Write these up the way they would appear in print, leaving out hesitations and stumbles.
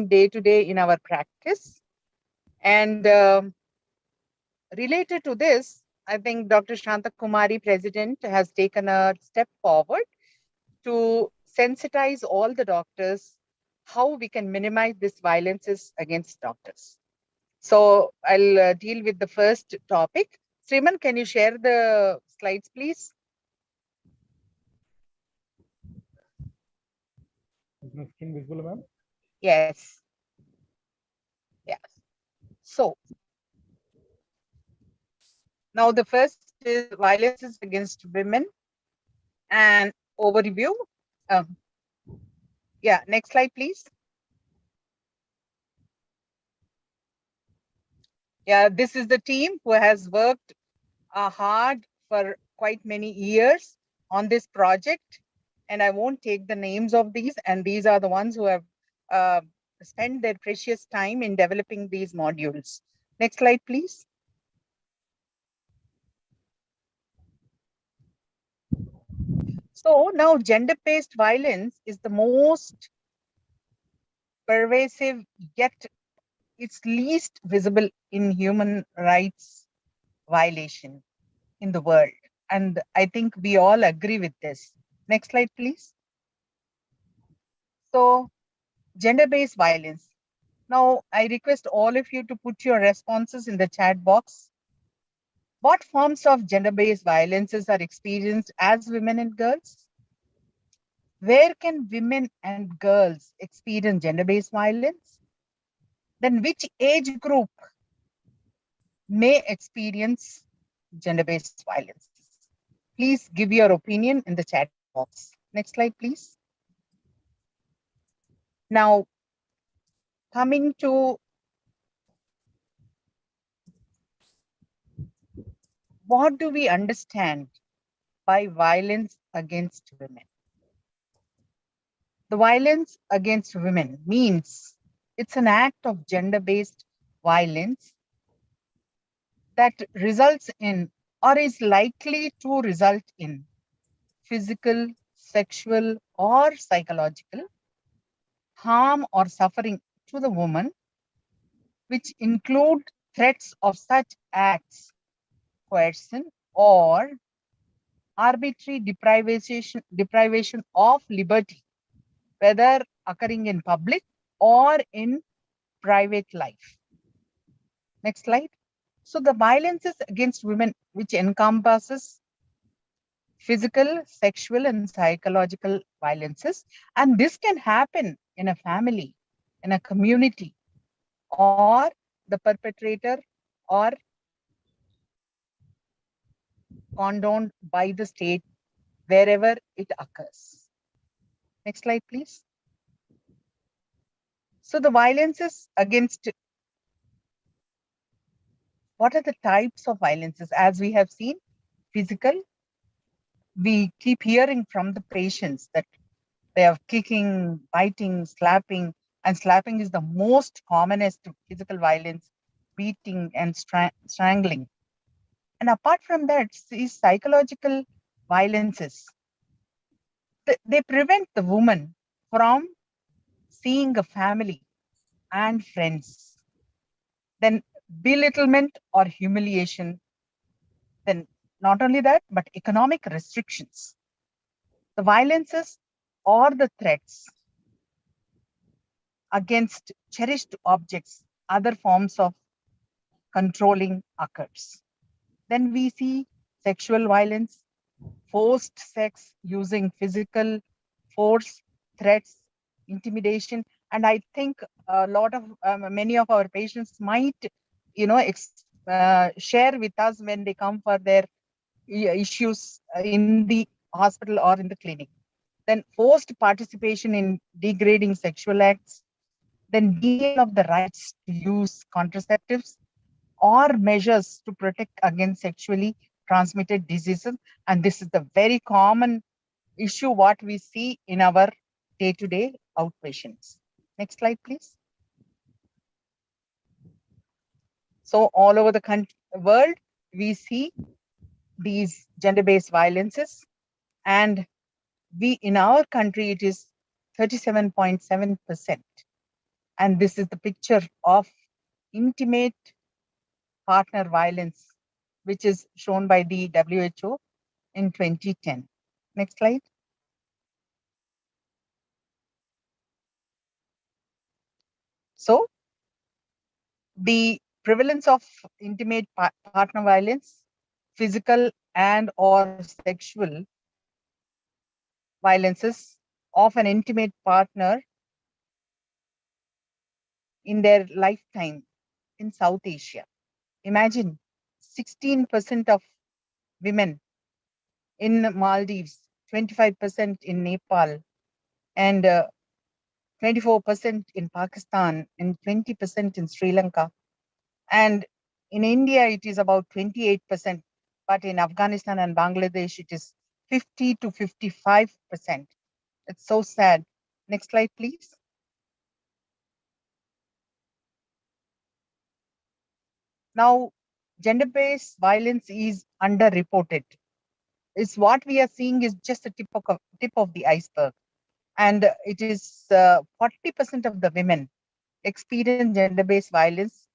day to day in our practice. And related to this, I think Dr. Shanta Kumari, President, has taken a step forward to sensitize all the doctors how we can minimize these violences against doctors. So I'll deal with the first topic. Sriman, can you share the slides, please? Is my screen visible, ma'am? Yes. Yes. So now the first is violences against women and overview. Yeah, next slide, please. Yeah, this is the team who has worked hard for quite many years on this project. And I won't take the names of these. And these are the ones who have spent their precious time in developing these modules. Next slide, please. So now gender-based violence is the most pervasive, yet it's least visible in human rights violation in the world. And I think we all agree with this. Next slide, please. So gender-based violence. Now, I request all of you to put your responses in the chat box. What forms of gender-based violences are experienced as women and girls? Where can women and girls experience gender-based violence? Then which age group may experience gender-based violence? Please give your opinion in the chat box. Next slide, please. Now, coming to what do we understand by violence against women? The violence against women means it's an act of gender-based violence that results in or is likely to result in physical, sexual, or psychological harm or suffering to the woman, which include threats of such acts, coercion, or arbitrary deprivation of liberty, whether occurring in public or in private life. Next slide. So the violences against women, which encompasses physical, sexual, and psychological violences, and this can happen in a family, in a community, or the perpetrator or condoned by the state wherever it occurs. Next slide, please. So the violences against, what are the types of violences? As we have seen, physical, we keep hearing from the patients that they are kicking, biting, slapping, and slapping is the most commonest physical violence, beating and strangling. And apart from that, these psychological violences, they prevent the woman from seeing a family and friends. Then belittlement or humiliation. Then not only that, but economic restrictions. The violences or the threats against cherished objects, other forms of controlling occurs. Then we see sexual violence, forced sex using physical force, threats, intimidation. And I think a lot of many of our patients might, share with us when they come for their issues in the hospital or in the clinic. Then forced participation in degrading sexual acts, then denial of the rights to use contraceptives or measures to protect against sexually transmitted diseases. And this is the very common issue what we see in our day-to-day outpatients. Next slide, please. So all over the world, we see these gender-based violences, and we in our country, it is 37.7%. And this is the picture of intimate partner violence, which is shown by the WHO in 2010. Next slide. So the prevalence of intimate partner violence, physical and or sexual violences of an intimate partner in their lifetime in South Asia. Imagine 16% of women in Maldives, 25% in Nepal, and 24% in Pakistan, and 20% in Sri Lanka. And in India, it is about 28%, but in Afghanistan and Bangladesh, it is 50 to 55%. It's so sad. Next slide, please. Now, gender-based violence is underreported. Is what we are seeing is just the tip of the iceberg, and it is 40% of the women experience gender-based violence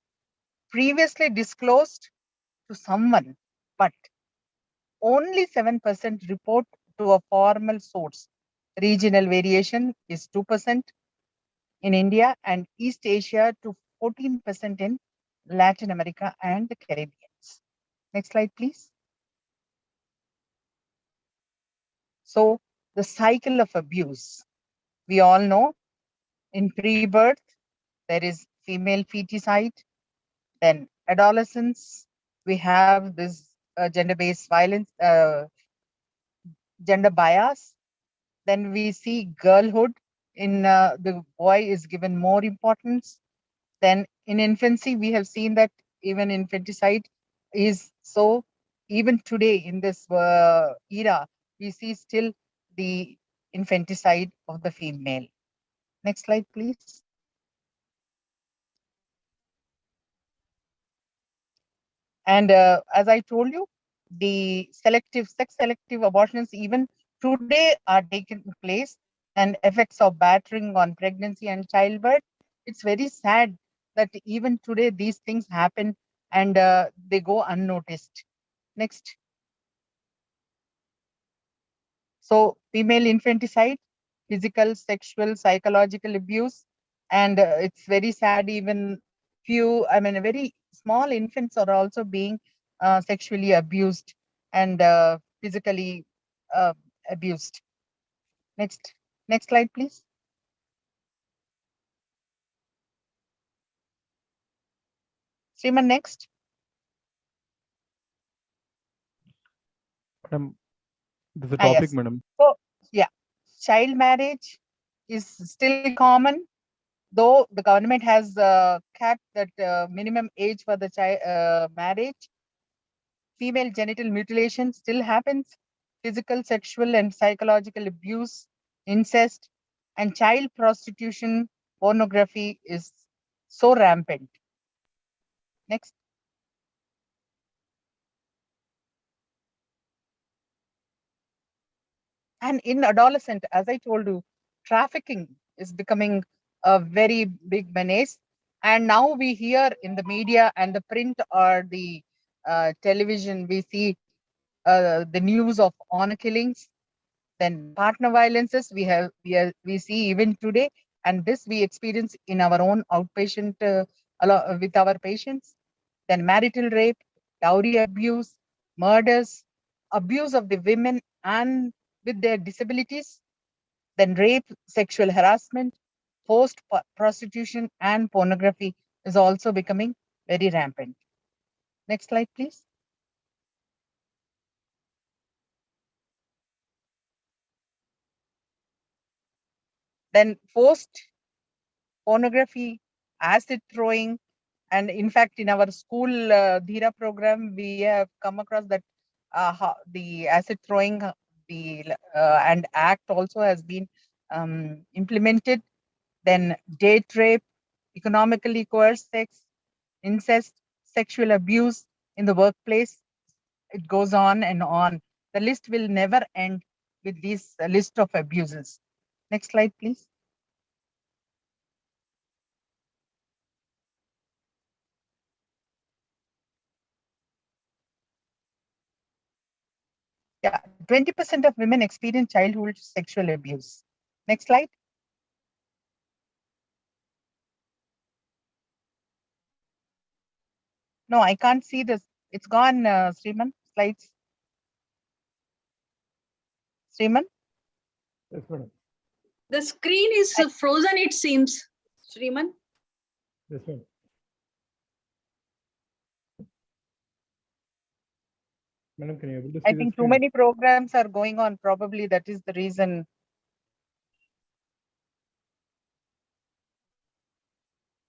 previously disclosed to someone, but only 7% report to a formal source. Regional variation is 2% in India and East Asia to 14% in Latin America and the Caribbean. Next slide, please. So the cycle of abuse. We all know in pre-birth, there is female feticide. Then adolescence, we have this gender-based violence, gender bias. Then we see girlhood in the boy is given more importance. Then in infancy, we have seen that even infanticide is so. Even today in this era, we see still the infanticide of the female. Next slide, please. And as I told you, the sex selective abortions even today are taking place, and effects of battering on pregnancy and childbirth. It's very sad that even today these things happen and they go unnoticed. Next. So female infanticide, physical, sexual, psychological abuse, and it's very sad. Even very small infants are also being sexually abused and physically uh, abused. Next slide, please. Sriman, next. Madam, this is a topic, Yes. madam. So yeah, child marriage is still common, though the government has capped that minimum age for the child marriage. Female genital mutilation still happens. Physical, sexual, and psychological abuse, incest, and child prostitution, pornography is so rampant. Next. And in adolescent, as I told you, trafficking is becoming a very big menace. And now we hear in the media and the print or the television, we see the news of honor killings. Then partner violences we see even today, and this we experience in our own outpatient with our patients. Then marital rape, dowry abuse, murders, abuse of the women and with their disabilities. Then rape, sexual harassment, forced prostitution, and pornography is also becoming very rampant. Next slide, please. Then forced pornography, acid throwing, and in fact, in our school Dheera program, we have come across that the acid throwing, the and act also has been implemented. Then date rape, economically coerced sex, incest, sexual abuse in the workplace. It goes on and on. The list will never end with this list of abuses. Next slide, please. 20% of women experience childhood sexual abuse. Next slide. No, I can't see this. It's gone, Sriman. Slides. Sriman? Yes, madam. The screen is frozen, it seems, Sriman. Yes, madam. Madam, can you able to see I the think too screen? many programs are going on. Probably that is the reason.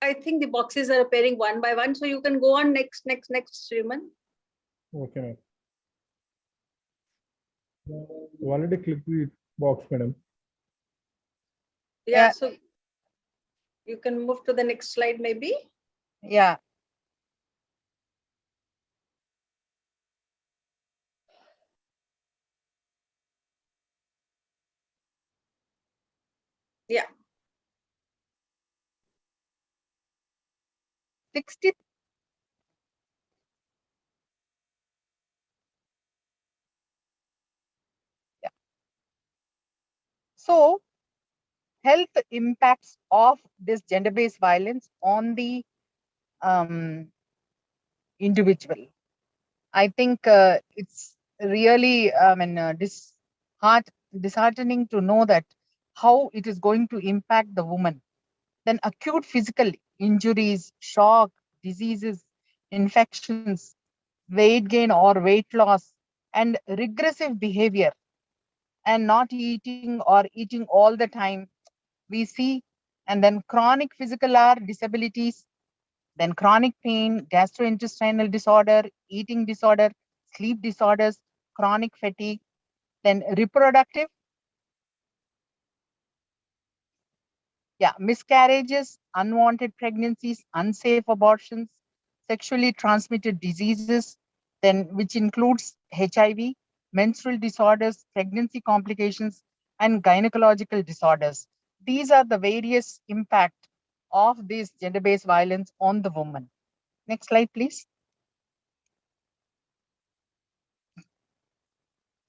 I think the boxes are appearing one by one, so you can go on next, Sriman. Okay, ma'am. You already clicked the box, madam. Yeah, Yeah. so you can move to the next slide, maybe. Yeah. Yeah. 60. Yeah. So, health impacts of this gender-based violence on the individual. I think it's really disheartening to know that how it is going to impact the woman. Then acute physical injuries, shock, diseases, infections, weight gain or weight loss, and regressive behavior, and not eating or eating all the time, we see. And then chronic physical or disabilities, then chronic pain, gastrointestinal disorder, eating disorder, sleep disorders, chronic fatigue, then reproductive, yeah, miscarriages, unwanted pregnancies, unsafe abortions, sexually transmitted diseases, then which includes HIV, menstrual disorders, pregnancy complications, and gynecological disorders. These are the various impact of this gender-based violence on the woman. Next slide, please.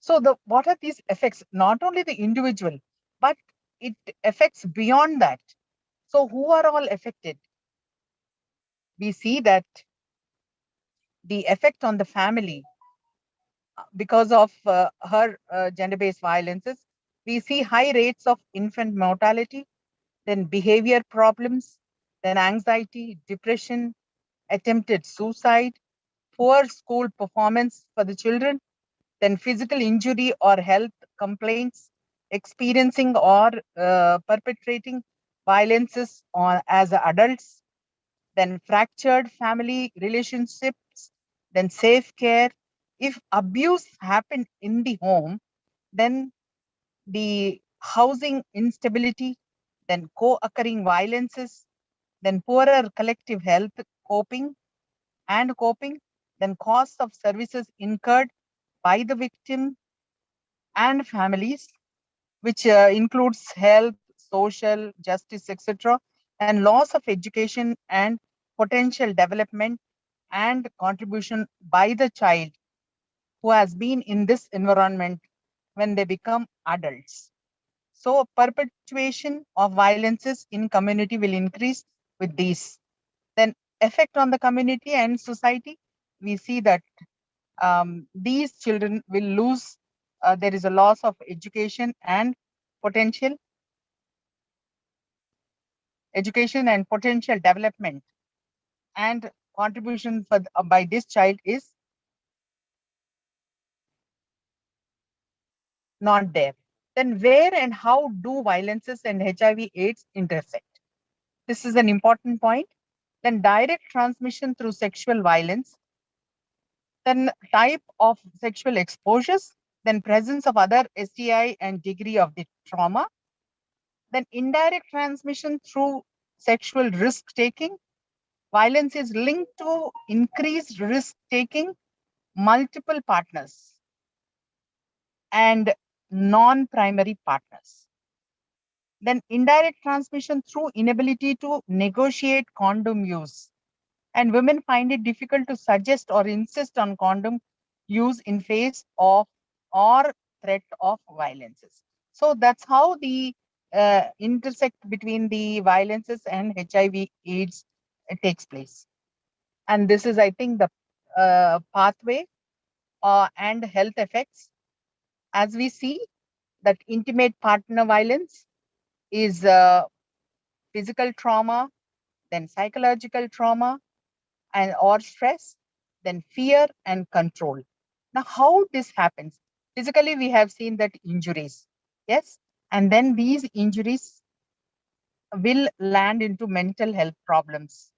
So what are these effects? Not only the individual, but it affects beyond that. So who are all affected? We see that the effect on the family because of her gender-based violences, we see high rates of infant mortality, then behavior problems, then anxiety, depression, attempted suicide, poor school performance for the children, then physical injury or health complaints, experiencing or perpetrating violences on, as adults, then fractured family relationships, then safe care. If abuse happened in the home, then the housing instability, then co-occurring violences, then poorer collective health coping, then cost of services incurred by the victim and families, which includes health, social, justice, etc., and loss of education and potential development and contribution by the child who has been in this environment when they become adults. So perpetuation of violences in community will increase with these. Then effect on the community and society, we see that these children will lose, there is a loss of potential education and potential development, and contribution by this child is not there. Then where and how do violences and HIV AIDS intersect? This is an important point. Then direct transmission through sexual violence, then type of sexual exposures, then presence of other STI and degree of the trauma, then indirect transmission through sexual risk taking. Violence is linked to increased risk taking, multiple partners, and non-primary partners. Then indirect transmission through inability to negotiate condom use. And women find it difficult to suggest or insist on condom use in face of or threat of violences. So that's how the intersect between the violences and HIV/AIDS takes place. And this is, I think, the pathway and health effects. As we see that intimate partner violence is physical trauma, then psychological trauma, and or stress, then fear and control. Now, how this happens? Physically, we have seen that injuries, yes, and then these injuries will land into mental health problems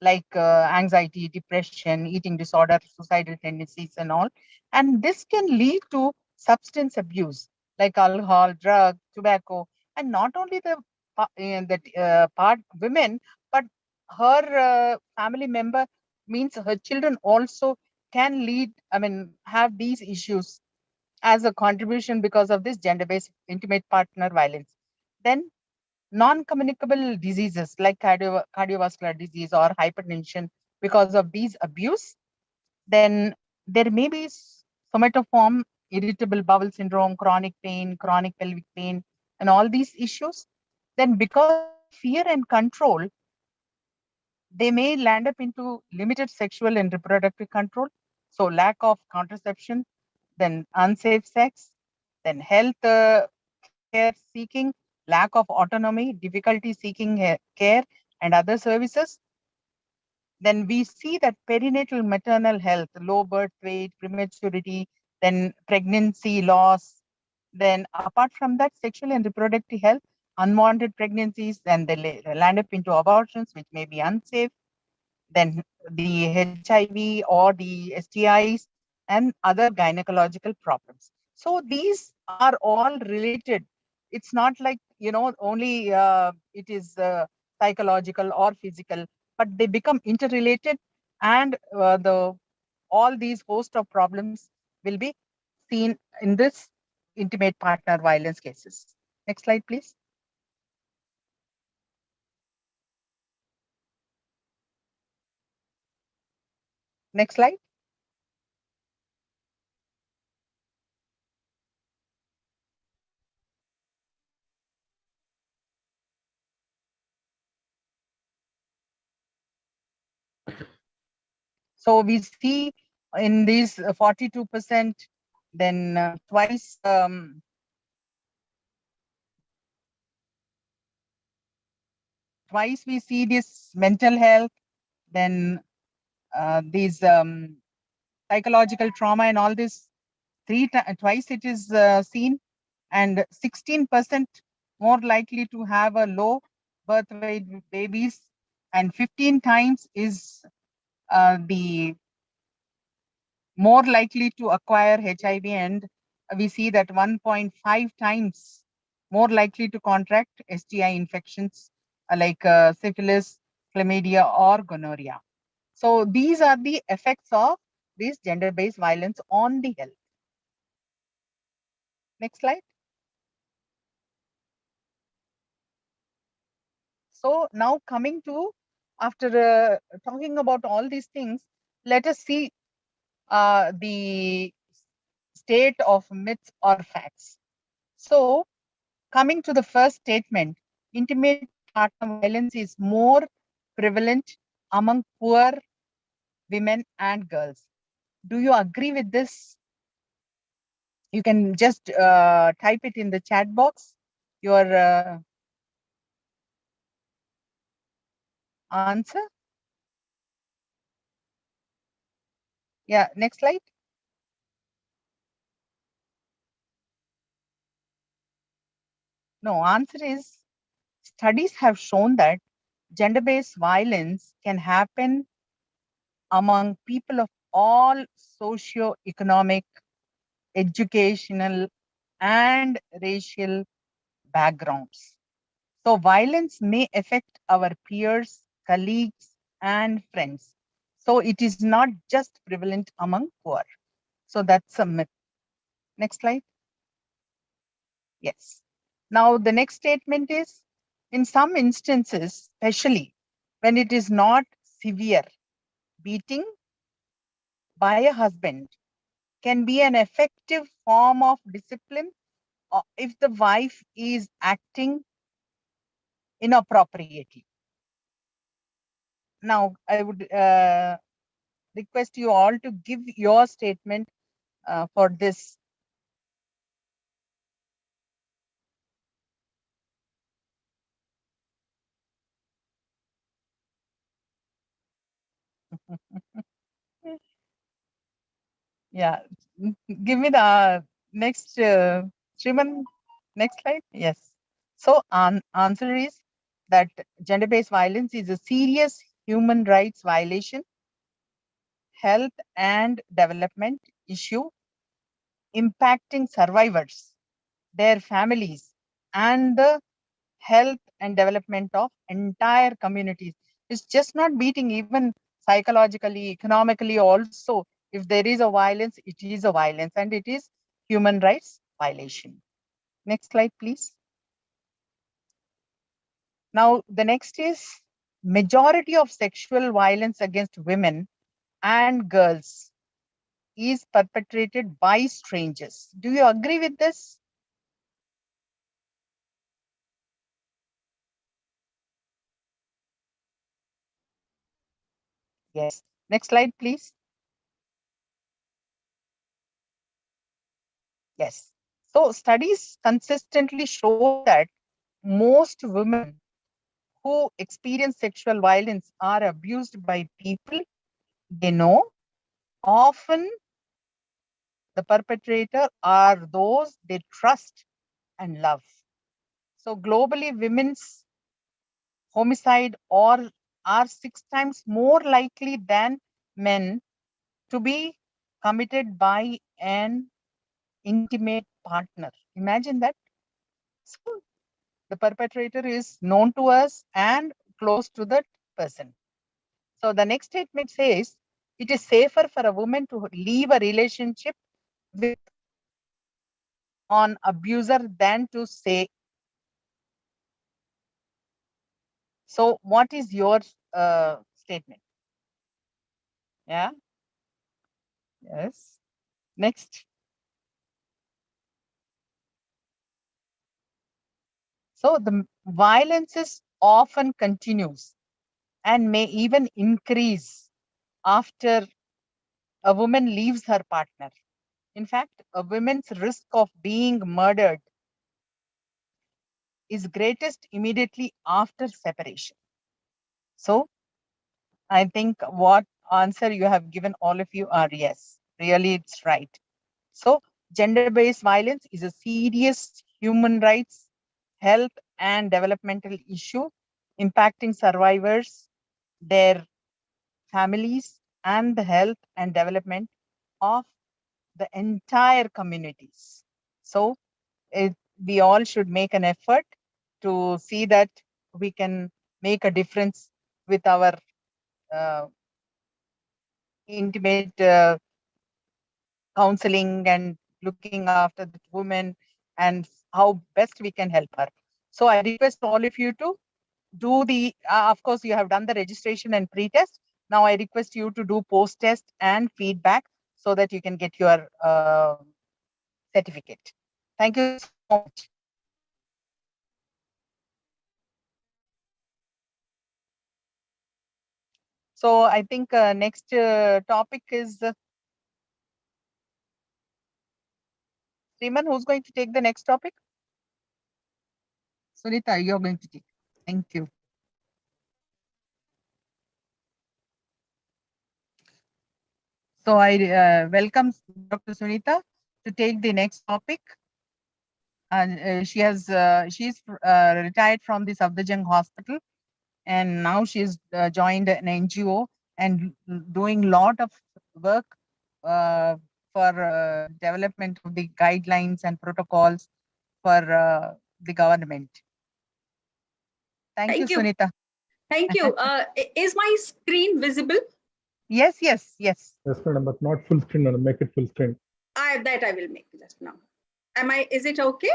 like anxiety, depression, eating disorder, suicidal tendencies, and all. And this can lead to substance abuse like alcohol, drug, tobacco, and not only the part women, but her family member means her children also can lead. I mean, have these issues as a contribution because of this gender-based intimate partner violence. Then non-communicable diseases like cardiovascular disease or hypertension because of these abuse. Then there may be somatoform irritable bowel syndrome, chronic pain, chronic pelvic pain, and all these issues. Then because of fear and control, they may land up into limited sexual and reproductive control. So lack of contraception, then unsafe sex, then health care seeking, lack of autonomy, difficulty seeking care and other services. Then we see that perinatal maternal health, low birth weight, prematurity, then pregnancy loss. Then apart from that, sexual and reproductive health, unwanted pregnancies, then they land up into abortions, which may be unsafe. Then the HIV or the STIs and other gynecological problems. So these are all related. It's not like, only it is psychological or physical, but they become interrelated, and the all these host of problems will be seen in this intimate partner violence cases. Next slide, please. Next slide. So we see in these 42%, then twice we see this mental health, then these psychological trauma and all this twice it is seen, and 16% more likely to have a low birth weight babies, and 15 times is the more likely to acquire HIV, and we see that 1.5 times more likely to contract STI infections like syphilis, chlamydia, or gonorrhea. So these are the effects of this gender-based violence on the health. Next slide. So now coming to, after talking about all these things, let us see the state of myths or facts. So coming to the first statement, intimate partner violence is more prevalent among poor women and girls. Do you agree with this? You can just type it in the chat box, your answer. Yeah, next slide. No, answer is studies have shown that gender-based violence can happen among people of all socio-economic, educational, and racial backgrounds. So violence may affect our peers, colleagues, and friends. So it is not just prevalent among poor. So that's a myth. Next slide. Yes. Now the next statement is, in some instances, especially when it is not severe, beating by a husband can be an effective form of discipline if the wife is acting inappropriately. Now, I would request you all to give your statement for this. Yeah, give me the next, Shriman, next slide. Yes. So, answer is that gender-based violence is a serious human rights violation, health and development issue impacting survivors, their families, and the health and development of entire communities. It's just not beating, even psychologically, economically also. If there is a violence, it is a violence and it is human rights violation. Next slide, please. Now, the next is majority of sexual violence against women and girls is perpetrated by strangers. Do you agree with this? Yes. Next slide, please. Yes. So studies consistently show that most women who experience sexual violence are abused by people they know. Often the perpetrator are those they trust and love. So globally, women's homicide are 6 times more likely than men to be committed by an intimate partner. Imagine that. So the perpetrator is known to us and close to that person. So the next statement says it is safer for a woman to leave a relationship with an abuser than to say. So what is your statement? Yeah. Yes. Next. So the violence is often continues and may even increase after a woman leaves her partner. In fact, a woman's risk of being murdered is greatest immediately after separation. So I think what answer you have given, all of you, are yes. Really, it's right. So gender-based violence is a serious human rights, health, and developmental issue impacting survivors, their families, and the health and development of the entire communities. So we all should make an effort to see that we can make a difference with our uh, intimate counseling and looking after the woman and how best we can help her. So I request all of you to do the, of course, you have done the registration and pre-test. Now I request you to do post-test and feedback so that you can get your certificate. Thank you so much. So I think next topic is Sriman, who's going to take the next topic? Sunita, you're going to take. Thank you. So I welcome Dr. Sunita to take the next topic. And she's retired from the Safdarjung Hospital, and now she's joined an NGO and doing lot of work for development of the guidelines and protocols for the government. Thank you, Sunita. Thank you. Is my screen visible? Yes, yes, yes. Yes, madam, but not full screen, madam. Make it full screen. That I will make just now. Is it okay?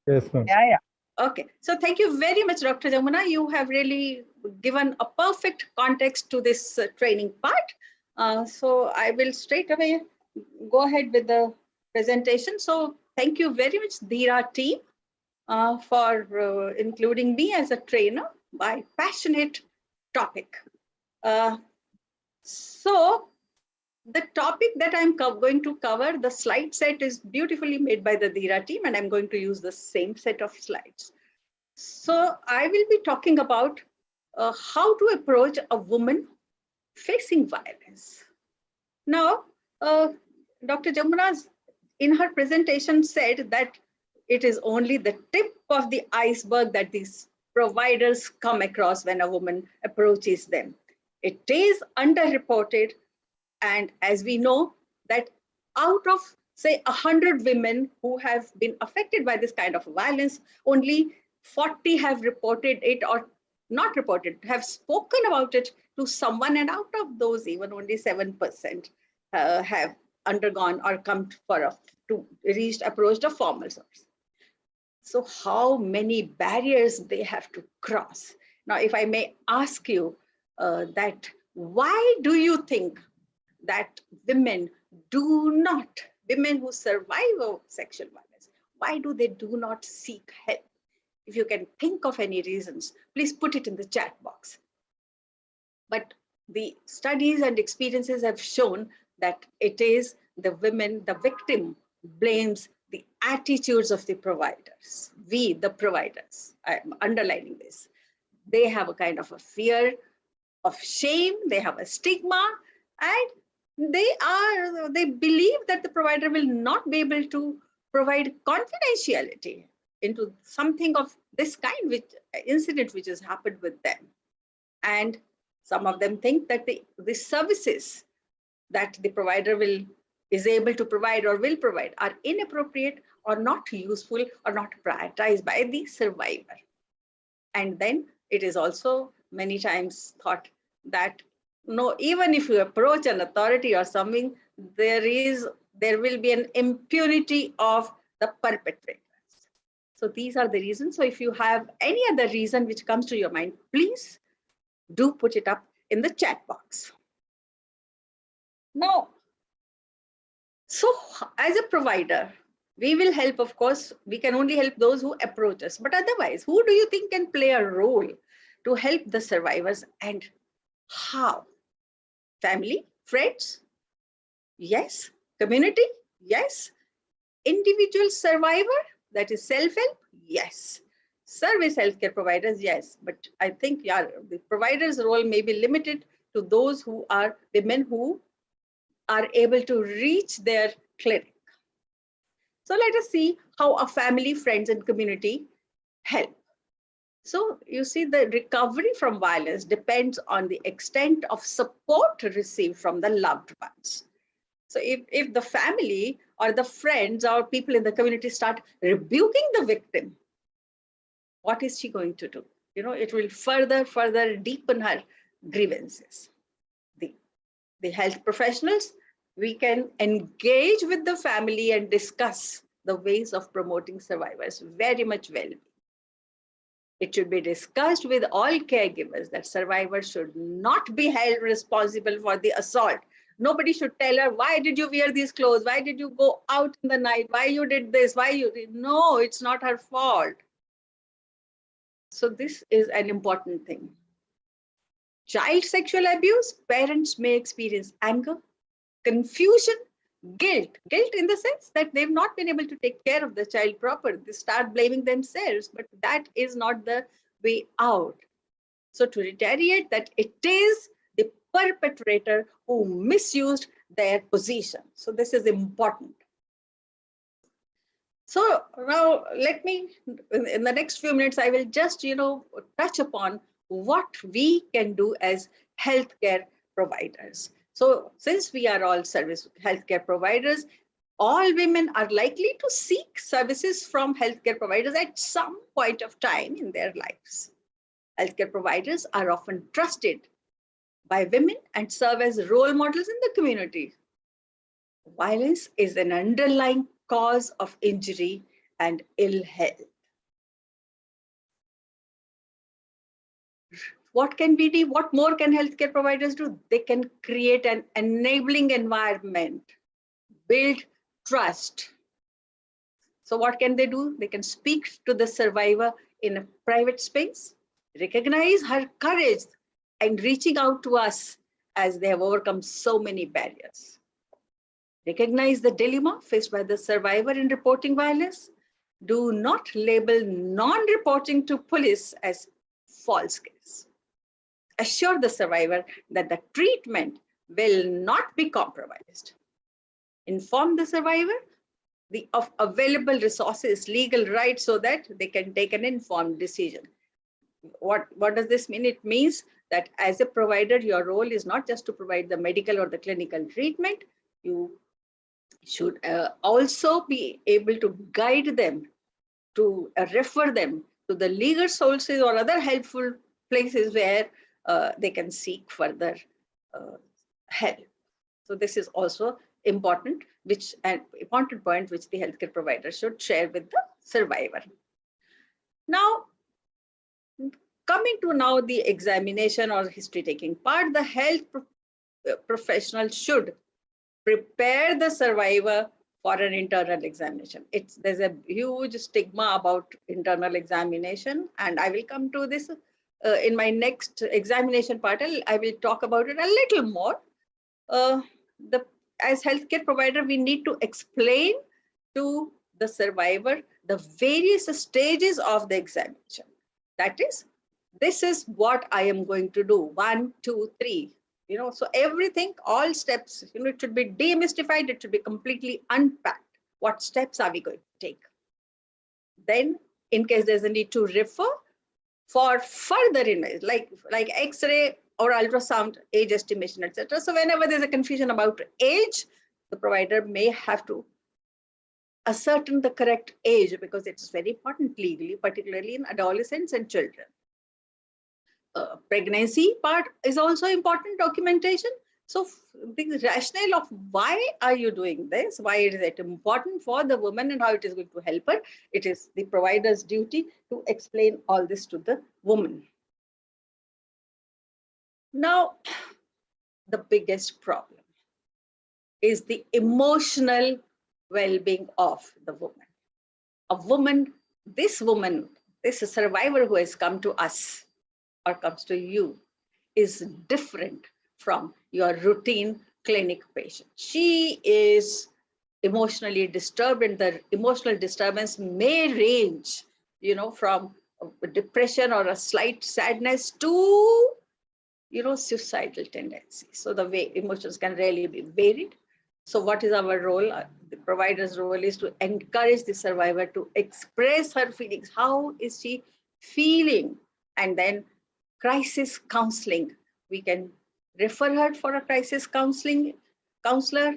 Yes, ma'am. Yeah, yeah. Okay, so thank you very much, Dr. Jamuna. You have really given a perfect context to this training part. So I will straight away go ahead with the presentation. So thank you very much, Dheera team, for including me as a trainer by passionate topic. So the topic that I'm going to cover, the slide set is beautifully made by the Dheera team, and I'm going to use the same set of slides. So I will be talking about how to approach a woman facing violence. Now, Dr. Jamuna, in her presentation, said that it is only the tip of the iceberg that these providers come across when a woman approaches them. It is underreported. And as we know that out of, say, 100 women who have been affected by this kind of violence, only 40 have reported it or not reported, have spoken about it to someone. And out of those, even only 7% have undergone or come approached a formal source. So how many barriers they have to cross? Now, if I may ask you that, why do you think that women who survive of sexual violence, why do they do not seek help? If you can think of any reasons, please put it in the chat box. But the studies and experiences have shown that it is the women, the victim, blames the attitudes of the providers. We, the providers, I'm underlining this. They have a kind of a fear of shame, they have a stigma, and they believe that the provider will not be able to provide confidentiality into something of this kind, which incident which has happened with them. And some of them think that the services that the provider is able to provide or will provide are inappropriate or not useful or not prioritized by the survivor. And then it is also many times thought that no, even if you approach an authority or something, there will be an impunity of the perpetrators. So these are the reasons. So if you have any other reason which comes to your mind, please do put it up in the chat box. Now, so as a provider, we will help, of course, we can only help those who approach us. But otherwise, who do you think can play a role to help the survivors, and how? Family, friends? Yes. Community? Yes. Individual survivor, that is self-help? Yes. Service healthcare providers? Yes. But I think the provider's role may be limited to those who are women who are able to reach their clinic. So let us see how a family, friends, and community help. So you see, the recovery from violence depends on the extent of support received from the loved ones. So if the family or the friends or people in the community start rebuking the victim, what is she going to do? It will further deepen her grievances. The health professionals, we can engage with the family and discuss the ways of promoting survivors very much well. It should be discussed with all caregivers that survivors should not be held responsible for the assault. Nobody should tell her, why did you wear these clothes? Why did you go out in the night? Why you did this? No, it's not her fault. So this is an important thing. Child sexual abuse, parents may experience anger, confusion, guilt in the sense that they've not been able to take care of the child properly. They start blaming themselves, but that is not the way out. So to reiterate that it is the perpetrator who misused their position. So this is important. So now let me, in the next few minutes, I will just, touch upon what we can do as healthcare providers. So since we are all service healthcare providers, all women are likely to seek services from healthcare providers at some point of time in their lives. Healthcare providers are often trusted by women and serve as role models in the community. Violence is an underlying cause of injury and ill health. What more can healthcare providers do? They can create an enabling environment, build trust. So what can they do? They can speak to the survivor in a private space, recognize her courage and reaching out to us as they have overcome so many barriers. Recognize the dilemma faced by the survivor in reporting violence. Do not label non-reporting to police as false case. Assure the survivor that the treatment will not be compromised. Inform the survivor of available resources, legal rights, so that they can take an informed decision. What does this mean? It means that as a provider, your role is not just to provide the medical or the clinical treatment. You should also be able to guide them, to refer them to the legal sources or other helpful places where they can seek further help. So this is also important, which an important point which the healthcare provider should share with the survivor. Now, coming to now the examination or history taking part, the health professional should prepare the survivor for an internal examination. There's a huge stigma about internal examination, and I will come to this in my next examination part. I will talk about it a little more. As healthcare provider, we need to explain to the survivor the various stages of the examination. That is, this is what I am going to do, 1, 2, 3. So everything, all steps, it should be demystified, it should be completely unpacked. What steps are we going to take? Then, in case there's a need to refer for further images, like X-ray or ultrasound, age estimation, etc. So whenever there's a confusion about age, the provider may have to ascertain the correct age, because it's very important legally, particularly in adolescents and children. Pregnancy part is also important documentation. So the rationale of why are you doing this, why is it important for the woman and how it is going to help her, it is the provider's duty to explain all this to the woman. Now, the biggest problem is the emotional well-being of the woman. This survivor who has come to us or comes to you is different from your routine clinic patient. She is emotionally disturbed, and the emotional disturbance may range, from depression or a slight sadness to, suicidal tendencies. So the way emotions can really be varied. So what is our role? The provider's role is to encourage the survivor to express her feelings. How is she feeling? And then crisis counseling. We can refer her for a crisis counselor.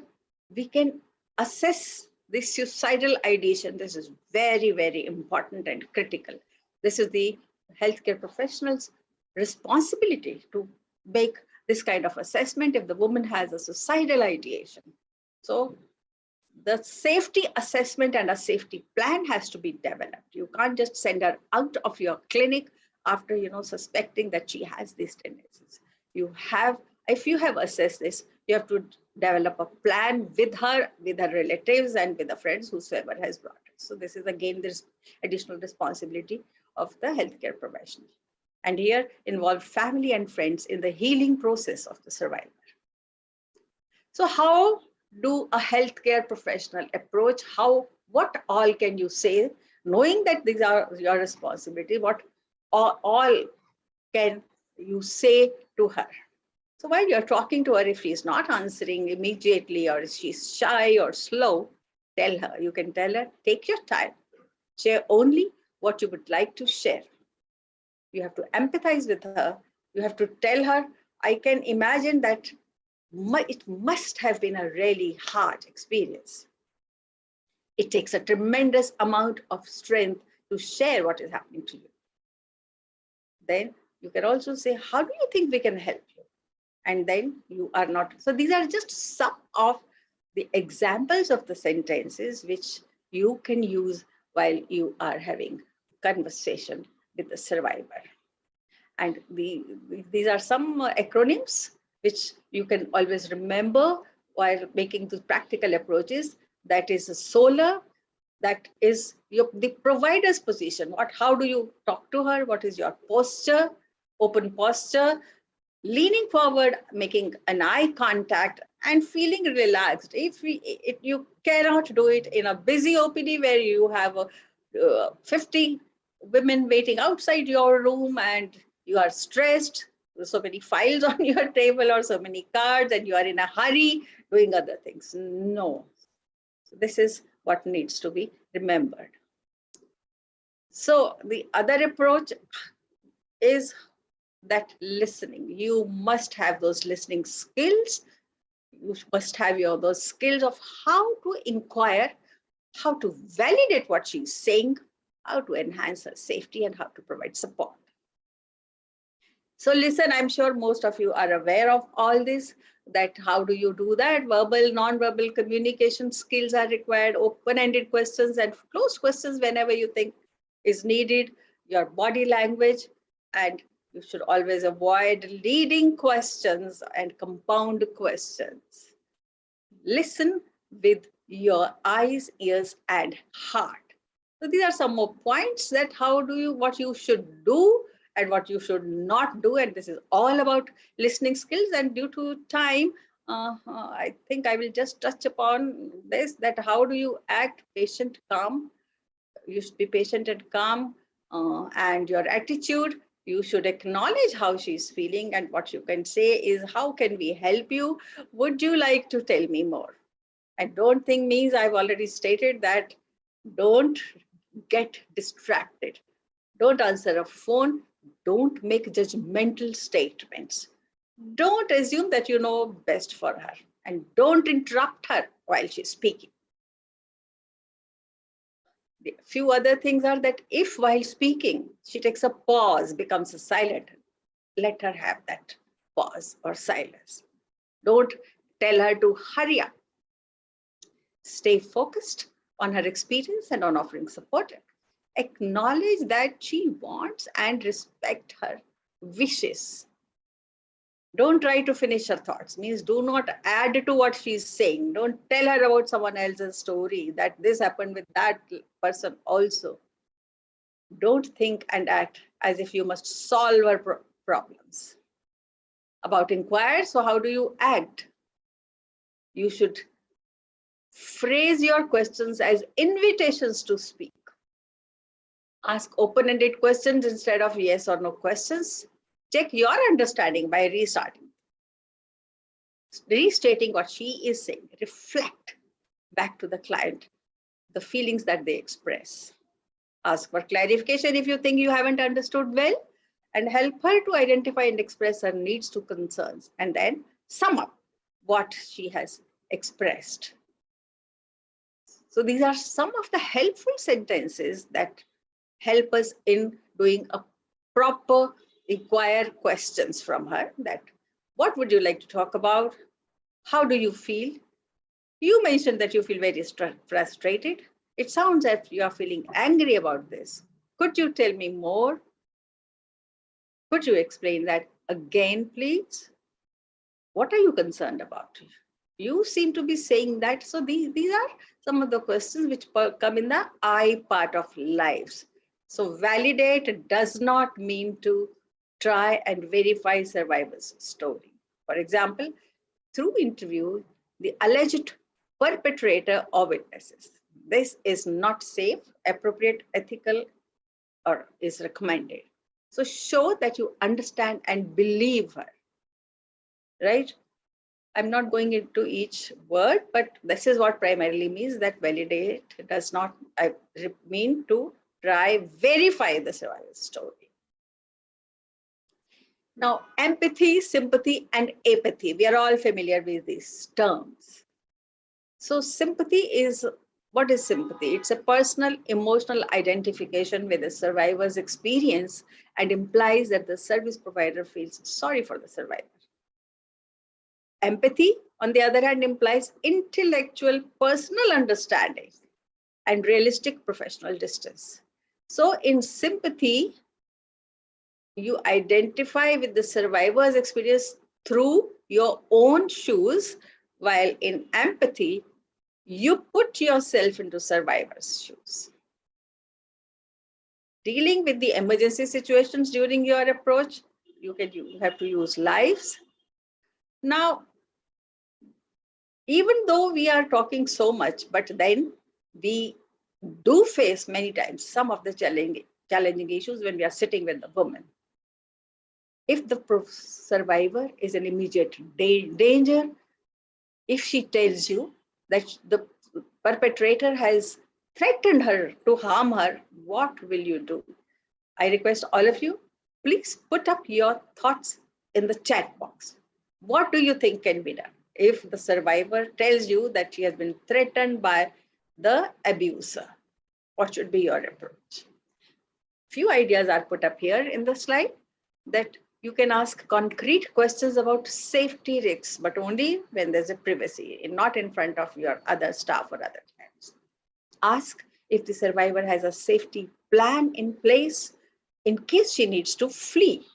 We can assess the suicidal ideation. This is very, very important and critical. This is the healthcare professional's responsibility to make this kind of assessment if the woman has a suicidal ideation. So the safety assessment and a safety plan has to be developed. You can't just send her out of your clinic after, suspecting that she has these tendencies. If you have assessed this, you have to develop a plan with her relatives and with the friends, whosoever has brought her. So this is again, this additional responsibility of the healthcare professional. And here involve family and friends in the healing process of the survivor. So how do a healthcare professional approach? What all can you say, knowing that these are your responsibility? What all can you say to her? So while you're talking to her, if she's not answering immediately, or if she's shy or slow, you can tell her, take your time, share only what you would like to share. You have to empathize with her. You have to tell her, I can imagine that it must have been a really hard experience. It takes a tremendous amount of strength to share what is happening to you. Then you can also say, how do you think we can help you? And then you are not. So these are just some of the examples of the sentences which you can use while you are having conversation with the survivor. And these are some acronyms which you can always remember while making those practical approaches. that is a solar, that is the provider's position. How do you talk to her? What is your posture? Open posture, leaning forward, making an eye contact, and feeling relaxed. If you cannot do it in a busy OPD where you have 50 women waiting outside your room and you are stressed, so many files on your table or so many cards, and you are in a hurry doing other things. No. So this is what needs to be remembered. So the other approach is that listening. You must have those listening skills. You must have those skills of how to inquire, how to validate what she's saying, how to enhance her safety, and how to provide support. So listen, I'm sure most of you are aware of all this, that how do you do that? Verbal, non-verbal communication skills are required, open-ended questions and closed questions whenever you think is needed, your body language, and you should always avoid leading questions and compound questions. Listen with your eyes, ears, and heart. So these are some more points that what you should do and what you should not do. And this is all about listening skills. And due to time, I think I will just touch upon this, that how do you act patient, calm. You should be patient and calm, and your attitude. You should acknowledge how she's feeling, and what you can say is, how can we help you? Would you like to tell me more? And don't think means I've already stated that don't get distracted. Don't answer a phone. Don't make judgmental statements. Don't assume that you know best for her, and don't interrupt her while she's speaking. The few other things are that if while speaking, she takes a pause, becomes a silent, let her have that pause or silence. Don't tell her to hurry up. Stay focused on her experience and on offering support. Acknowledge that she wants and respect her wishes. Don't try to finish her thoughts, means do not add to what she's saying. Don't tell her about someone else's story, that this happened with that person also. Don't think and act as if you must solve her problems. About inquire, so how do you act? You should phrase your questions as invitations to speak. Ask open-ended questions instead of yes or no questions. Check your understanding by restating what she is saying. Reflect back to the client the feelings that they express. Ask for clarification if you think you haven't understood well, and help her to identify and express her needs to concerns, and then sum up what she has expressed. So these are some of the helpful sentences that help us in doing a proper inquire questions from her, that what would you like to talk about? How do you feel? You mentioned that you feel very frustrated. It sounds as if you are feeling angry about this. Could you tell me more? Could you explain that again, please? What are you concerned about? You seem to be saying that. So these are some of the questions which come in the I part of lives. So validate does not mean to try and verify survivor's story. For example, through interview, the alleged perpetrator or witnesses. This is not safe, appropriate, ethical, or is recommended. So show that you understand and believe her, right? I'm not going into each word, but this is what primarily means, that validate does not mean to try verify the survivor's story. Now, empathy, sympathy, and apathy. We are all familiar with these terms. So sympathy is, what is sympathy? It's a personal emotional identification with the survivor's experience and implies that the service provider feels sorry for the survivor. Empathy, on the other hand, implies intellectual personal understanding and realistic professional distance. So in sympathy, you identify with the survivor's experience through your own shoes, while in empathy, You put yourself into survivor's shoes. Dealing with the emergency situations during your approach, you have to use lives. Now, even though we are talking so much, but then we do face many times some of the challenging issues when we are sitting with the woman. If the survivor is in immediate danger, if she tells you that the perpetrator has threatened her to harm her, what will you do? I request all of you, please put up your thoughts in the chat box. What do you think can be done if the survivor tells you that she has been threatened by the abuser? What should be your approach? Few ideas are put up here in the slide that you can ask concrete questions about safety risks, but only when there's a privacy, and not in front of your other staff or other clients. Ask if the survivor has a safety plan in place in case she needs to flee.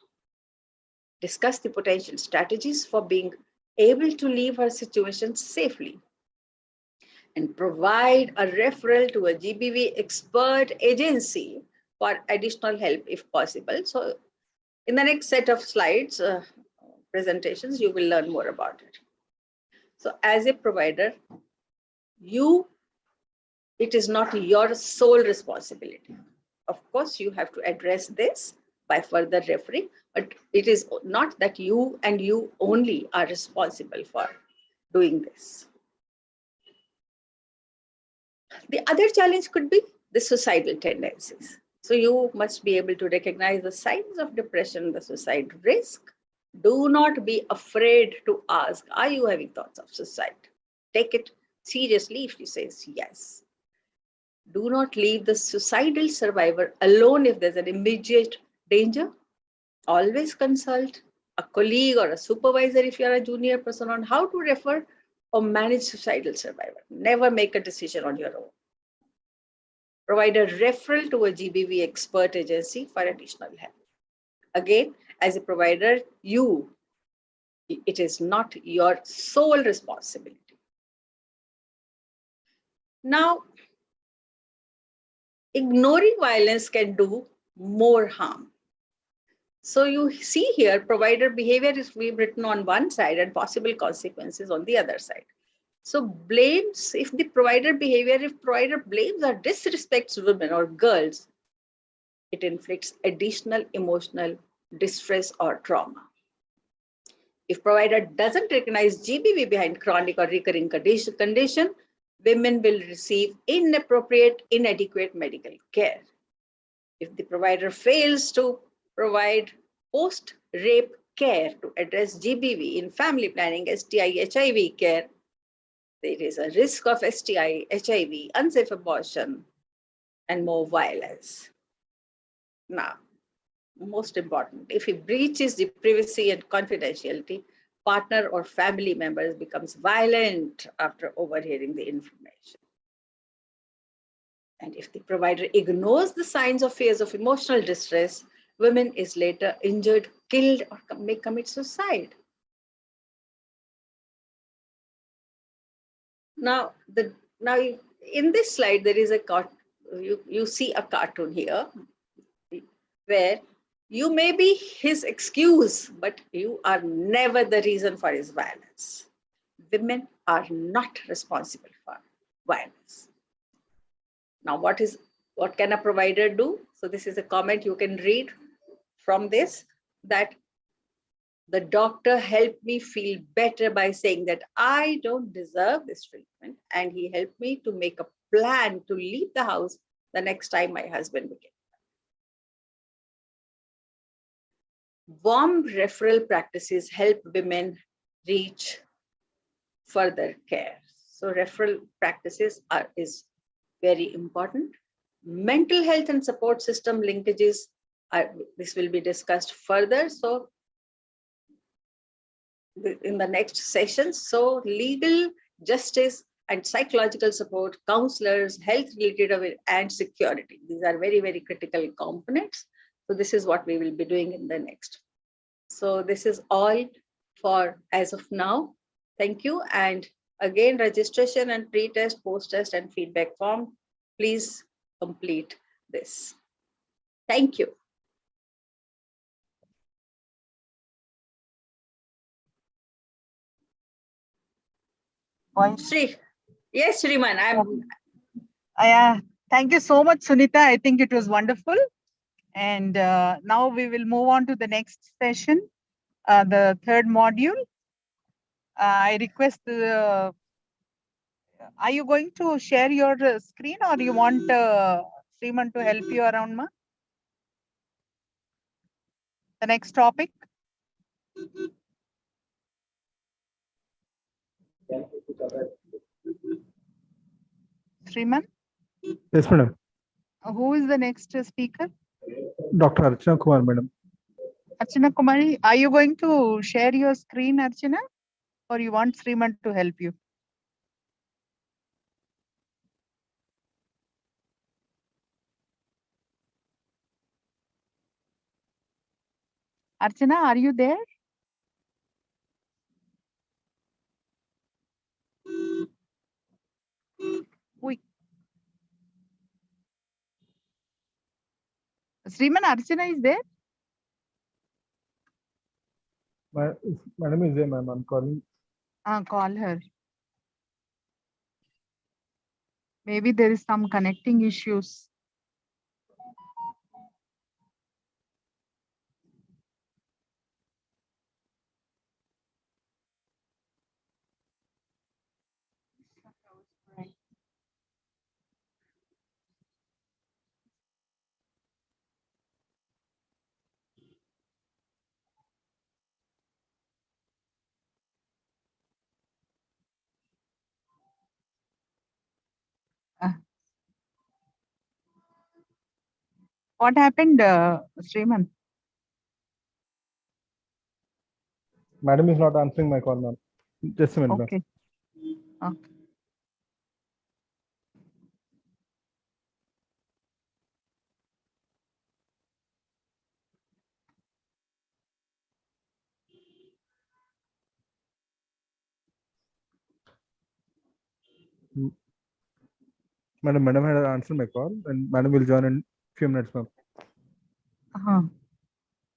Discuss the potential strategies for being able to leave her situation safely. And provide a referral to a GBV expert agency for additional help if possible. So in the next set of slides, presentations, you will learn more about it. So as a provider, it is not your sole responsibility. Of course, you have to address this by further referring, but it is not that you and you only are responsible for doing this. The other challenge could be the suicidal tendencies. So you must be able to recognize the signs of depression, the suicide risk. Do not be afraid to ask, are you having thoughts of suicide? Take it seriously if she says yes. Do not leave the suicidal survivor alone if there's an immediate danger. Always consult a colleague or a supervisor if you're a junior person on how to refer or manage suicidal survivor. Never make a decision on your own. Provide a referral to a GBV expert agency for additional help. Again, as a provider, it is not your sole responsibility. Now, ignoring violence can do more harm. So you see here, provider behavior is written on one side and possible consequences on the other side. So blames, if provider blames or disrespects women or girls, it inflicts additional emotional distress or trauma. If provider doesn't recognize GBV behind chronic or recurring condition, women will receive inappropriate, inadequate medical care. If the provider fails to provide post-rape care to address GBV in family planning, STI, HIV care, there is a risk of STI, HIV, unsafe abortion, and more violence. Now, most important, if he breaches the privacy and confidentiality, partner or family members becomes violent after overhearing the information. And if the provider ignores the signs or fears of emotional distress, women is later injured, killed, or may commit suicide. Now, in this slide, there is you see a cartoon here where you may be his excuse, but you are never the reason for his violence. Women are not responsible for violence. Now, what can a provider do? So this is a comment you can read from this, that the doctor helped me feel better by saying that I don't deserve this treatment, and he helped me to make a plan to leave the house the next time my husband became. Warm referral practices help women reach further care. So referral practices is very important. Mental health and support system linkages, this will be discussed further. So in the next session, so legal, justice, and psychological support, counselors, health related, and security. These are very, very critical components. So this is what we will be doing in the next. So this is all for as of now. Thank you. And Again, registration and pre-test, post-test and feedback form. Please complete this. Thank you. Shri. Yes, Shriman. Thank you so much, Sunita. I think it was wonderful. And now we will move on to the next session, the third module. I request, are you going to share your screen or you want Sriman to help you around, ma? The next topic. Sriman, Yes, madam. who is the next speaker? Dr. Archana Kumar, madam. Archana Kumari, are you going to share your screen, Archana? Or you want Sriman to help you? Archana, are you there? Oi. Sriman, Archana is there? Madam is there, ma'am. I'm calling. Call her. Maybe there is some connecting issues. What happened, Sriman? Madam is not answering my call, ma'am. Just a minute, Okay. Okay. ma'am. Madam had answered my call, and Madam will join in few minutes, ma'am.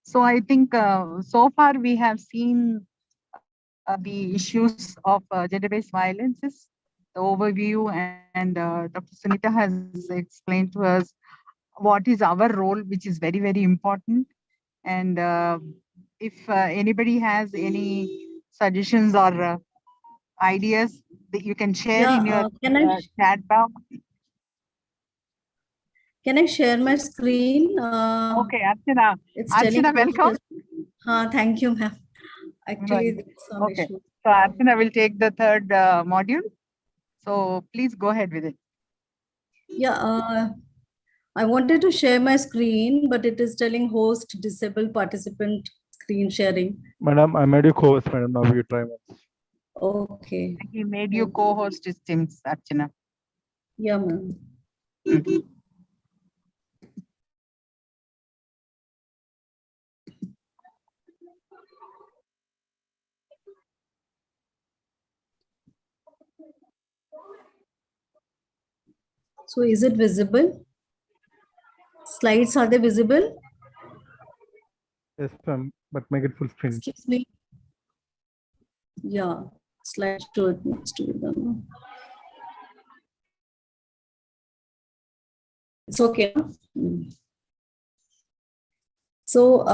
So I think so far we have seen the issues of gender-based violences, the overview, and Dr. Sunita has explained to us what is our role, which is very, very important. And if anybody has any suggestions or ideas that you can share in your chat box. Can I share my screen? Okay, Archana. It's Archana, welcome. Thank you, ma'am. Actually, there's some Okay. issue. So Archana will take the third module. So please go ahead with it. Yeah, I wanted to share my screen, but it is telling host disabled participant screen sharing. Madam, I made you co-host, madam. Now you try, ma'am. Okay. He made you co-host his Teams, Archana. Yeah, ma'am. So is it visible? Slides, are they visible? Yes, ma'am. But make it full screen. Excuse me. Yeah, slide show it needs to be done. It's okay. So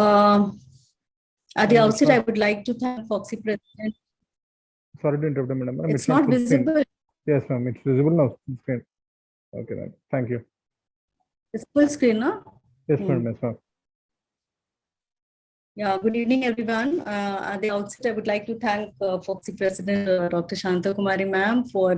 at the outset, I would like to thank Foxy President. Sorry to interrupt, madam. It's not visible. Screen. Yes, ma'am. It's visible now. Full screen. Okay, ma'am. Thank you. It's full screen, no? Yes, madam. Yes, ma'am. Yeah, good evening, everyone. At the outset, I would like to thank Foxy President Dr. Shanta Kumari ma'am for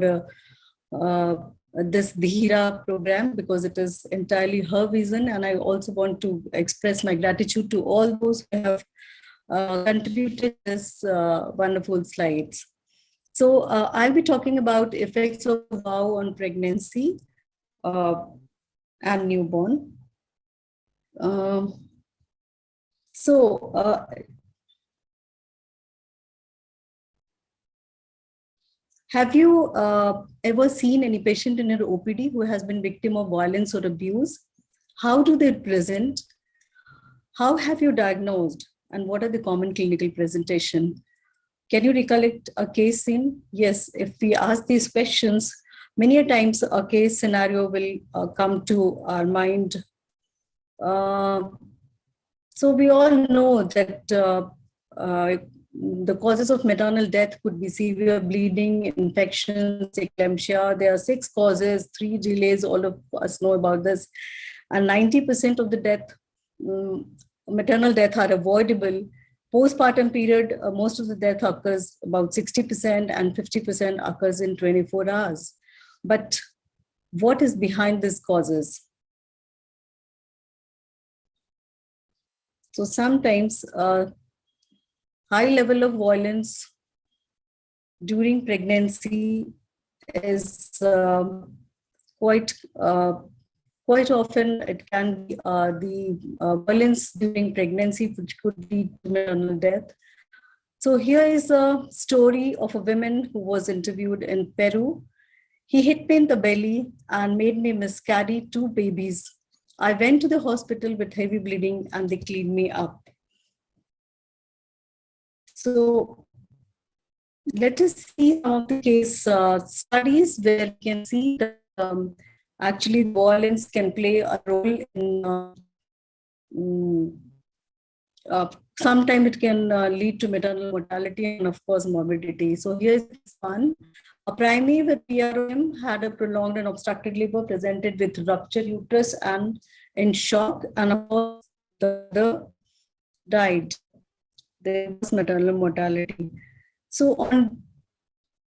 this Dheera program, because it is entirely her vision. And I also want to express my gratitude to all those who have contributed this wonderful slides. So I'll be talking about effects of vow on pregnancy and newborn. Have you ever seen any patient in your OPD who has been victim of violence or abuse? How do they present? How have you diagnosed? And what are the common clinical presentation? Can you recollect a case scene? Yes, if we ask these questions, many a times a case scenario will come to our mind. So we all know that the causes of maternal death could be severe bleeding, infections, eclampsia. There are 6 causes, 3 delays. All of us know about this. And 90% of the death, maternal death, are avoidable. Postpartum period, most of the death occurs about 60% and 50% occurs in 24 hours. But what is behind these causes? So sometimes high level of violence during pregnancy is quite often it can be the violence during pregnancy, which could lead to maternal death. So here is a story of a woman who was interviewed in Peru. He hit me in the belly and made me miscarry 2 babies. I went to the hospital with heavy bleeding and they cleaned me up. So let us see some of the case studies where we can see that actually violence can play a role in sometimes it can lead to maternal mortality and of course morbidity. So here's one. A primate with PROM had a prolonged and obstructed labor, presented with ruptured uterus and in shock, and of course the other died. There was maternal mortality. So on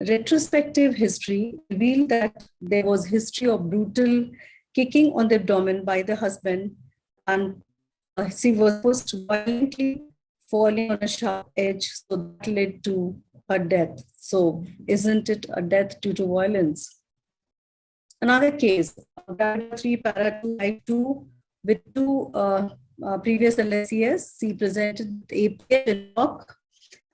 retrospective history revealed that there was history of brutal kicking on the abdomen by the husband, and she was pushed violently, falling on a sharp edge, so that led to her death. So isn't it a death due to violence? Another case, 3 para 2 life 2 with 2 previous LSCS. She presented APH shock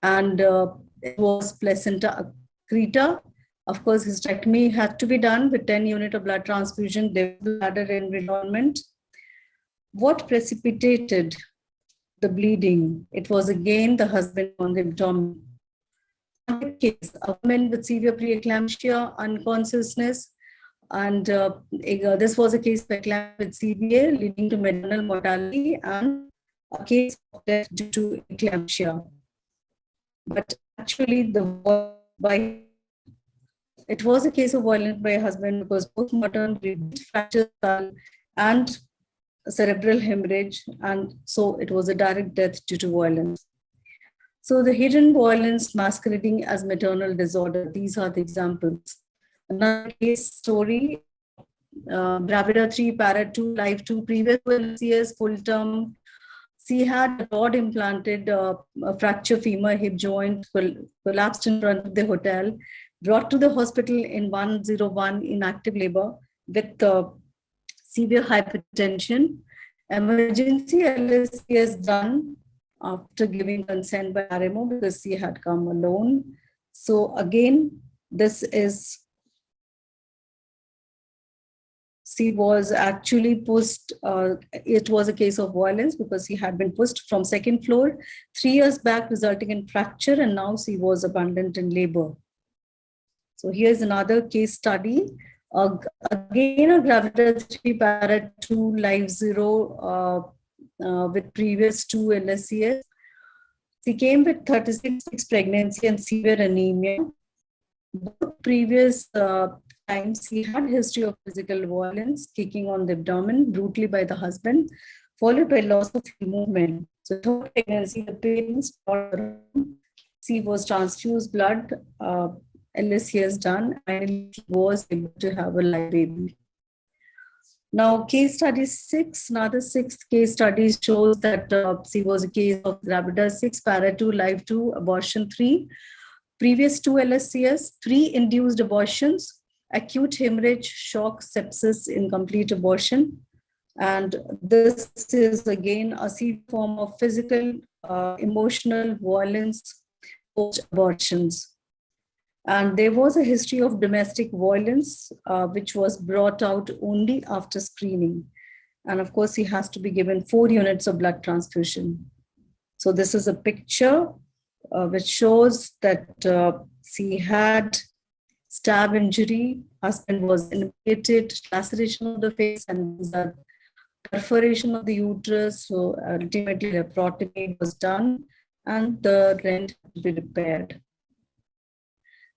and it was placenta accreta. Of course, hysterectomy had to be done with 10 units of blood transfusion. There was bladder environment. What precipitated the bleeding? It was again the husband on the abdomen. Another case, a woman with severe preeclampsia, unconsciousness, and this was a case of eclampsia with CVA leading to maternal mortality and a case of death due to eclampsia. But actually, it was a case of violence by a husband because postmortem fractured skull and cerebral hemorrhage, and so it was a direct death due to violence. So the hidden violence masquerading as maternal disorder, these are the examples. Another case story, Gravida 3, Para 2, Life 2, previous LCS, full term. She had a rod implanted, a fractured femur, hip joint, collapsed in front of the hotel, brought to the hospital in 101 in active labor with severe hypertension. Emergency LSCS done after giving consent by RMO because she had come alone. So again, this is, she was actually pushed, it was a case of violence because she had been pushed from 2nd floor 3 years back, resulting in fracture, and now she was abandoned in labor. So here's another case study. Again, a Gravida 3 Para 2 Life 0 with previous 2 LSCS. She came with 36 weeks pregnancy and severe anemia. Both previous times, he had history of physical violence, kicking on the abdomen brutally by the husband, followed by loss of movement. So third pregnancy, the parents brought her home. She was transfused blood, LSCS done, and he was able to have a live baby. Now, case study 6, another 6th case study shows that she was a case of Gravida 6, Para 2, Life 2, abortion 3, previous 2 LSCS, 3 induced abortions, acute hemorrhage, shock, sepsis, incomplete abortion. And this is again a severe form of physical, emotional violence post-abortions. And there was a history of domestic violence, which was brought out only after screening. And of course, he has to be given 4 units of blood transfusion. So this is a picture which shows that she had stab injury, husband was intubated, laceration of the face, and these are perforation of the uterus. So ultimately, the laparotomy was done, and the rent had to be repaired.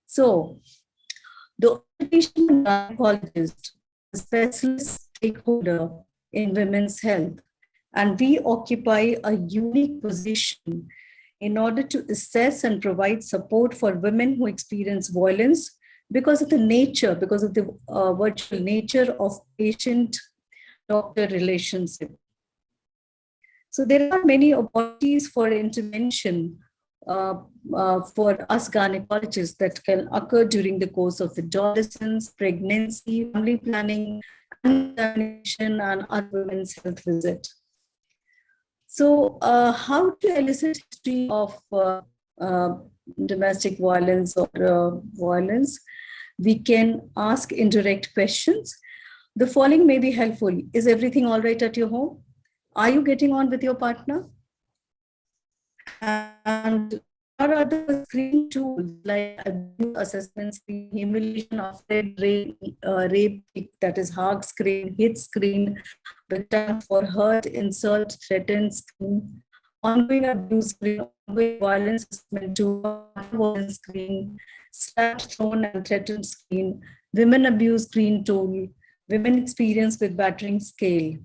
So the obstetrician gynecologist, a specialist stakeholder in women's health, and we occupy a unique position in order to assess and provide support for women who experience violence because of the nature, because of the virtual nature of patient-doctor relationship. So there are many opportunities for intervention for us gynecologists that can occur during the course of adolescence, pregnancy, family planning, examination, and other women's health visit. So how to elicit history of domestic violence or violence? We can ask indirect questions. The following may be helpful. Is everything all right at your home? Are you getting on with your partner? And what are the screening tools like abuse assessment screen, humiliation of rape, that is hard screen, hit screen, the time for hurt, insult, threatened screen, ongoing abuse screen, ongoing violence assessment tool, violence screen, slapped, thrown, and threatened screen, women abuse screen tool, women experience with battering scale.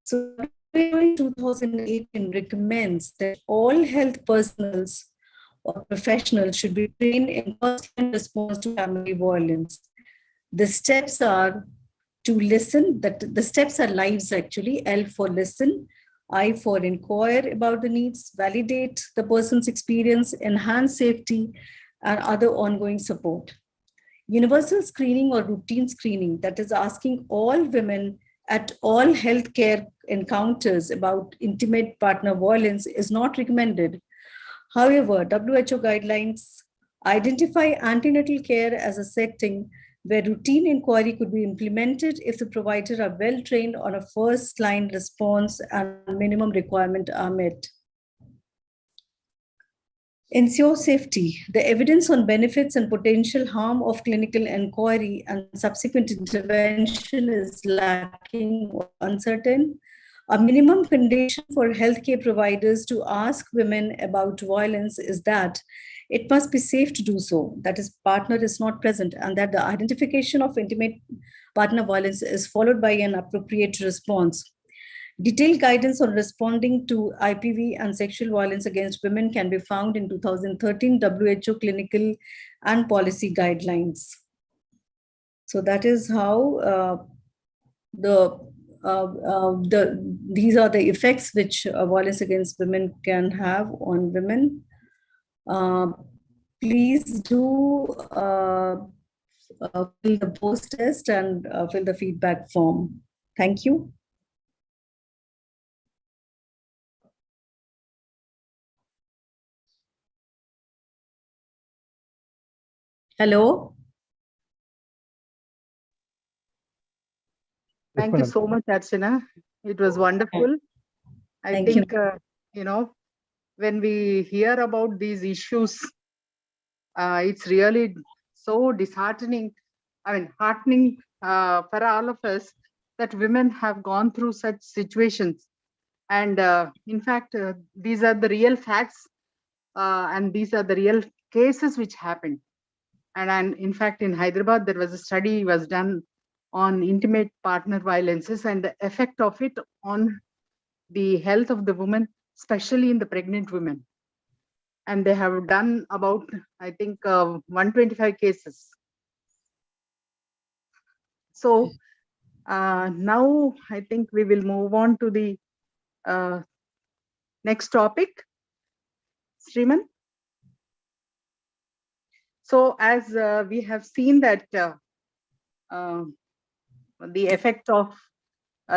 So 2018 recommends that all health personnel or professionals should be trained in first-line response to family violence. The steps are to listen, that the steps are lives actually, L for listen, I for inquire about the needs, validate the person's experience, enhance safety, and other ongoing support. Universal screening or routine screening, that is asking all women at all healthcare encounters about intimate partner violence, is not recommended. However, WHO guidelines identify antenatal care as a setting where routine inquiry could be implemented if the provider are well trained on a first line response and minimum requirement are met. Ensure safety. The evidence on benefits and potential harm of clinical inquiry and subsequent intervention is lacking or uncertain. A minimum condition for healthcare providers to ask women about violence is that it must be safe to do so, that his partner is not present, and that the identification of intimate partner violence is followed by an appropriate response. Detailed guidance on responding to IPV and sexual violence against women can be found in 2013 WHO clinical and policy guidelines. So that is how these are the effects which violence against women can have on women. Please do fill the post test and fill the feedback form. Thank you. Hello. Thank you so much, Archana. It was wonderful. I think, when we hear about these issues, it's really so disheartening, heartening for all of us that women have gone through such situations. And in fact, these are the real facts and these are the real cases which happened. And in fact, in Hyderabad, there was a study was done on intimate partner violences and the effect of it on the health of the woman, especially in the pregnant women. And they have done about, I think, 125 cases. So now I think we will move on to the next topic, Sriman. So as we have seen that the effect of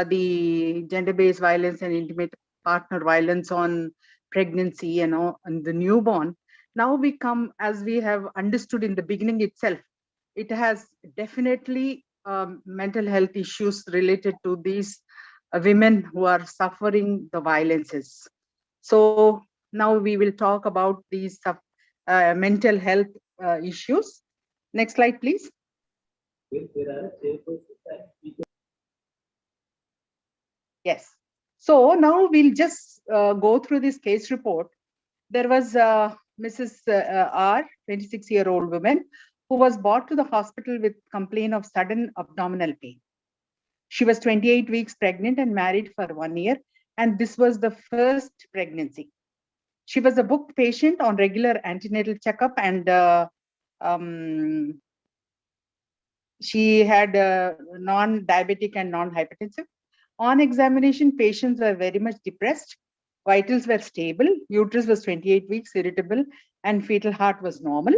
the gender-based violence and intimate partner violence on pregnancy and the newborn, Now we come, as we have understood in the beginning itself, it has definitely mental health issues related to these women who are suffering the violences. So now we will talk about these mental health issues. Next slide, please. Yes. So now we'll just go through this case report. There was Mrs. R, 26-year-old woman, who was brought to the hospital with complaint of sudden abdominal pain. She was 28 weeks pregnant and married for 1 year, and this was the first pregnancy. She was a booked patient on regular antenatal checkup, and she had non-diabetic and non-hypertensive. On examination, patients were very much depressed. Vitals were stable. Uterus was 28 weeks, irritable, and fetal heart was normal.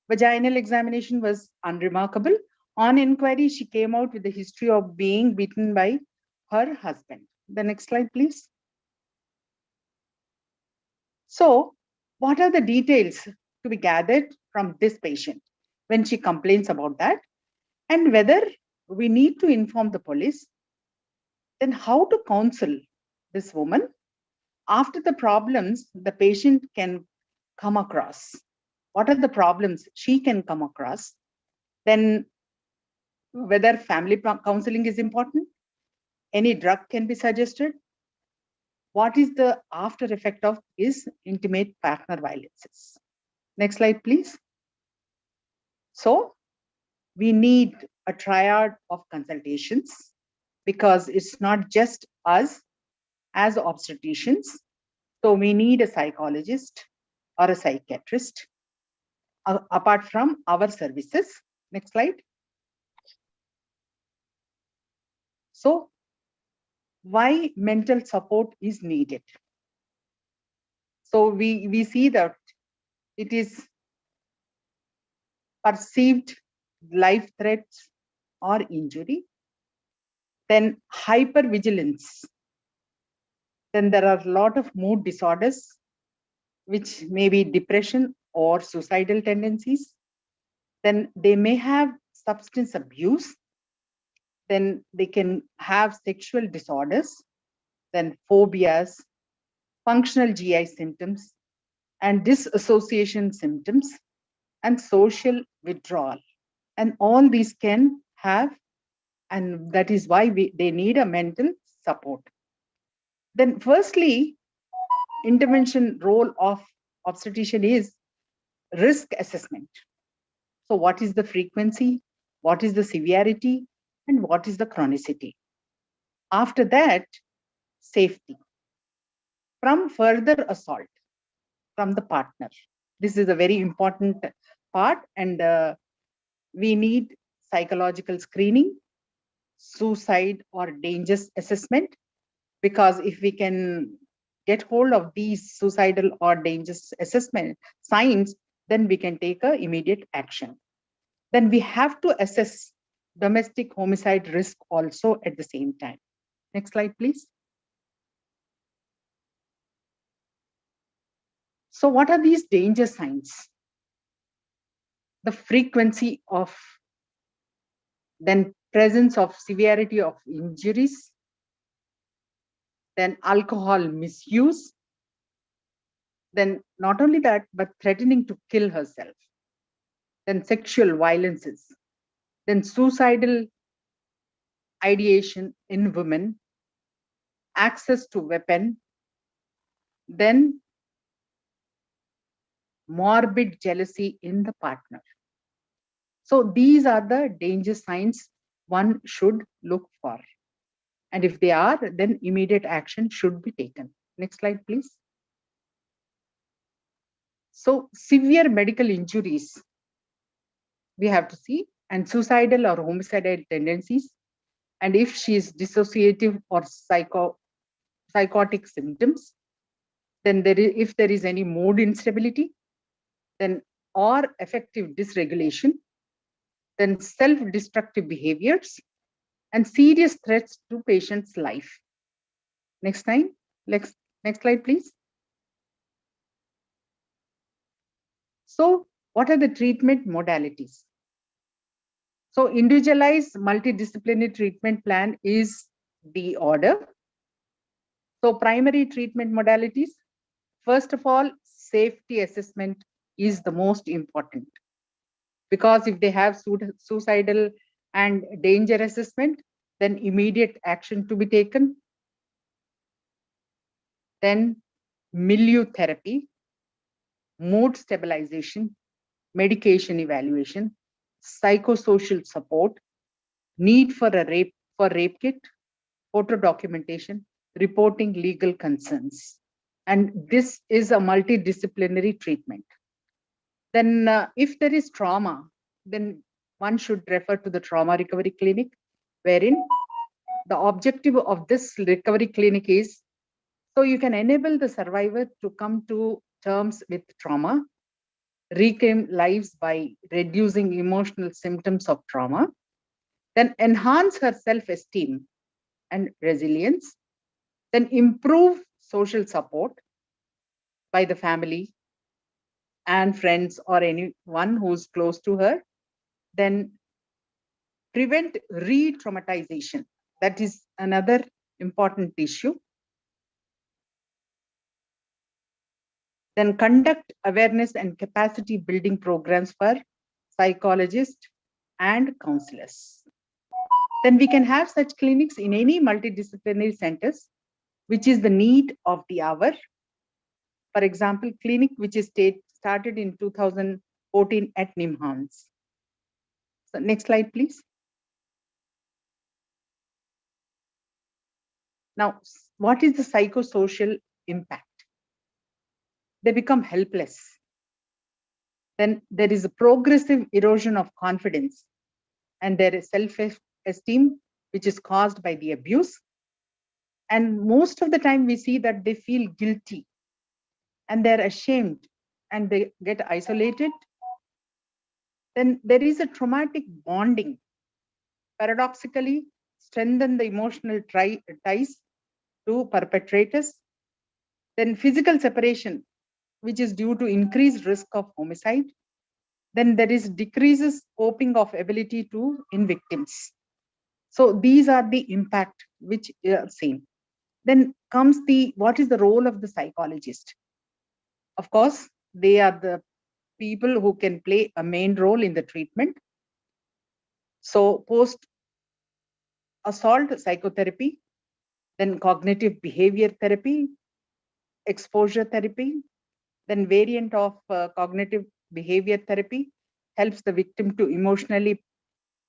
Vaginal examination was unremarkable. On inquiry, she came out with a history of being beaten by her husband. The next slide, please. So, what are the details to be gathered from this patient when she complains about that? And whether we need to inform the police, then how to counsel this woman after the problems the patient can come across. What are the problems she can come across? Then whether family counseling is important, any drug can be suggested. What is the after effect of his intimate partner violences? Next slide, please. So we need a triad of consultations because it's not just us as obstetricians. So we need a psychologist or a psychiatrist apart from our services. Next slide. So why mental support is needed? So we see that it is perceived life threats or injury, then hypervigilance. Then there are a lot of mood disorders, which may be depression or suicidal tendencies. Then they may have substance abuse. Then they can have sexual disorders, then phobias, functional GI symptoms, and disassociation symptoms, and social withdrawal. And all these can have, and that is why they need a mental support. Then firstly, intervention role of obstetrician is risk assessment. So what is the frequency, what is the severity, and what is the chronicity? After that, safety from further assault from the partner. This is a very important part, and we need psychological screening, suicide or dangers assessment, because if we can get hold of these suicidal or dangerous assessment signs, then we can take a immediate action. Then we have to assess domestic homicide risk also at the same time. Next slide, please. So what are these danger signs? The frequency of, then presence of severity of injuries, then alcohol misuse, then not only that, but threatening to kill herself, then sexual violences, then suicidal ideation in women, access to weapon, then morbid jealousy in the partner. So these are the danger signs one should look for. And if they are, then immediate action should be taken. Next slide, please. So severe medical injuries we have to see, and suicidal or homicidal tendencies. And if she is dissociative or psychotic symptoms, then if there is any mood instability, then or affective dysregulation, then self-destructive behaviors, and serious threats to patient's life. Next time, next slide, please. So what are the treatment modalities? So individualized multidisciplinary treatment plan is the order. So primary treatment modalities, first of all, safety assessment is the most important, because if they have suicidal and danger assessment, then immediate action to be taken. Then milieu therapy, mood stabilization, medication evaluation, psychosocial support, need for rape kit, photo documentation, reporting legal concerns. And this is a multidisciplinary treatment. Then if there is trauma, then one should refer to the trauma recovery clinic, wherein the objective of this recovery clinic is so you can enable the survivor to come to terms with trauma, reclaim lives by reducing emotional symptoms of trauma, then enhance her self-esteem and resilience, then improve social support by the family and friends or anyone who's close to her, then prevent re-traumatization. That is another important issue. Then conduct awareness and capacity building programs for psychologists and counselors. Then we can have such clinics in any multidisciplinary centers, which is the need of the hour. For example, clinic which is started in 2014 at Nimhans. So next slide, please. Now, what is the psychosocial impact? They become helpless. Then there is a progressive erosion of confidence, and there is self-esteem, which is caused by the abuse. And most of the time we see that they feel guilty and they're ashamed and they get isolated. Then there is a traumatic bonding, paradoxically strengthen the emotional ties to perpetrators. Then physical separation, which is due to increased risk of homicide. Then there is decreases coping of ability in victims. So these are the impact which are seen. Then comes what is the role of the psychologist? Of course, they are the people who can play a main role in the treatment. So post assault psychotherapy, then cognitive behavior therapy, exposure therapy, then variant of cognitive behavior therapy helps the victim to emotionally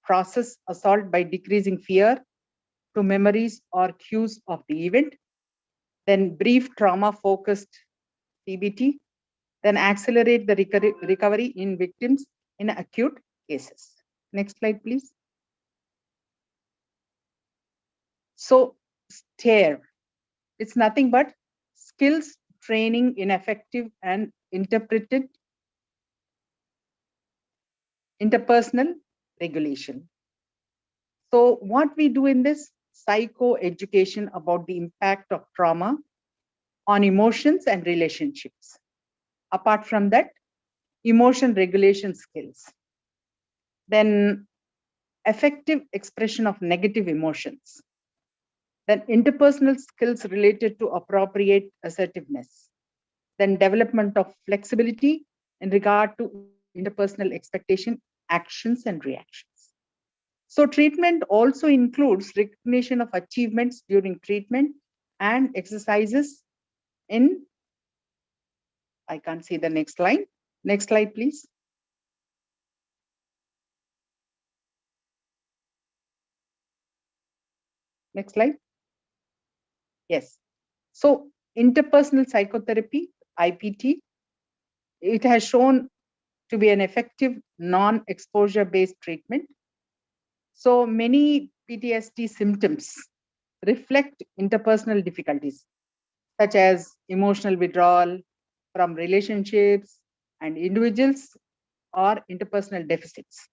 process assault by decreasing fear to memories or cues of the event. Then brief trauma focused CBT, then accelerate the recovery in victims in acute cases. Next slide, please. So STARE, it's nothing but skills training in effective and interpreted interpersonal regulation. So what we do in this psycho education about the impact of trauma on emotions and relationships. Apart from that, emotion regulation skills. Then effective expression of negative emotions. Then interpersonal skills related to appropriate assertiveness. Then development of flexibility in regard to interpersonal expectation, actions and reactions. So treatment also includes recognition of achievements during treatment and exercises in, I can't see the next line. Next slide, please. Next slide. Yes. So interpersonal psychotherapy, IPT, it has shown to be an effective non-exposure based treatment. So many PTSD symptoms reflect interpersonal difficulties, such as emotional withdrawal from relationships and individuals or interpersonal deficits.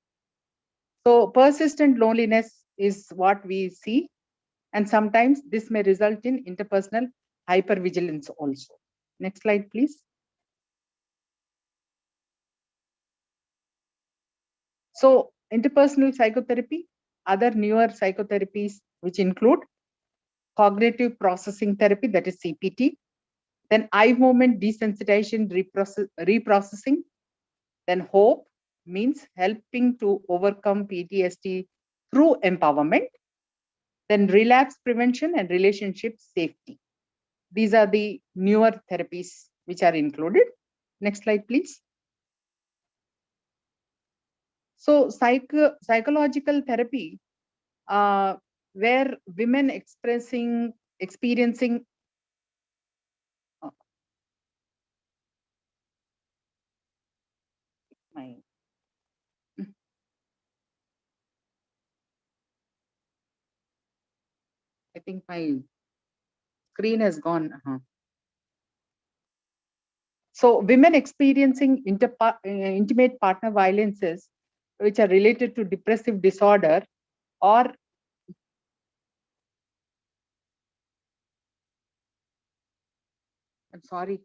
So persistent loneliness is what we see, and sometimes this may result in interpersonal hypervigilance also. Next slide, please. So interpersonal psychotherapy, other newer psychotherapies, which include cognitive processing therapy, that is CPT, then eye movement desensitization reprocessing, then hope means helping to overcome PTSD through empowerment, then relapse prevention and relationship safety. These are the newer therapies which are included. Next slide, please. So psychological therapy, where women experiencing my I think my screen has gone. So women experiencing intimate partner violences, which are related to depressive disorder, or I'm sorry.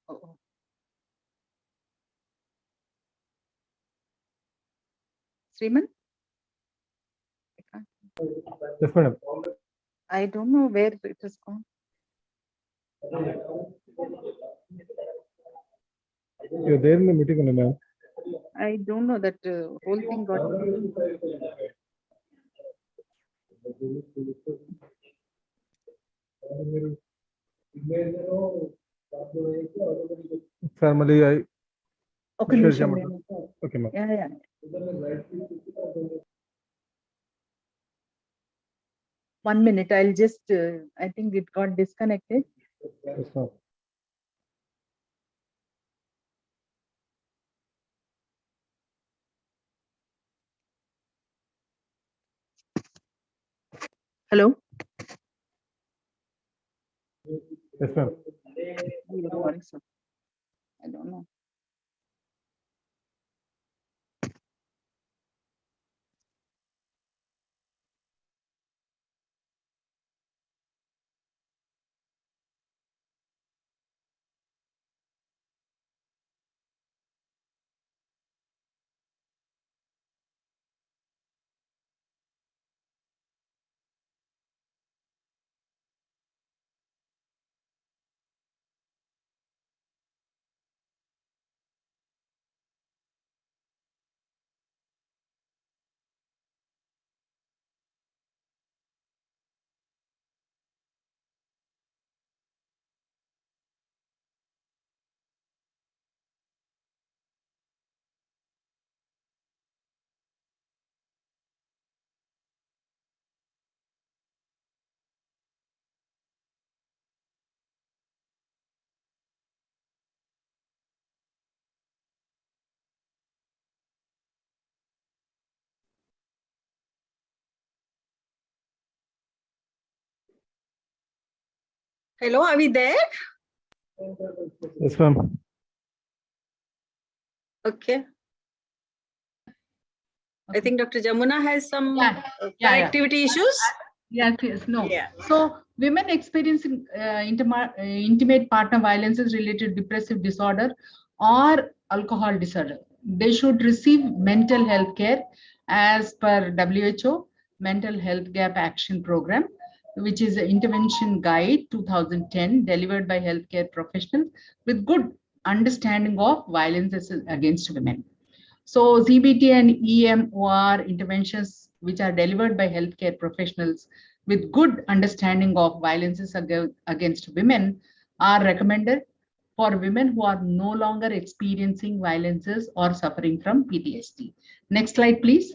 Oh. Sriman? Yes, madam. I don't know where it has gone. You're there in the meeting only, ma'am. I don't know that whole thing got. Family, I. Okay, Okay, ma'am. yeah. One minute, I'll just, I think it got disconnected. Yes, ma'am. Hello? Yes, ma'am. Sorry, sir. I don't know. Hello, are we there? Yes, ma'am. Okay. I think Dr. Jamuna has some connectivity issues. Yes, no. Yeah. So women experiencing intimate partner violences related depressive disorder or alcohol disorder, they should receive mental health care as per WHO Mental Health Gap Action Program, which is an intervention guide 2010 delivered by healthcare professionals with good understanding of violence against women. So CBT and EMOR interventions, which are delivered by healthcare professionals with good understanding of violences against women, are recommended for women who are no longer experiencing violences or suffering from PTSD. Next slide, please.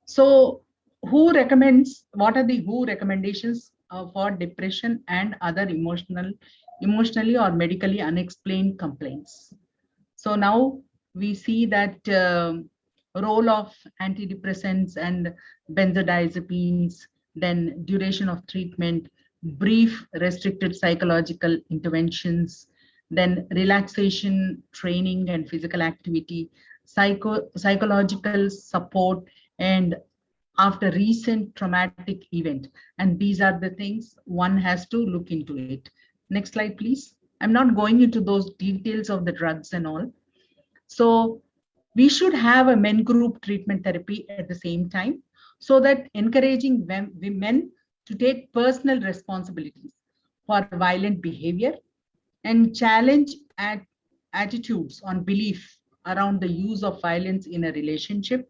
So what are the WHO recommendations for depression and other emotionally or medically unexplained complaints? So now we see that role of antidepressants and benzodiazepines, then duration of treatment, brief restricted psychological interventions, then relaxation, training and physical activity, psychological support, and after recent traumatic event. And these are the things one has to look into it. Next slide, please. I'm not going into those details of the drugs and all. So we should have a men group treatment therapy at the same time, so that encouraging women to take personal responsibilities for violent behavior and challenge attitudes on belief around the use of violence in a relationship,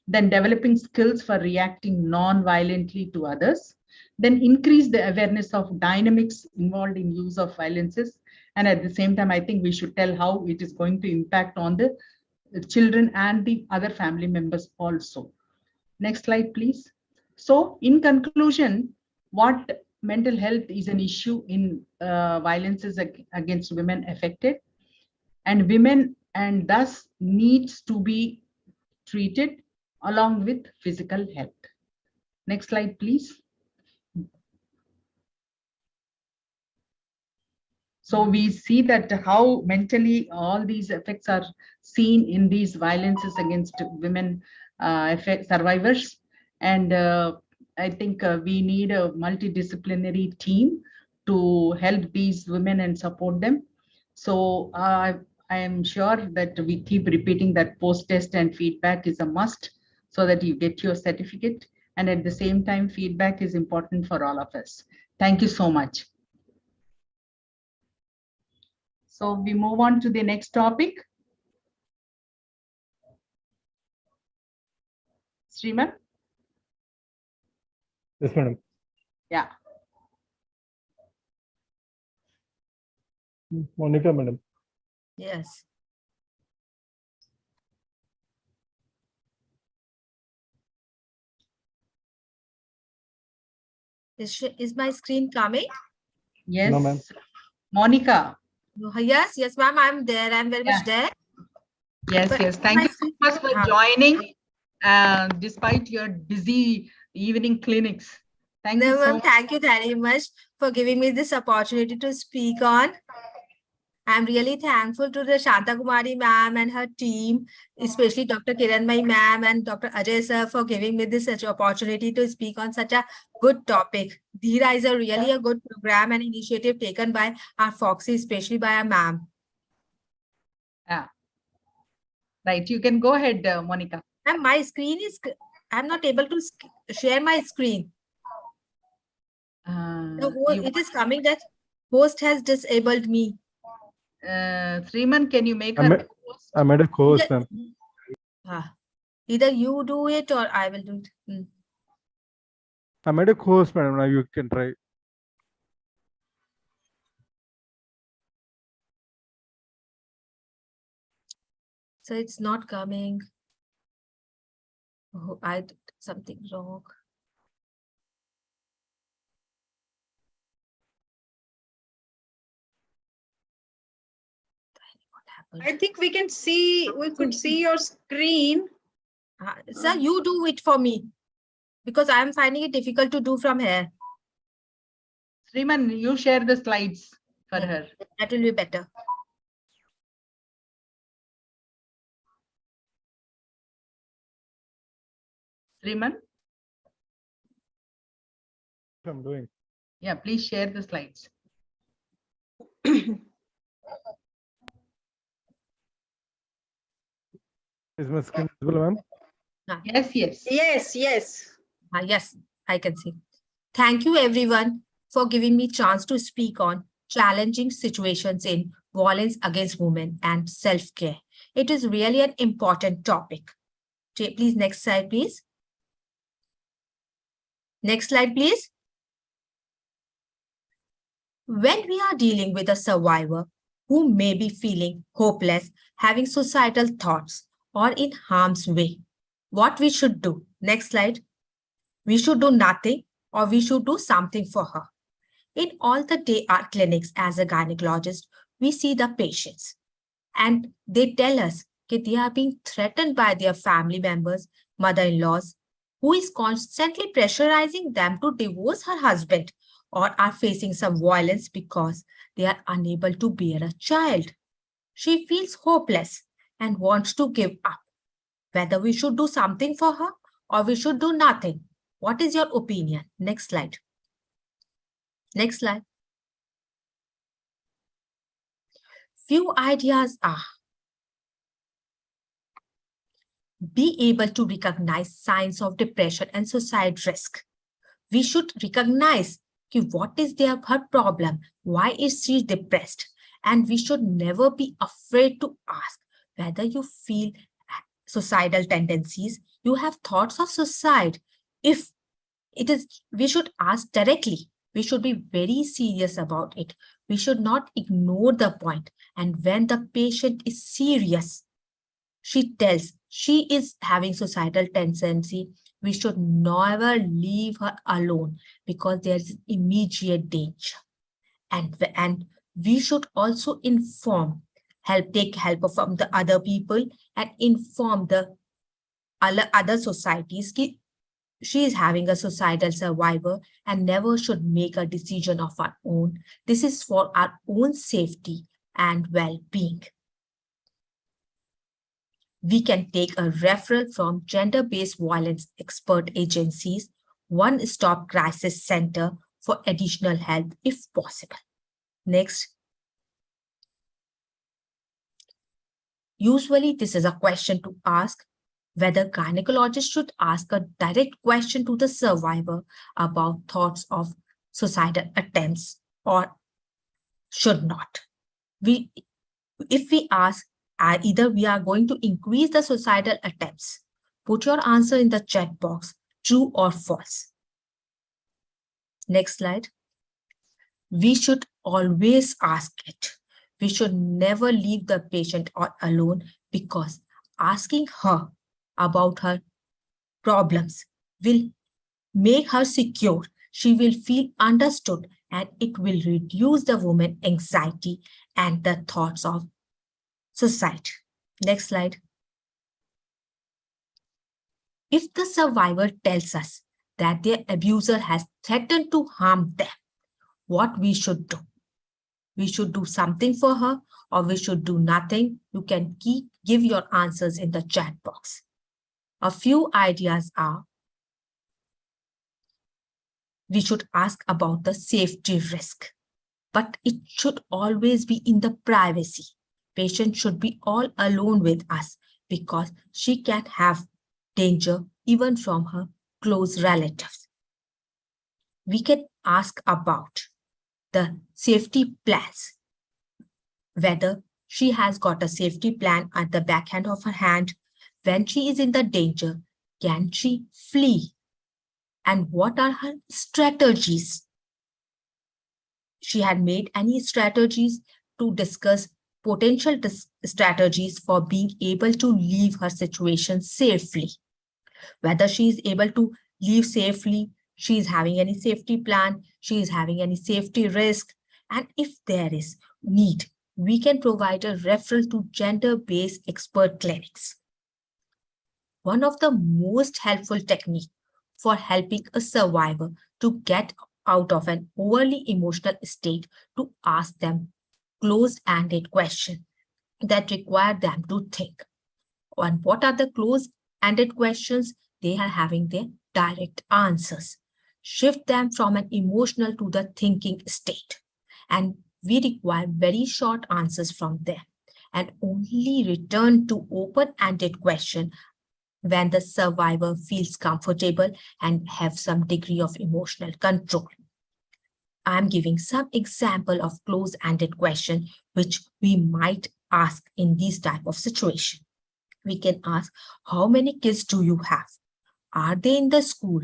then developing skills for reacting non-violently to others, then increase the awareness of dynamics involved in use of violences. And at the same time, I think we should tell how it is going to impact on the children and the other family members also. Next slide, please. So in conclusion, what mental health is an issue in violences against women affected, and women and thus needs to be treated along with physical health. Next slide, please. So we see that how mentally all these effects are seen in these violences against women survivors. And I think we need a multidisciplinary team to help these women and support them. So I am sure that we keep repeating that post-test and feedback is a must, so that you get your certificate. And at the same time, feedback is important for all of us. Thank you so much. So we move on to the next topic. Sriman? Yes, madam. Yeah. Monica, madam. Yes. Is my screen coming? Yes. No, ma'am. Monica. Yes, yes, ma'am. I'm there. I'm very much there. Yes, But yes. Thank you so much for joining, despite your busy evening clinics. Thank you so much. Thank you very much for giving me this opportunity to speak on. I'm really thankful to the Shanta Kumari ma'am and her team, especially Dr. Kiranmai ma'am and Dr. Ajay sir for giving me this such opportunity to speak on such a good topic. Dheera is really a good program and initiative taken by our Foxy, especially by our ma'am. Yeah. Right. You can go ahead, Monica. And my screen is, I'm not able to share my screen. It is coming that host has disabled me. Sriman, can you make I her host? I made a course, ma'am. Either you do it or I will do it. I made a course, madam. Now you can try. So it's not coming. Oh, I did something wrong. What happened? I think we could see your screen. Sir, you do it for me because I'm finding it difficult to do from here. Sriman, you share the slides for her. That will be better. Sriman? I'm doing. Yeah, please share the slides. Is my screen visible, ma'am? Yes, yes. Yes, yes. Yes, I can see. Thank you everyone for giving me chance to speak on challenging situations in violence against women and self-care. It is really an important topic. Please, next slide, please. Next slide, please. When we are dealing with a survivor who may be feeling hopeless, having suicidal thoughts, or in harm's way, what we should do? Next slide. We should do nothing or we should do something for her. In all the day art clinics as a gynecologist, we see the patients and they tell us that they are being threatened by their family members, mother-in-laws, who is constantly pressurizing them to divorce her husband or are facing some violence because they are unable to bear a child. She feels hopeless and wants to give up. Whether we should do something for her or we should do nothing. What is your opinion? Next slide. Next slide. Few ideas are: be able to recognize signs of depression and suicide risk. We should recognize what is her problem, why is she depressed, and we should never be afraid to ask whether you feel suicidal tendencies, you have thoughts of suicide. If it is, we should ask directly. We should be very serious about it. We should not ignore the point. And when the patient is serious, she tells she is having suicidal tendency, we should never leave her alone because there is immediate danger. And we should also take help from the other people and inform the other societies ki she is having a suicidal survivor and never should make a decision of our own. This is for our own safety and well-being. We can take a referral from gender-based violence expert agencies, one-stop crisis center for additional help if possible. Next. Usually, this is a question to ask whether gynecologists should ask a direct question to the survivor about thoughts of suicidal attempts or should not. If we ask, either we are going to increase the suicidal attempts. Put your answer in the chat box, true or false. Next slide. We should always ask it. We should never leave the patient alone because asking her about her problems will make her secure. She will feel understood and it will reduce the woman's anxiety and the thoughts of suicide. Next slide. If the survivor tells us that their abuser has threatened to harm them, what we should do? We should do something for her or we should do nothing. You can give your answers in the chat box. A few ideas are: we should ask about the safety risk, but it should always be in the privacy. Patient should be all alone with us because she can have danger even from her close relatives. We can ask about the safety plans, whether she has got a safety plan at the backhand of her hand. When she is in the danger, can she flee? And what are her strategies? She had made any strategies to discuss potential strategies for being able to leave her situation safely. Whether she is able to leave safely, she is having any safety plan, she is having any safety risk, and if there is need, we can provide a referral to gender-based expert clinics. One of the most helpful techniques for helping a survivor to get out of an overly emotional state to ask them closed-ended questions that require them to think. And what are the closed-ended questions? They are having their direct answers. Shift them from an emotional to the thinking state. And we require very short answers from them and only return to open-ended question when the survivor feels comfortable and have some degree of emotional control. I'm giving some example of close-ended question which we might ask in these type of situation. We can ask, how many kids do you have? Are they in the school?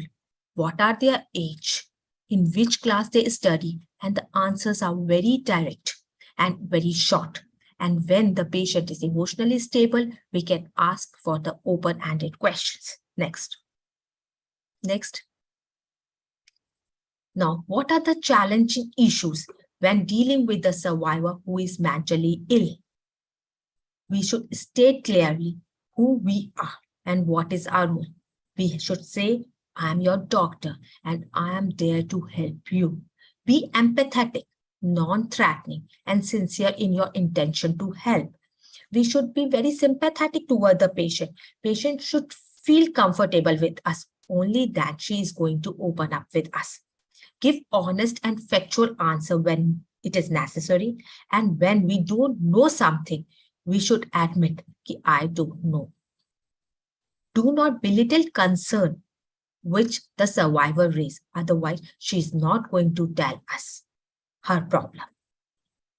What are their age? In which class they study? And the answers are very direct and very short. And when the patient is emotionally stable, we can ask for the open-ended questions. Next. Now, what are the challenging issues when dealing with the survivor who is mentally ill? We should state clearly who we are and what is our role. We should say, I am your doctor and I am there to help you. Be empathetic, non-threatening, and sincere in your intention to help. We should be very sympathetic toward the patient. Patient should feel comfortable with us. Only that she is going to open up with us. Give honest and factual answer when it is necessary. And when we don't know something, we should admit that I don't know. Do not belittle concern which the survivor raised. Otherwise, she is not going to tell us her problem.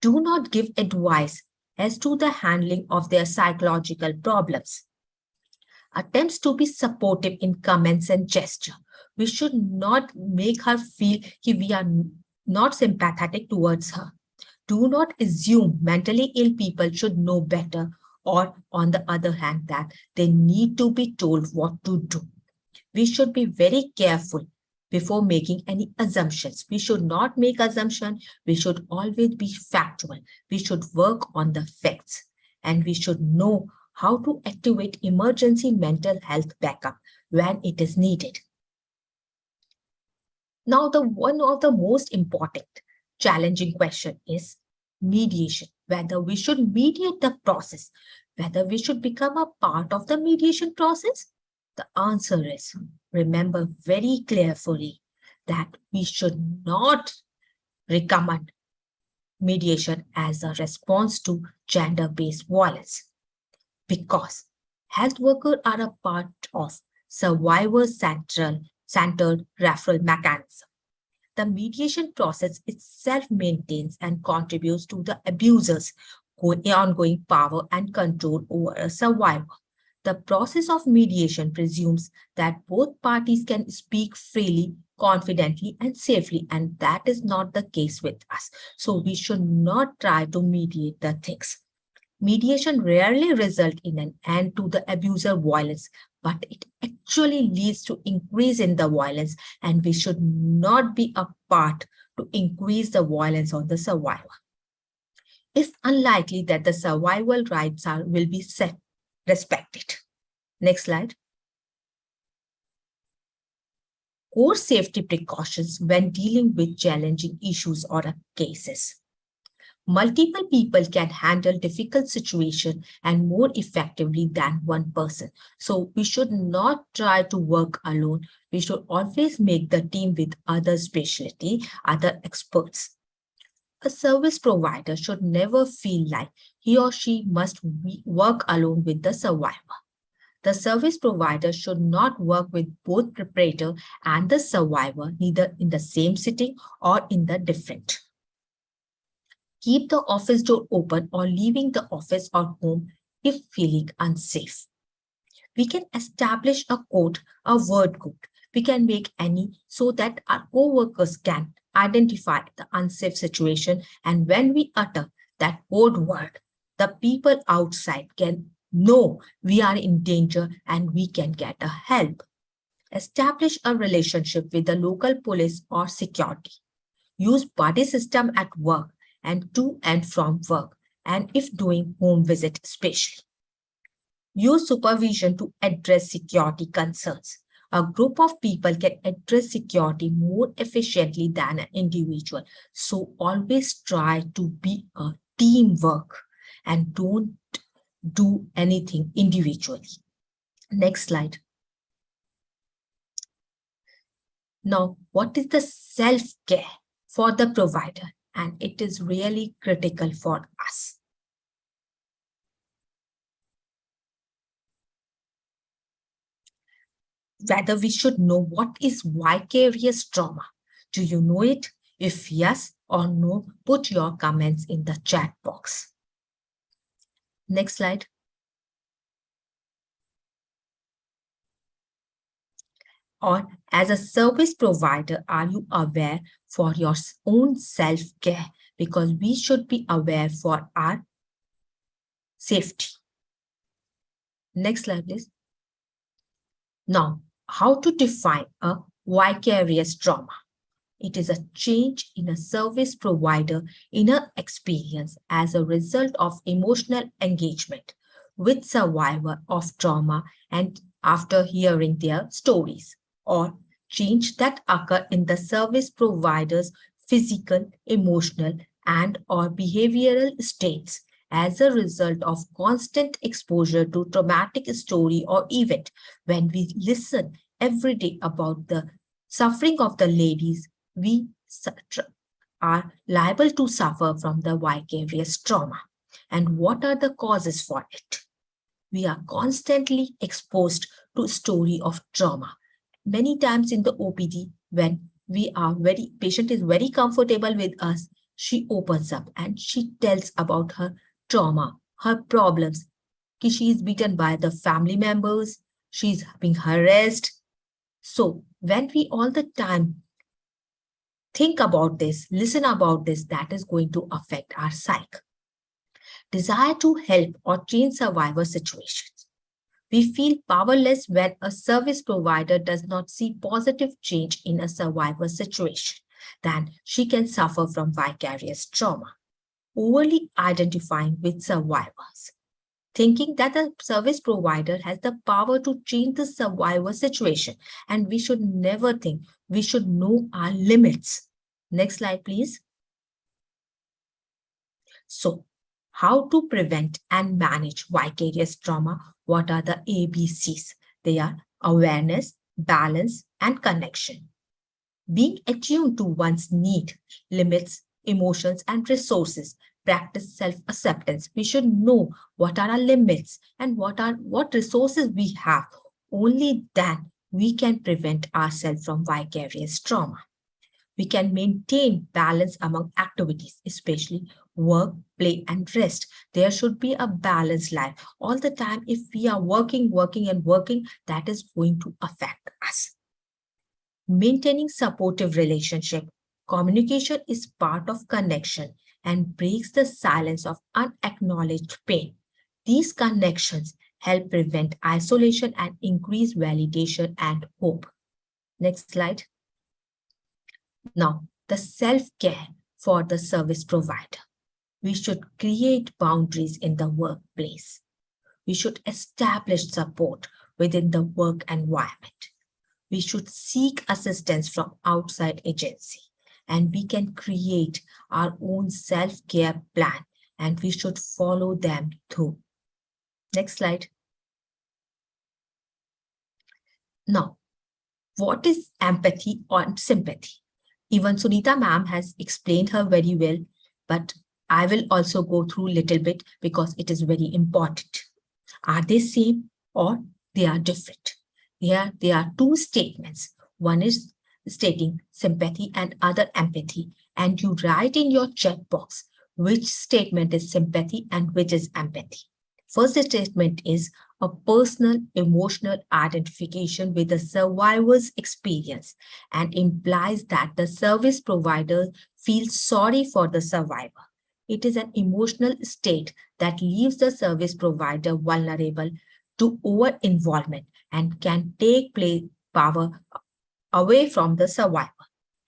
Do not give advice as to the handling of their psychological problems. Attempts to be supportive in comments and gesture. We should not make her feel that we are not sympathetic towards her. Do not assume mentally ill people should know better, or on the other hand, that they need to be told what to do. We should be very careful before making any assumptions. We should not make assumptions. We should always be factual. We should work on the facts, and we should know how to activate emergency mental health backup when it is needed. Now, one of the most important challenging question is mediation, whether we should mediate the process, whether we should become a part of the mediation process. The answer is, remember very carefully that we should not recommend mediation as a response to gender-based violence, because health workers are a part of survivor-centered referral mechanism. The mediation process itself maintains and contributes to the abuser's ongoing power and control over a survivor. The process of mediation presumes that both parties can speak freely, confidently, and safely, and that is not the case with us. So we should not try to mediate the things. Mediation rarely results in an end to the abuser violence, but it actually leads to increase in the violence, and we should not be a part to increase the violence on the survivor. It's unlikely that the survival rights will be respected. Next slide. Core safety precautions when dealing with challenging issues or cases. Multiple people can handle difficult situations and more effectively than one person. So we should not try to work alone. We should always make the team with other specialty, other experts. A service provider should never feel like he or she must work alone with the survivor. The service provider should not work with both perpetrator and the survivor, neither in the same sitting or in the different. Keep the office door open or leaving the office or home if feeling unsafe. We can establish a code, a word code. We can make any so that our co-workers can identify the unsafe situation, and when we utter that code word, the people outside can know we are in danger and we can get a help. Establish a relationship with the local police or security. Use buddy system at work and to and from work, and if doing home visit especially. Use supervision to address security concerns. A group of people can address security more efficiently than an individual. So always try to be a teamwork and don't do anything individually. Next slide. Now, what is the self-care for the provider? And it is really critical for us. Whether we should know what is vicarious trauma. Do you know it? If yes or no, put your comments in the chat box. Next slide. Or as a service provider, are you aware for your own self-care? Because we should be aware for our safety. Next slide, please. Now, how to define a vicarious trauma? It is a change in a service provider inner experience as a result of emotional engagement with survivor of trauma and after hearing their stories, or change that occur in the service provider's physical, emotional, and or behavioral states as a result of constant exposure to traumatic story or event. When we listen every day about the suffering of the ladies, we are liable to suffer from the vicarious trauma. And what are the causes for it? We are constantly exposed to a story of trauma. Many times in the OPD, when patient is very comfortable with us, she opens up and she tells about her trauma, her problems. She is beaten by the family members, she's being harassed. So when we all the time think about this, listen about this, that is going to affect our psyche. Desire to help or change survivor situations. We feel powerless when a service provider does not see positive change in a survivor situation. Then she can suffer from vicarious trauma. Overly identifying with survivors. Thinking that the service provider has the power to change the survivor situation. And we should never think, we should know our limits. Next slide, please. So, how to prevent and manage vicarious trauma? What are the ABCs? They are awareness, balance, and connection. Being attuned to one's need, limits, emotions, and resources. Practice self-acceptance. We should know what are our limits and what resources we have. Only then we can prevent ourselves from vicarious trauma. We can maintain balance among activities, especially work, play, and rest. There should be a balanced life. All the time, if we are working, that is going to affect us. Maintaining supportive relationship. Communication is part of connection and breaks the silence of unacknowledged pain. These connections help prevent isolation and increase validation and hope. Next slide. Now, the self-care for the service provider. We should create boundaries in the workplace. We should establish support within the work environment. We should seek assistance from outside agency, and we can create our own self-care plan, and we should follow them through. Next slide. Now, what is empathy or sympathy? Even Sunita ma'am has explained her very well, but I will also go through a little bit because it is very important. Are they same or they are different? Here, there are two statements. One is stating sympathy and other empathy. And you write in your checkbox which statement is sympathy and which is empathy. First statement is a personal emotional identification with the survivor's experience and implies that the service provider feels sorry for the survivor. It is an emotional state that leaves the service provider vulnerable to over-involvement and can take power away from the survivor.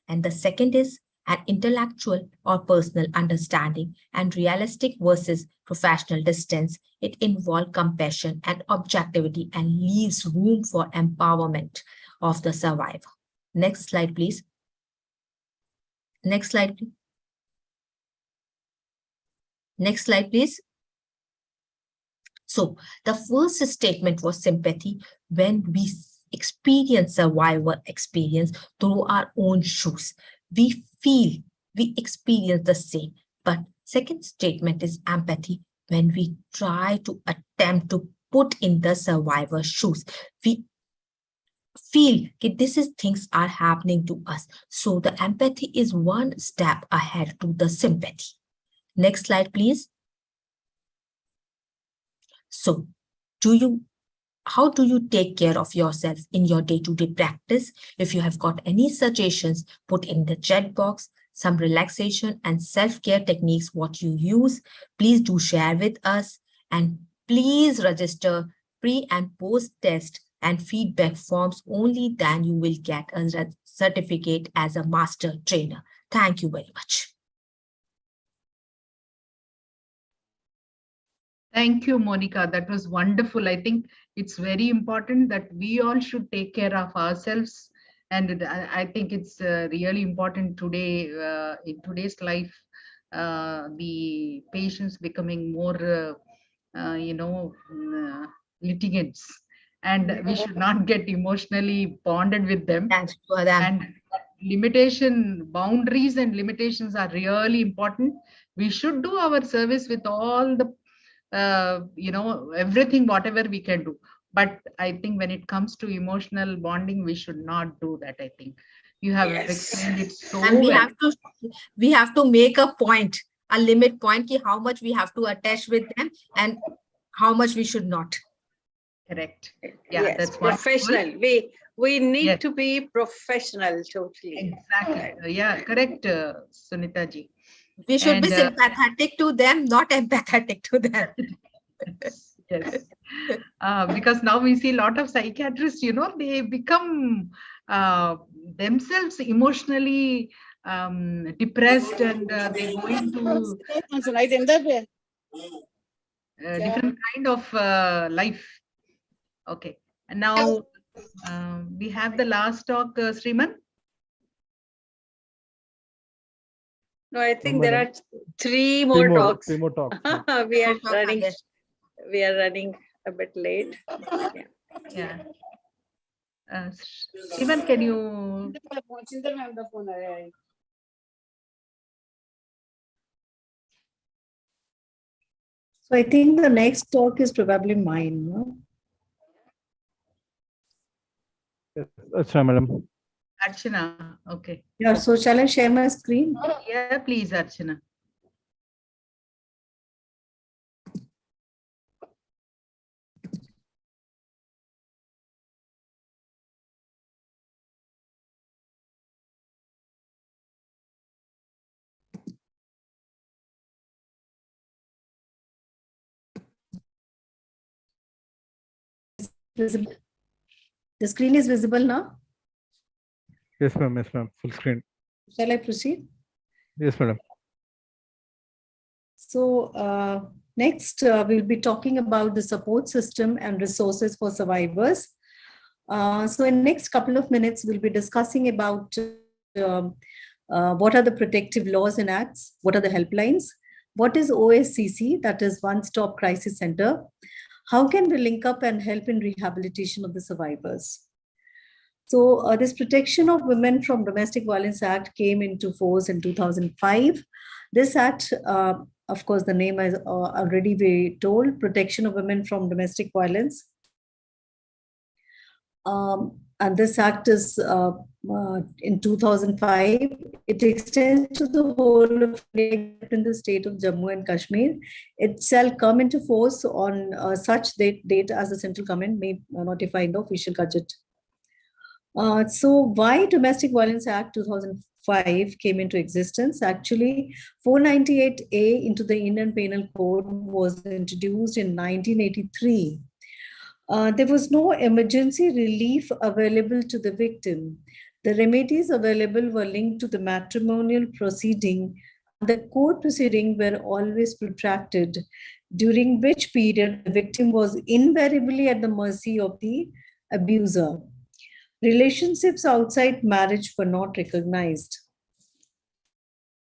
And the second is an intellectual or personal understanding and realistic versus professional distance. It involves compassion and objectivity and leaves room for empowerment of the survivor. Next slide, please. Next slide, please. Next slide, please. So the first statement was sympathy when we experience survivor experience through our own shoes. We feel, we experience the same. But second statement is empathy when we try to attempt to put in the survivor's shoes. We feel that things are happening to us. So the empathy is one step ahead to the sympathy. Next slide, please. So how do you take care of yourself in your day-to-day practice? If you have got any suggestions, put in the chat box. Some relaxation and self-care techniques, what you use, please do share with us. And please register pre and post test and feedback forms. Only then you will get a certificate as a master trainer. Thank you very much. Thank you, Monica. That was wonderful. I think it's very important that we all should take care of ourselves. And I think it's really important today, in today's life, the patients becoming more, litigants. And we should not get emotionally bonded with them. Thanks for them. And boundaries and limitations are really important. We should do our service with all the, everything, whatever we can do. But I think when it comes to emotional bonding, we should not do that. I think you have explained it so And well. we have to make a point, a limit point, ki how much we have to attach with them and how much we should not. Correct. Yeah, Yes, that's wonderful. professional. We need Yes. to be professional totally. Exactly. Yeah, correct, Sunita ji. We should be And, sympathetic to them, not empathetic to them. yes. Because now we see a lot of psychiatrists, they become themselves emotionally depressed, and they go into different kind of life. Okay. And now we have the last talk, Sriman. No, I think there madam. are three more talks. Three more talks. we are More talks are running. there. We are running a bit late. Yeah. Sriman, can you? So I think the next talk is probably mine. No? Yes, Archana, madam. Archana. Okay. Yeah, so shall I share my screen? Yeah, please, Archana. Visible. The screen is visible now. Yes, ma'am. Yes, ma'am. Full screen. Shall I proceed? Yes, madam. So next, we'll be talking about the support system and resources for survivors. So in next couple of minutes, we'll be discussing about what are the protective laws and acts, what are the helplines, what is OSCC, that is One Stop Crisis Center, how can we link up and help in rehabilitation of the survivors. So this Protection of Women from Domestic Violence Act came into force in 2005. This act, of course, the name has already been told, Protection of Women from Domestic Violence. And this act is in 2005. It extends to the whole of India in the state of Jammu and Kashmir. It shall come into force on such date as the central government may notify in the official gadget. So why Domestic Violence Act 2005 came into existence? Actually, 498A into the Indian Penal Code was introduced in 1983. There was no emergency relief available to the victim. The remedies available were linked to the matrimonial proceeding. The court proceedings were always protracted, during which period the victim was invariably at the mercy of the abuser. Relationships outside marriage were not recognized.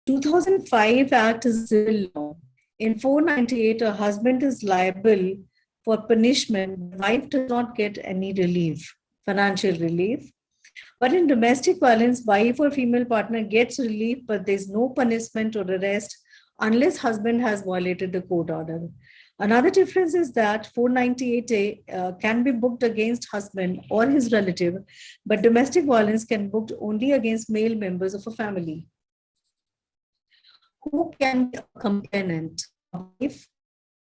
2005 Act is civil law. In 498, a husband is liable for punishment. The wife does not get any relief, financial relief. But in domestic violence, wife or female partner gets relief, but there's no punishment or arrest unless husband has violated the court order. Another difference is that 498A can be booked against husband or his relative, but domestic violence can be booked only against male members of a family. Who can be a complainant? A wife,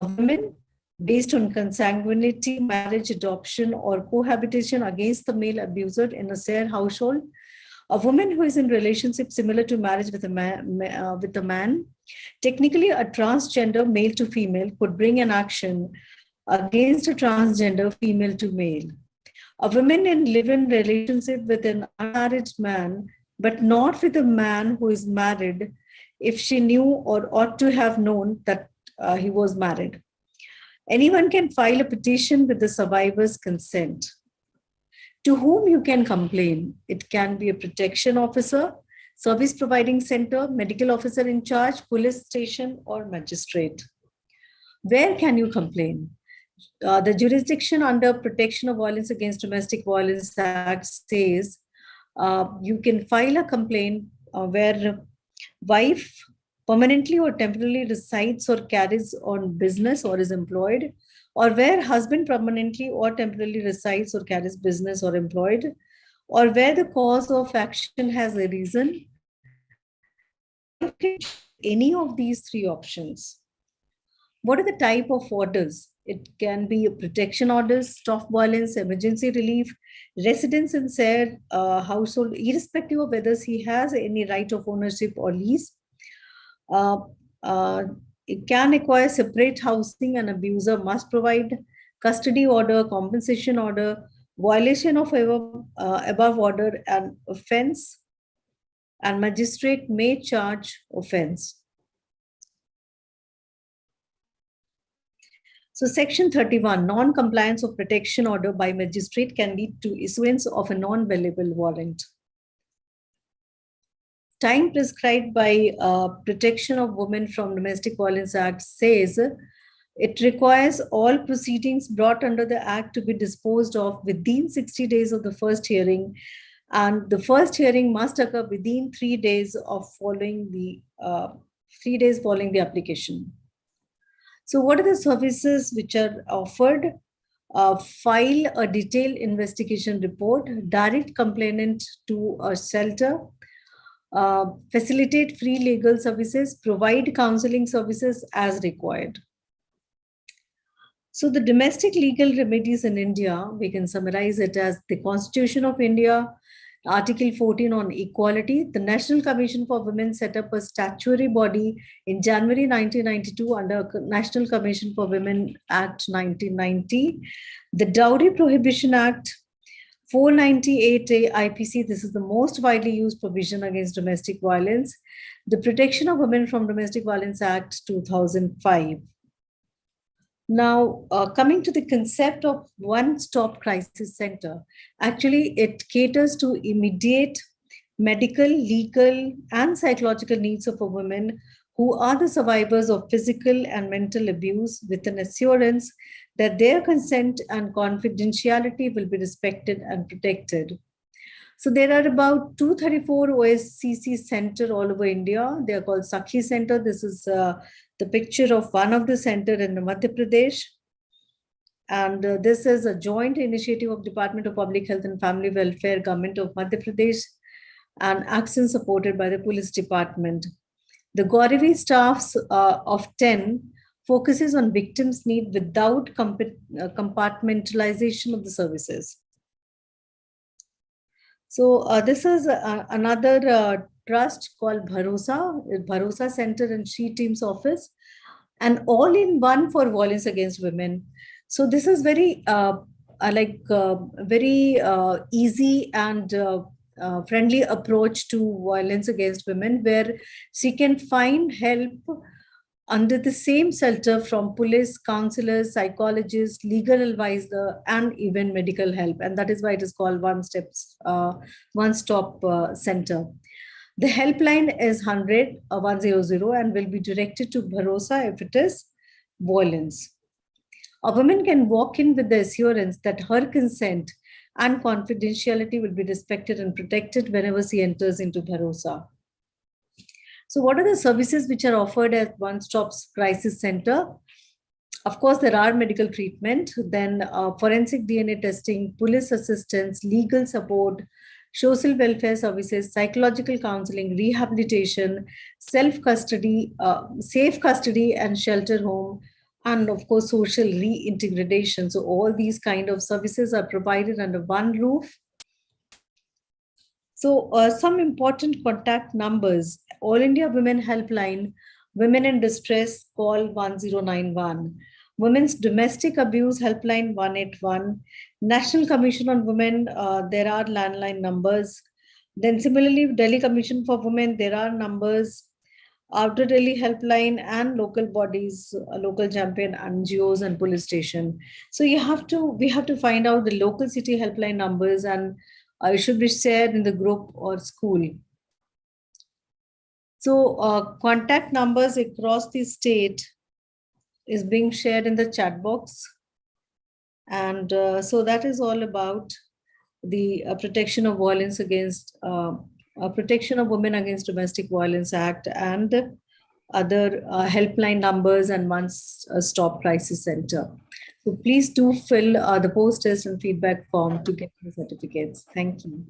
a woman, based on consanguinity, marriage, adoption, or cohabitation against the male abuser in a shared household. A woman who is in relationship similar to marriage with a man, technically a transgender male to female, could bring an action against a transgender female to male. A woman in live-in relationship with an unmarried man, but not with a man who is married, if she knew or ought to have known that he was married. Anyone can file a petition with the survivor's consent. To whom you can complain? It can be a protection officer, service providing center, medical officer in charge, police station, or magistrate. Where can you complain? The jurisdiction under Protection of Violence Against Domestic Violence Act says you can file a complaint where wife permanently or temporarily resides or carries on business or is employed, or where husband permanently or temporarily resides or carries business or employed, or where the cause of action has arisen, wife can choose any of these three options. What are the type of orders? It can be protection orders, stop violence, emergency relief, residence in shared household, irrespective of whether he has any right of ownership or lease. Uh, uh, it can acquire separate housing, and abuser must provide custody order, compensation order, violation of above order, and offense, and magistrate may charge offense. So section 31, non-compliance of protection order by magistrate can lead to issuance of a non-bailable warrant. Time prescribed by Protection of Women from Domestic Violence Act says it requires all proceedings brought under the Act to be disposed of within 60 days of the first hearing, and the first hearing must occur within 3 days of following the 3 days following the application. So, what are the services which are offered? File a detailed investigation report, direct complainant to a shelter, facilitate free legal services, provide counseling services as required. So the domestic legal remedies in India, we can summarize it as the Constitution of India, Article 14 on equality. The National Commission for Women set up a statutory body in January 1992 under National Commission for Women Act 1990. The Dowry Prohibition Act 498A IPC, this is the most widely used provision against domestic violence. The Protection of Women from Domestic Violence Act 2005. Now, coming to the concept of one-stop crisis center, actually it caters to immediate medical, legal, and psychological needs of a women who are the survivors of physical and mental abuse, with an assurance that their consent and confidentiality will be respected and protected. So there are about 234 OSCC centers all over India. They are called Sakhi Center. This is the picture of one of the center in Madhya Pradesh. And this is a joint initiative of Department of Public Health and Family Welfare, Government of Madhya Pradesh, and action supported by the Police Department. The Gauravi staffs of 10 focuses on victims' need without compartmentalization of the services. So this is another trust called Bharosa Center and She Team's office, and all-in-one for violence against women. So this is very very easy and friendly approach to violence against women, where she can find help under the same shelter from police, counselors, psychologists, legal advisor, and even medical help. And that is why it is called one-stop center. The helpline is 100 and will be directed to Bharosa if it is violence. A woman can walk in with the assurance that her consent and confidentiality will be respected and protected whenever she enters into Bharosa. So what are the services which are offered at one-stop crisis center? Of course, there are medical treatment, then forensic DNA testing, police assistance, legal support, social welfare services, psychological counseling, rehabilitation, self-custody, safe custody and shelter home, and of course, social reintegration. So all these kind of services are provided under one roof. So some important contact numbers: All India Women Helpline, Women in Distress, call 1091. Women's Domestic Abuse Helpline 181. National Commission on Women, there are landline numbers. Then similarly, Delhi Commission for Women, there are numbers. Outer Delhi Helpline and local bodies, local champion NGOs and police station. So we have to find out the local city helpline numbers, and it should be shared in the group or school. So contact numbers across the state is being shared in the chat box. And so that is all about the Protection of Violence Against Protection of Women Against Domestic Violence Act, and other helpline numbers and one-stop crisis center. So please do fill the post-test and feedback form to get the certificates. Thank you.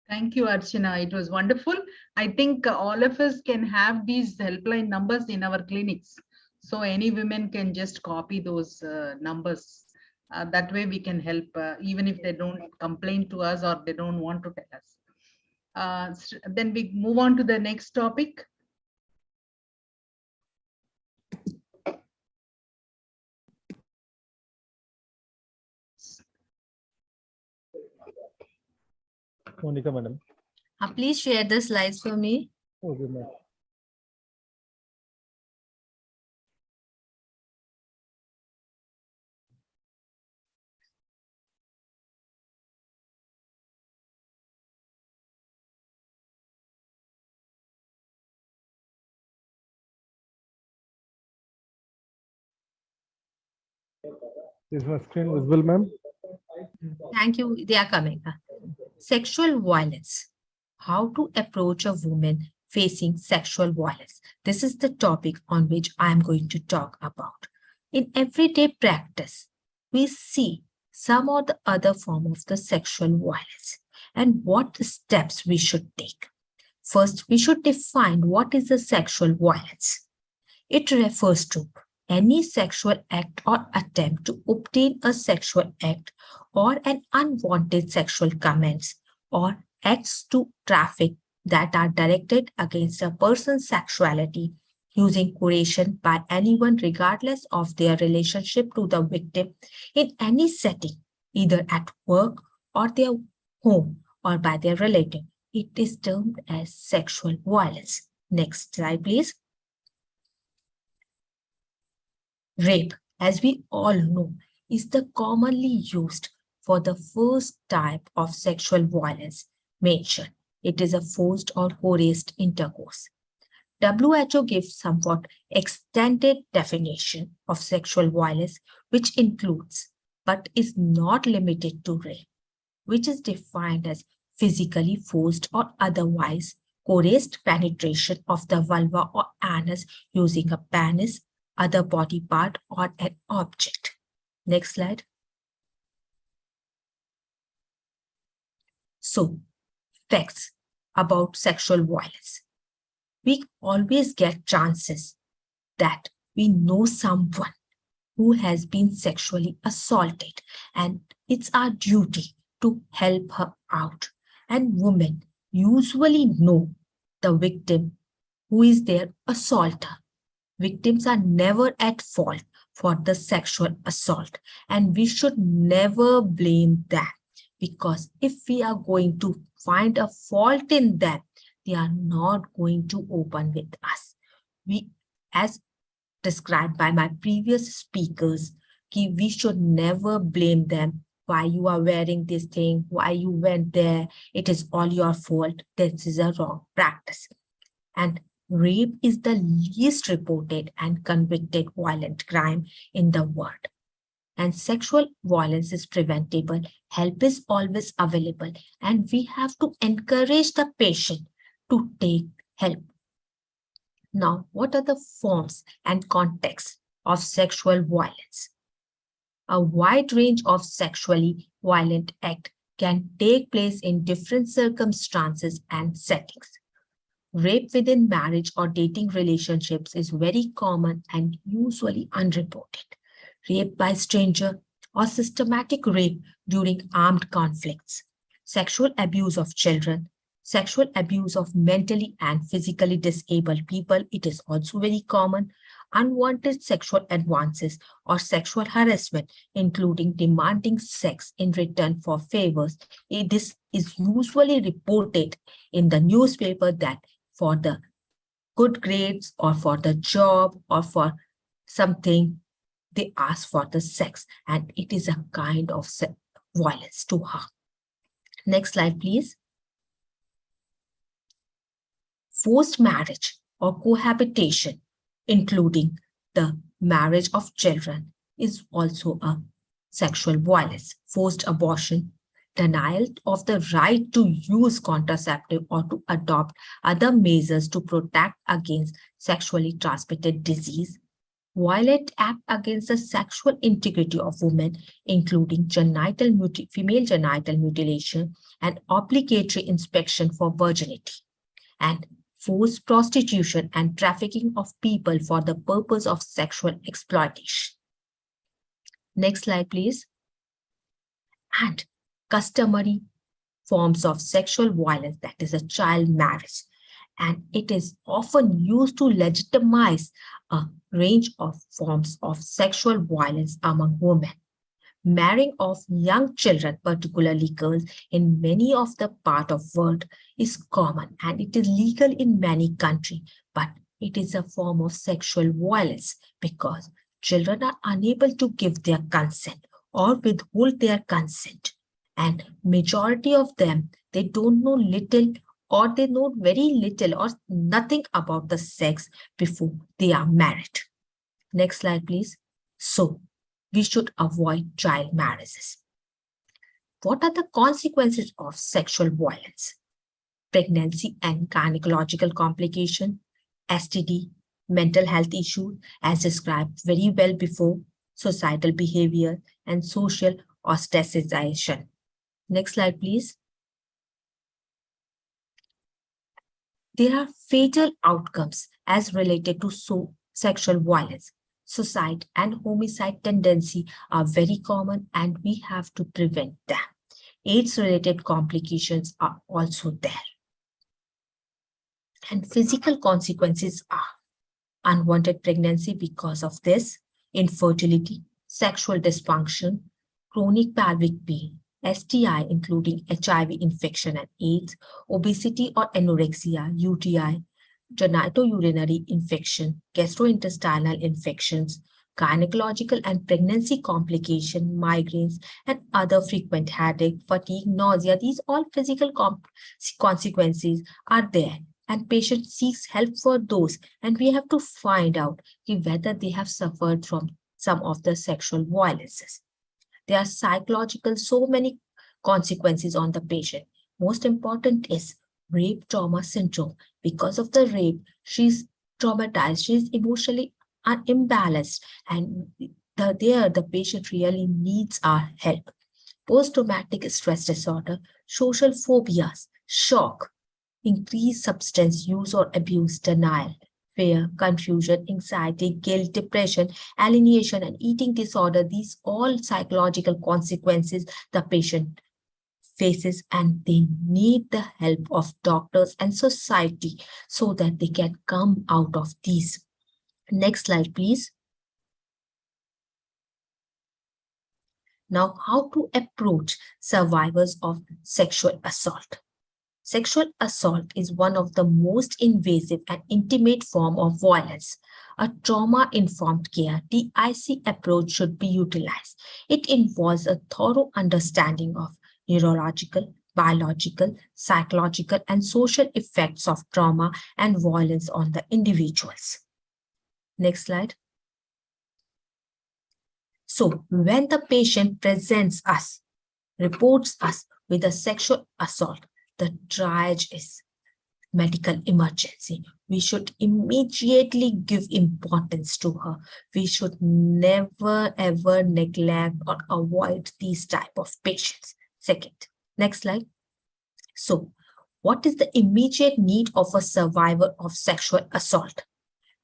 Thank you, Archana. It was wonderful. I think all of us can have these helpline numbers in our clinics. So any women can just copy those numbers. That way we can help, even if they don't complain to us or they don't want to tell us. Then we move on to the next topic. Monica, madam. Please share the slides for me. Okay, ma'am. Is my screen visible, ma'am? Thank you. They are coming. Sexual violence. How to approach a woman facing sexual violence. This is the topic on which I am going to talk about. In everyday practice, we see some or the other form of the sexual violence and what steps we should take. First, we should define what is a sexual violence. It refers to any sexual act or attempt to obtain a sexual act or an unwanted sexual comments or acts to traffic that are directed against a person's sexuality using coercion by anyone regardless of their relationship to the victim in any setting, either at work or their home or by their relative. It is termed as sexual violence. Next slide, please. Rape, as we all know, is the commonly used for the first type of sexual violence mentioned. It is a forced or coerced intercourse. WHO gives somewhat extended definition of sexual violence, which includes, but is not limited to rape, which is defined as physically forced or otherwise coerced penetration of the vulva or anus using a penis, other body part, or an object. Next slide. So, facts about sexual violence. We always get chances that we know someone who has been sexually assaulted, and it's our duty to help her out. And women usually know the victim who is their assaulter. Victims are never at fault for the sexual assault, and we should never blame them, because if we are going to find a fault in them, they are not going to open with us. We, as described by my previous speakers, we should never blame them. Why you are wearing this thing, why you went there, it is all your fault. This is a wrong practice. And rape is the least reported and convicted violent crime in the world. And sexual violence is preventable. Help is always available. And we have to encourage the patient to take help. Now, what are the forms and contexts of sexual violence? A wide range of sexually violent acts can take place in different circumstances and settings. Rape within marriage or dating relationships is very common and usually unreported. Rape by stranger or systematic rape during armed conflicts. Sexual abuse of children. Sexual abuse of mentally and physically disabled people. It is also very common. Unwanted sexual advances or sexual harassment, including demanding sex in return for favors. This is usually reported in the newspaper that for the good grades or for the job or for something, they ask for the sex, and it is a kind of violence to her. Next slide, please. Forced marriage or cohabitation, including the marriage of children, is also a sexual violence, forced abortion, denial of the right to use contraceptive or to adopt other measures to protect against sexually transmitted disease, violate act against the sexual integrity of women, including female genital mutilation and obligatory inspection for virginity, and forced prostitution and trafficking of people for the purpose of sexual exploitation. Next slide, please. And customary forms of sexual violence, that is a child marriage. And it is often used to legitimize a range of forms of sexual violence among women. Marrying of young children, particularly girls, in many of the part of world is common and it is legal in many countries, but it is a form of sexual violence because children are unable to give their consent or withhold their consent. And majority of them, they don't know little or they know very little or nothing about the sex before they are married. Next slide, please. So, we should avoid child marriages. What are the consequences of sexual violence? Pregnancy and gynecological complication, STD, mental health issues, as described very well before, societal behavior, and social ostracization. Next slide, please. There are fatal outcomes as related to sexual violence. Suicide and homicide tendency are very common and we have to prevent them. AIDS-related complications are also there. And physical consequences are unwanted pregnancy because of this, infertility, sexual dysfunction, chronic pelvic pain, STI including HIV infection and AIDS, obesity or anorexia, UTI, genitourinary infection, gastrointestinal infections, gynecological and pregnancy complication, migraines, and other frequent headache, fatigue, nausea. These all physical consequences are there. And patient seeks help for those. And we have to find out whether they have suffered from some of the sexual violences. There are psychological, so many consequences on the patient. Most important is rape trauma syndrome. Because of the rape, she's traumatized, she's emotionally imbalanced, and the patient really needs our help. Post-traumatic stress disorder, social phobias, shock, increased substance use or abuse, denial, fear, confusion, anxiety, guilt, depression, alienation, and eating disorder. These all psychological consequences the patient faces, and they need the help of doctors and society so that they can come out of these. Next slide, please. Now, how to approach survivors of sexual assault? Sexual assault is one of the most invasive and intimate form of violence. A trauma-informed care, TIC approach should be utilized. It involves a thorough understanding of neurological, biological, psychological, and social effects of trauma and violence on the individuals. Next slide. So, when the patient presents us, reports us with a sexual assault, the triage is medical emergency. We should immediately give importance to her. We should never ever neglect or avoid these type of patients. Second, next slide. So, what is the immediate need of a survivor of sexual assault?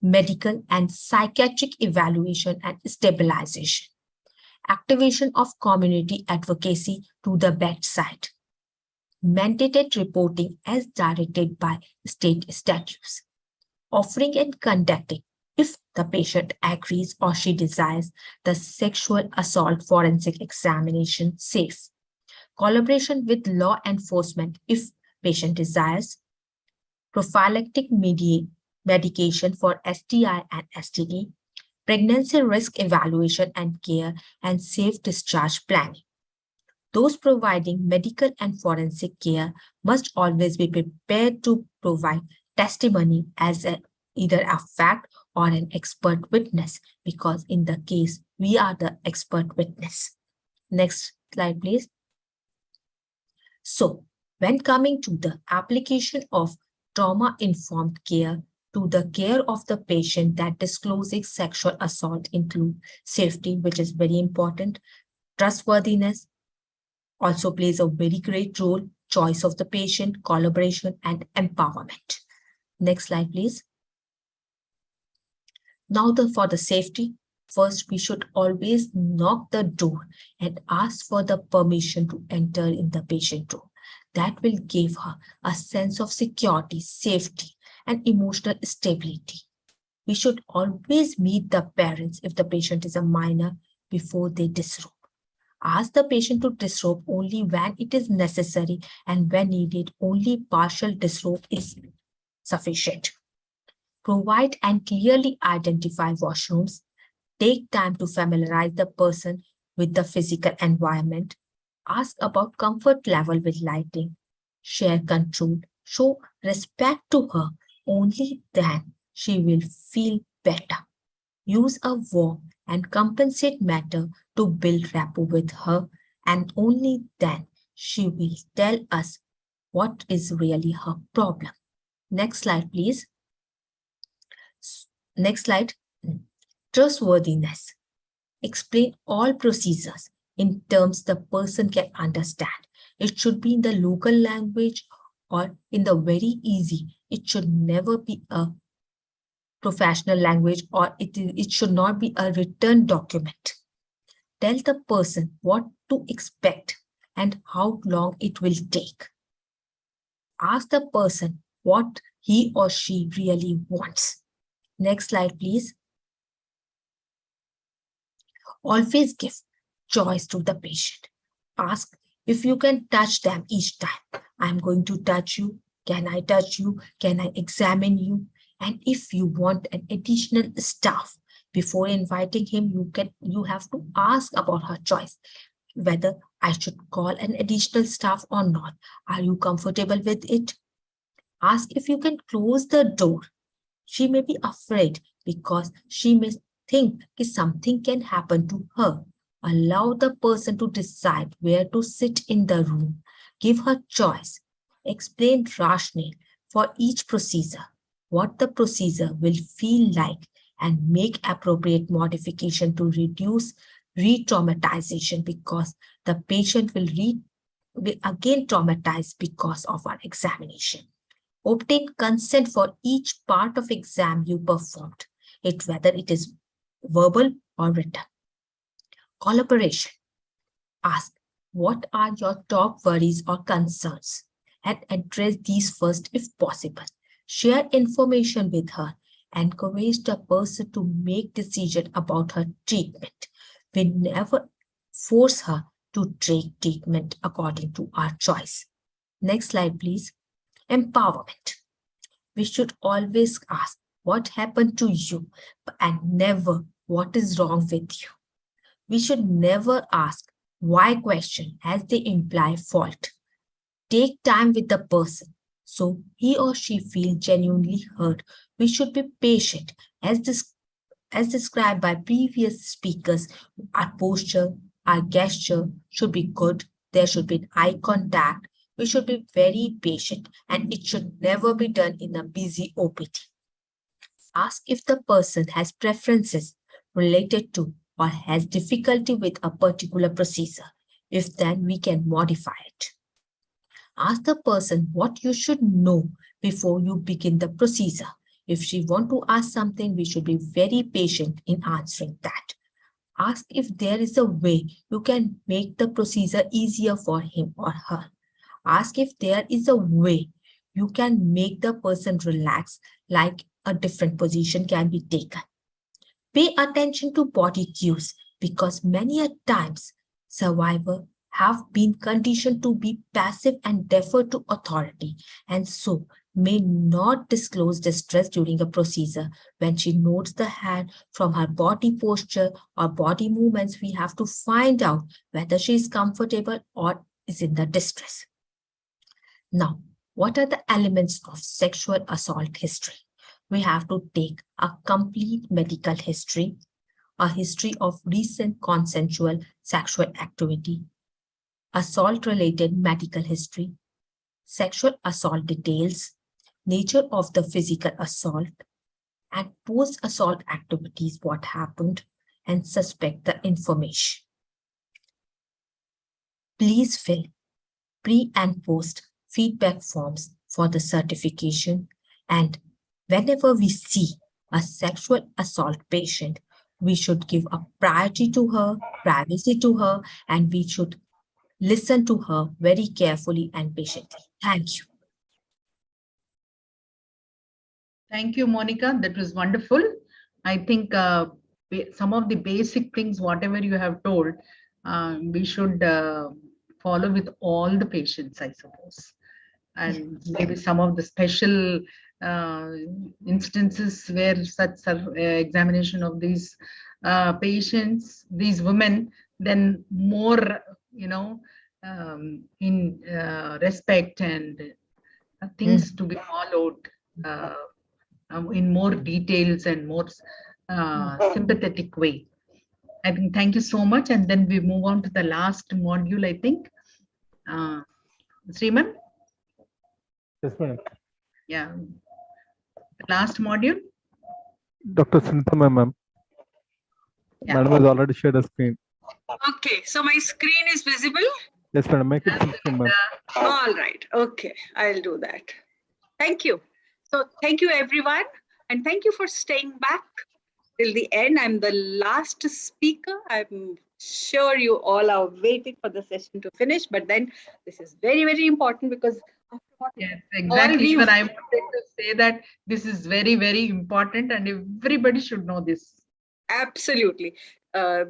Medical and psychiatric evaluation and stabilization. Activation of community advocacy to the bedside. Mandated reporting as directed by state statutes. Offering and conducting, if the patient agrees or she desires, the sexual assault forensic examination safe. Collaboration with law enforcement if patient desires. Prophylactic medication for STI and STD. Pregnancy risk evaluation and care, and safe discharge planning. Those providing medical and forensic care must always be prepared to provide testimony as either a fact or an expert witness, because in the case, we are the expert witness. Next slide, please. So, when coming to the application of trauma-informed care to the care of the patient that disclosing sexual assault include safety, which is very important, trustworthiness also plays a very great role, choice of the patient, collaboration, and empowerment. Next slide, please. Now for the safety, first we should always knock the door and ask for the permission to enter in the patient room. That will give her a sense of security, safety, and emotional stability. We should always meet the parents if the patient is a minor before they disrobe. Ask the patient to disrobe only when it is necessary, and when needed, only partial disrobe is sufficient. Provide and clearly identify washrooms. Take time to familiarize the person with the physical environment. Ask about comfort level with lighting. Share control. Show respect to her. Only then she will feel better. Use a warm and compensate manner to build rapport with her, and only then she will tell us what is really her problem. Next slide, please. Next slide. Trustworthiness. Explain all procedures in terms the person can understand. It should be in the local language or in the very easy. It should never be a professional language, or it should not be a written document. Tell the person what to expect and how long it will take. Ask the person what he or she really wants. Next slide, please. Always give choice to the patient. Ask if you can touch them each time. I'm going to touch you. Can I touch you? Can I examine you? And if you want an additional staff, before inviting him, you have to ask about her choice, whether I should call an additional staff or not. Are you comfortable with it? Ask if you can close the door. She may be afraid because she may think that something can happen to her. Allow the person to decide where to sit in the room. Give her choice. Explain rationale for each procedure, what the procedure will feel like, and make appropriate modification to reduce re-traumatization, because the patient will again traumatized because of our examination. Obtain consent for each part of exam you performed, whether it is verbal or written. Collaboration. Ask, what are your top worries or concerns, and address these first if possible. Share information with her. Encourage the person to make decisions about her treatment. We never force her to take treatment according to our choice. Next slide, please. Empowerment. We should always ask what happened to you, and never what is wrong with you. We should never ask why question, as they imply fault. Take time with the person so he or she feels genuinely heard. We should be patient, as described by previous speakers. Our posture, our gesture should be good. There should be eye contact. We should be very patient, and it should never be done in a busy OPD. Ask if the person has preferences related to or has difficulty with a particular procedure. If then, we can modify it. Ask the person what you should know before you begin the procedure. If she wants to ask something, we should be very patient in answering that. Ask if there is a way you can make the procedure easier for him or her. Ask if there is a way you can make the person relax, like a different position can be taken. Pay attention to body cues, because many a times survivors have been conditioned to be passive and defer to authority, and so may not disclose distress during a procedure. When she notes the hand from her body posture or body movements, we have to find out whether she is comfortable or is in the distress. Now, what are the elements of sexual assault history? We have to take a complete medical history. a history of recent consensual sexual activity, assault-related medical history, sexual assault details, nature of the physical assault, and post-assault activities, what happened, and suspect the information. Please fill pre and post feedback forms for the certification, and whenever we see a sexual assault patient, we should give a priority to her, privacy to her, and we should listen to her very carefully and patiently. Thank you. Thank you, Monica. That was wonderful. I think some of the basic things, whatever you have told, we should follow with all the patients, I suppose. And maybe some of the special instances where such examination of these patients, these women, then more, in respect and things to be followed in more details and more sympathetic way. I think, thank you so much. And then we move on to the last module, I think. Sriman? Yes, madam. Yeah. The last module? Dr. Sunita ma'am. Yeah. Madam has already shared a screen. Okay, so my screen is visible. Yes, madam. Make it full screen, ma'am. All right. Okay, I'll do that. Thank you. So thank you, everyone. And thank you for staying back till the end. I'm the last speaker. I'm sure you all are waiting for the session to finish, but then this is very, very important because Yes, exactly. Even I wanted to say that this is very, very important and everybody should know this. Absolutely.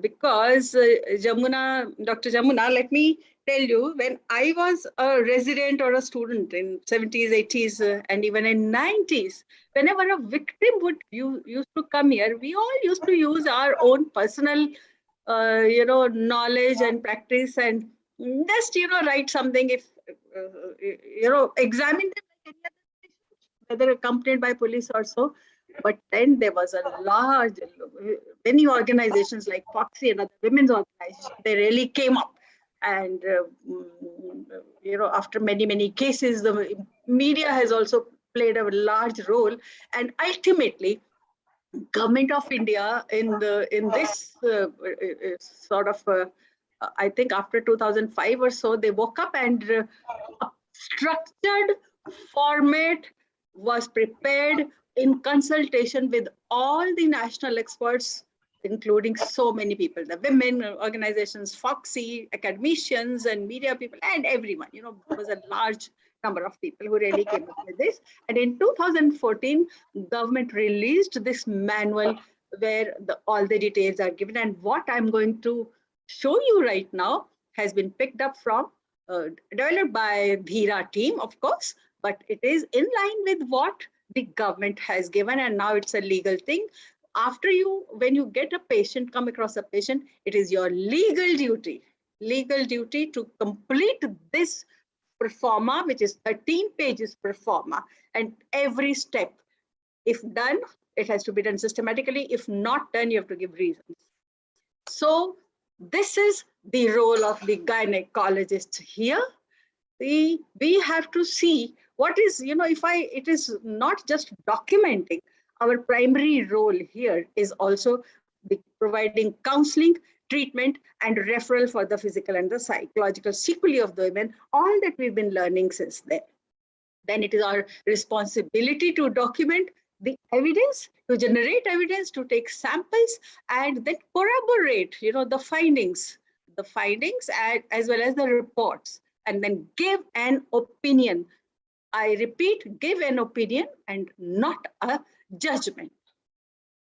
Because Dr. Jamuna, let me tell you, when I was a resident or a student in 70s, 80s, and even in 90s, whenever a victim used to come here, we all used to use our own personal, knowledge and practice and just, write something if, examine them like any other patient, whether accompanied by police or so. But then there was a large, many organizations like Foxy and other women's organizations, they really came up. And, after many, many cases, the media has also played a large role. And ultimately, Government of India in this sort of, I think after 2005 or so, they woke up and a structured format was prepared in consultation with all the national experts, including so many people, the women organizations, Foxy, academicians and media people and everyone, there was a large number of people who really came up with this. And in 2014, government released this manual where all the details are given. And what I'm going to show you right now has been picked up from, developed by Dheera team, of course, but it is in line with what the government has given, and now it's a legal thing. When you get a patient, come across a patient, it is your legal duty to complete this performa, which is 13 pages performa, and every step, if done, it has to be done systematically. If not done, you have to give reasons. So this is the role of the gynecologist here. We have to see what is, it is not just documenting. Our primary role here is also providing counseling, treatment, and referral for the physical and the psychological sequelae of the women, all that we've been learning since then. Then it is our responsibility to document the evidence, to generate evidence, to take samples, and then corroborate, the findings as well as the reports, and then give an opinion. I repeat, give an opinion and not a judgment.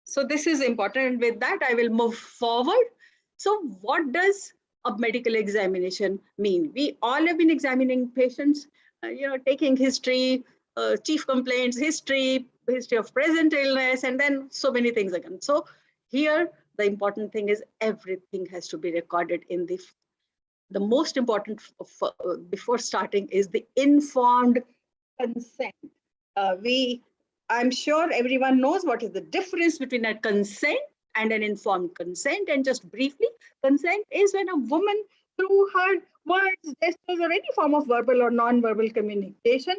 So this is important. And with that, I will move forward. So what does a medical examination mean? We all have been examining patients, taking history, chief complaints, history of present illness, and then so many things again. So here, the important thing is everything has to be recorded in the most important before starting is the informed consent. I'm sure everyone knows what is the difference between a consent and an informed consent. And just briefly, consent is when a woman, through her words, gestures, or any form of verbal or non-verbal communication,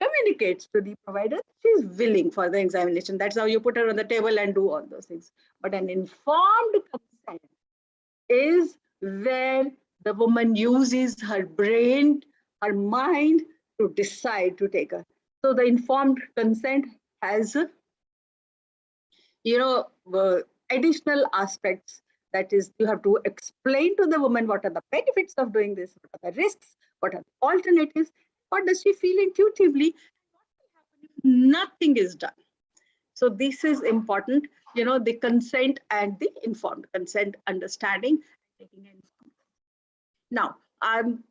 communicates to the provider she's willing for the examination. That's how you put her on the table and do all those things. But an informed consent is where the woman uses her brain, her mind to decide to take her. So the informed consent has, additional aspects. That is, you have to explain to the woman what are the benefits of doing this, what are the risks, what are the alternatives, what does she feel intuitively, what will happen if nothing is done. So this is important, the consent and the informed consent, understanding, taking an informed. Now, I'm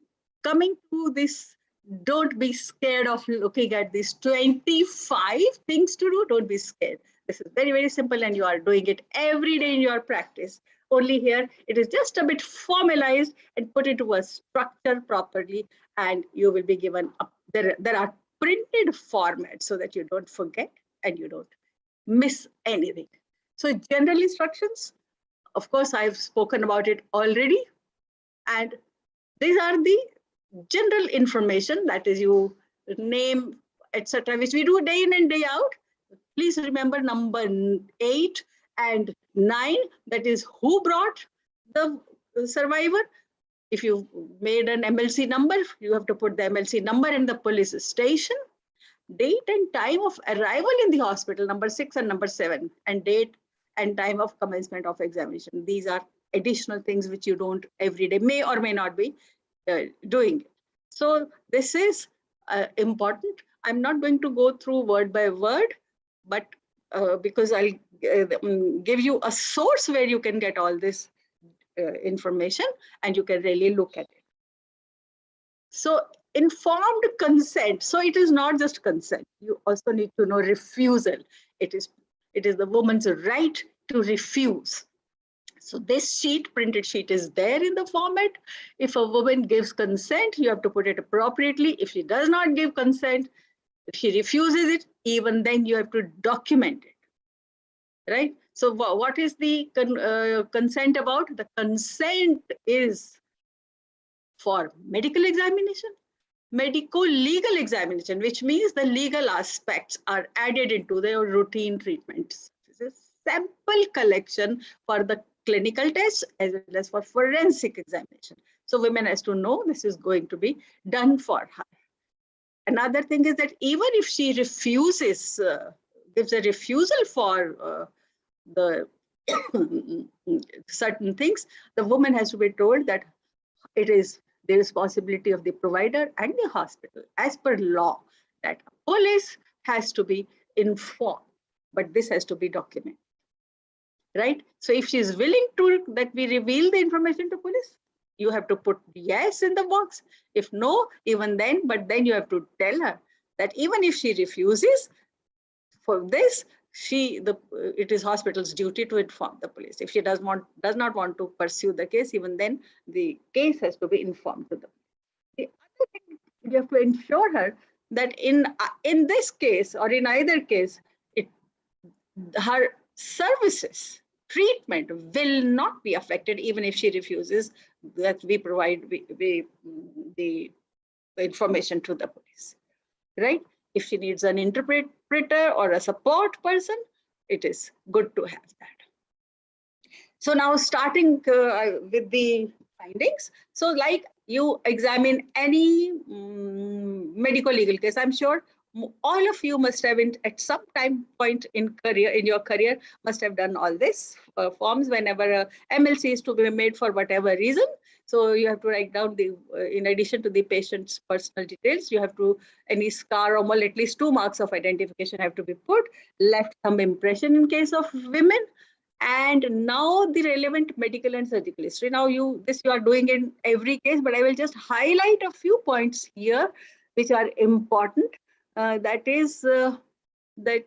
coming to this. Don't be scared of looking at these 25 things to do. Don't be scared. This is very, very simple, and you are doing it every day in your practice. Only here, it is just a bit formalized and put into a structure properly, and you will be given up. There are printed formats so that you don't forget and you don't miss anything. So general instructions, of course, I've spoken about it already. And these are the general information, that is, you name, etc., which we do day in and day out. Please remember number 8 and 9, that is who brought the survivor. If you made an MLC number, you have to put the MLC number in the police station. Date and time of arrival in the hospital, number 6 and number 7, and date and time of commencement of examination. These are additional things which you don't every day, may or may not be doing it. So this is important. I'm not going to go through word by word, but because I'll give you a source where you can get all this information and you can really look at it. So informed consent. So it is not just consent. You also need to know refusal. It is the woman's right to refuse. So this sheet, printed sheet, is there in the format. If a woman gives consent, you have to put it appropriately. If she does not give consent, if she refuses it, even then you have to document it, right? So what is the consent about? The consent is for medical examination, medico-legal examination, which means the legal aspects are added into their routine treatments. This is sample collection for the clinical tests as well as for forensic examination. So women has to know this is going to be done for her. Another thing is that even if she refuses, gives a refusal for the certain things, the woman has to be told that it is the responsibility of the provider and the hospital, as per law, that police has to be informed, but this has to be documented, right? So if she is willing to that we reveal the information to police, you have to put yes in the box. If no, even then, but then you have to tell her that even if she refuses for this, it is hospital's duty to inform the police. If she does not want to pursue the case, even then the case has to be informed to them. The other thing, you have to ensure her that in this case or in either case, her services, treatment will not be affected, even if she refuses that we provide the information to the police, right? If she needs an interpreter or a support person, it is good to have that. So now starting with the findings. So like you examine any medical legal case, I'm sure all of you must have at some time point in your career must have done all this forms whenever a MLC is to be made for whatever reason. So you have to write down in addition to the patient's personal details, you have to, any scar or mole, at least 2 marks of identification have to be put, left thumb impression in case of women, and now the relevant medical and surgical history. Now you are doing in every case, but I will just highlight a few points here which are important. That is that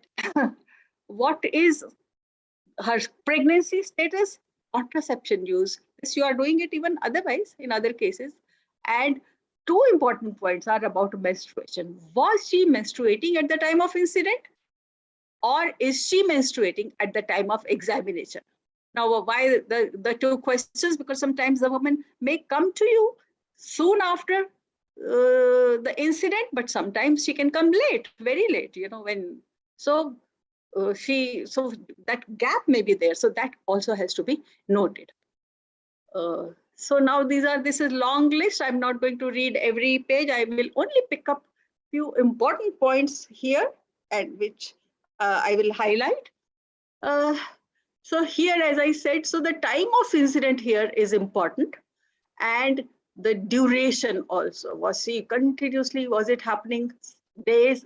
what is her pregnancy status, contraception use. This you are doing it even otherwise in other cases. And 2 important points are about menstruation. Was she menstruating at the time of incident, or is she menstruating at the time of examination? Now, why the two questions? Because sometimes the woman may come to you soon after the incident, but sometimes she can come late, very late, when, so so that gap may be there. So that also has to be noted. So now this is long list. I'm not going to read every page. I will only pick up few important points here and which I will highlight. So here, as I said, so the time of incident here is important, and the duration also. Was she continuously, was it happening days,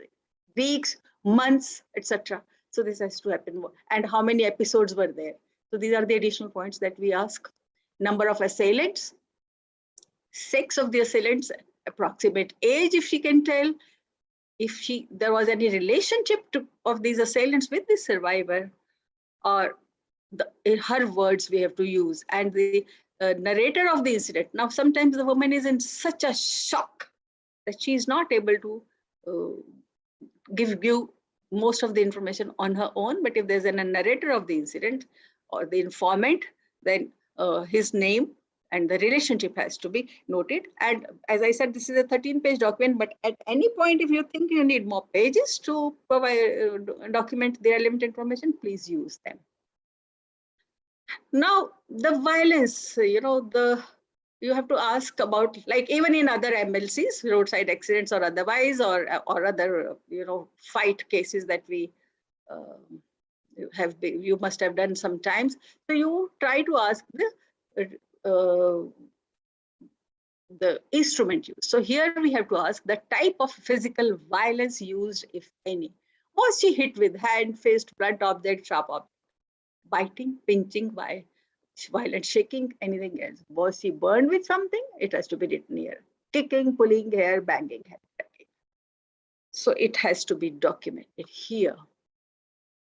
weeks, months, etc.? So this has to happen. And how many episodes were there? So these are the additional points that we ask. Number of assailants, sex of the assailants, approximate age if she can tell, if there was any relationship of these assailants with the survivor, or in her words we have to use, and the narrator of the incident. Now, sometimes the woman is in such a shock that she is not able to give you most of the information on her own. But if there's a narrator of the incident or the informant, then his name and the relationship has to be noted. And as I said, this is a 13-page document, but at any point, if you think you need more pages to provide document the relevant information, please use them. Now, the violence, you have to ask about, like even in other MLCs, roadside accidents or otherwise, or other, fight cases that we you must have done sometimes. So you try to ask the instrument used. So here we have to ask the type of physical violence used, if any. Was she hit with hand, fist, blunt object, sharp object? Biting, pinching, violent shaking, anything else? Was she burned with something? It has to be written here. Kicking, pulling hair, banging hair. So it has to be documented here.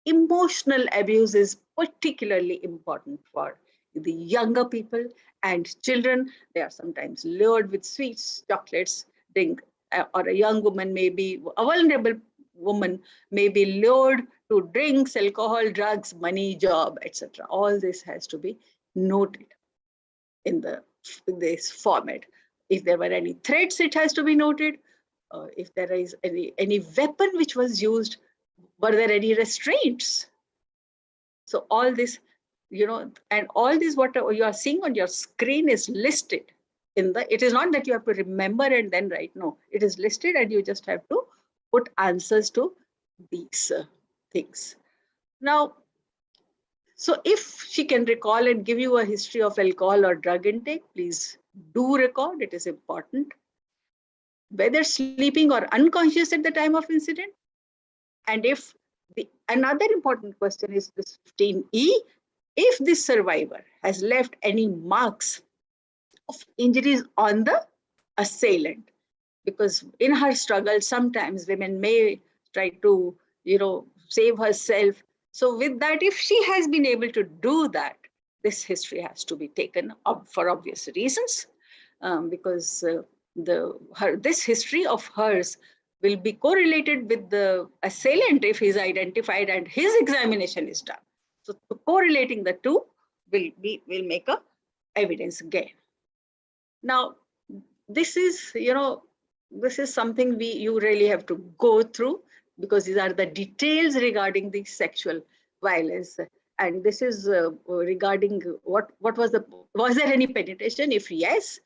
Emotional abuse is particularly important for the younger people and children. They are sometimes lured with sweets, chocolates, drink, or a young woman may be, a vulnerable woman may be lured to drinks, alcohol, drugs, money, job, etc. All this has to be noted in this format. If there were any threats, it has to be noted. If there is any weapon which was used, were there any restraints? So all this, and all this what you are seeing on your screen is listed in it is not that you have to remember and then write. No, it is listed and you just have to put answers to these things. Now, so if she can recall and give you a history of alcohol or drug intake, please do record. It is important. Whether sleeping or unconscious at the time of incident. And if another important question is this 15E, if the survivor has left any marks of injuries on the assailant, because in her struggle, sometimes women may try to, save herself. So with that, if she has been able to do that, this history has to be taken up for obvious reasons, because this history of hers will be correlated with the assailant if he's identified and his examination is done. So correlating the two will make a evidence gain. Now, this is something you really have to go through, because these are the details regarding the sexual violence. And this is regarding was there any penetration? If yes,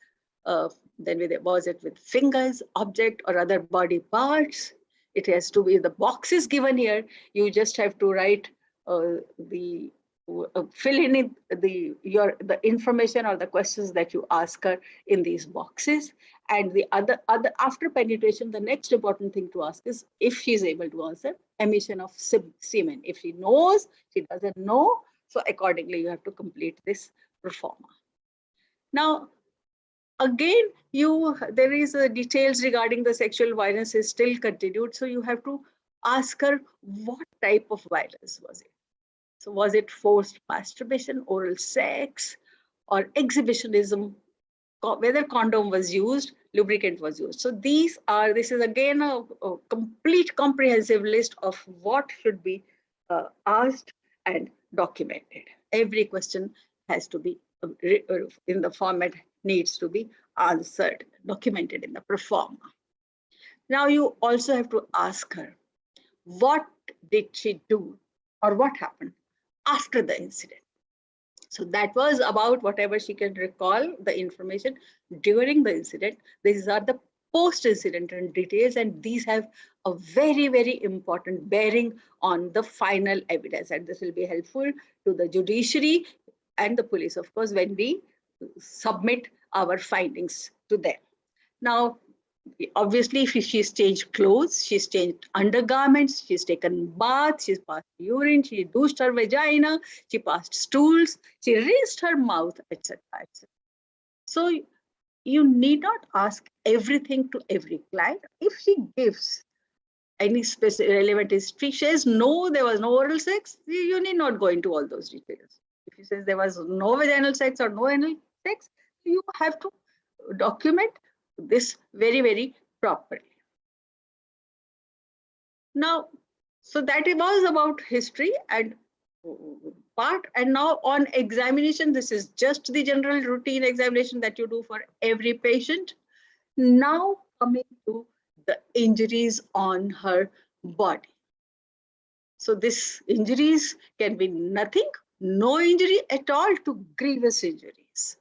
then was it with fingers, object, or other body parts? It has to be the boxes given here. You just have to write fill in the information or the questions that you ask her in these boxes. And the other after penetration, the next important thing to ask is if she is able to answer emission of semen. If she knows, she doesn't know. So accordingly, you have to complete this pro forma. Now, again, there is details regarding the sexual violence is still continued. So you have to ask her what type of violence was it. So was it forced masturbation, oral sex, or exhibitionism? Whether condom was used, lubricant was used. So this is again a complete comprehensive list of what should be asked and documented. Every question has to be in the format, needs to be answered, documented in the pro forma. Now you also have to ask her, what did she do or what happened after the incident? So that was about whatever she can recall, the information during the incident. These are the post-incident details, and these have a very, very important bearing on the final evidence. And this will be helpful to the judiciary and the police, of course, when we submit our findings to them. Now, obviously, if she's changed clothes, she's changed undergarments, she's taken bath, she's passed urine, she douched her vagina, she passed stools, she rinsed her mouth, etc. etc. So you need not ask everything to every client. If she gives any specific relevant history, she says no, there was no oral sex, you need not go into all those details. If she says there was no vaginal sex or no anal sex, you have to document this very, very properly. Now, so that was about history and part. And now on examination, this is just the general routine examination that you do for every patient. Now coming to the injuries on her body. So this injuries can be nothing, no injury at all, to grievous injuries.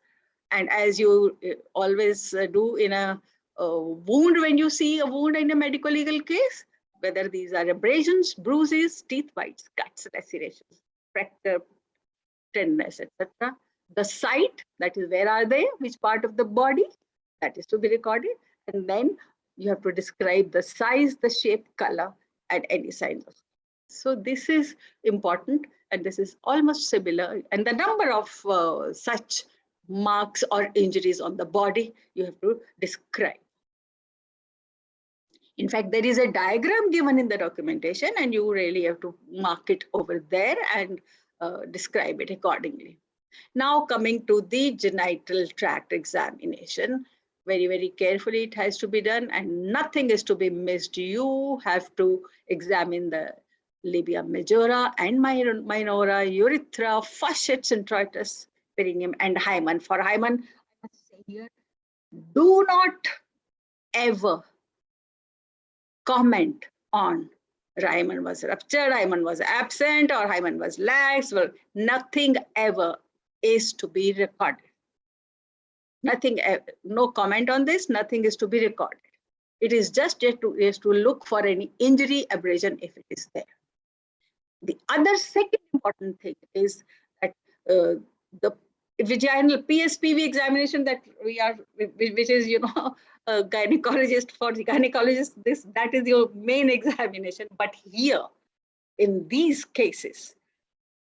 And as you always do in a wound, when you see a wound in a medical legal case, whether these are abrasions, bruises, teeth bites, cuts, lacerations, fracture, tenderness, etc. The site, that is where are they, which part of the body, that is to be recorded. And then you have to describe the size, the shape, color, and any signs of. So this is important, and this is almost similar. And the number of such marks or injuries on the body, you have to describe. In fact, there is a diagram given in the documentation, and you really have to mark it over there and describe it accordingly. Now coming to the genital tract examination, very, very carefully it has to be done, and nothing is to be missed. You have to examine the labia majora and minora, urethra, fasciitis, introitus, perineum, and hymen. For hymen, I must say here, do not ever comment on hymen was ruptured, hymen was absent, or hymen was lax. Well, nothing ever is to be recorded. Nothing, no comment on this, nothing is to be recorded. It is just to look for any injury, abrasion if it is there. The other second important thing is that the vaginal PSPV examination that we are, which is, you know, a gynecologist, for the gynecologist, that is your main examination. But here, in these cases,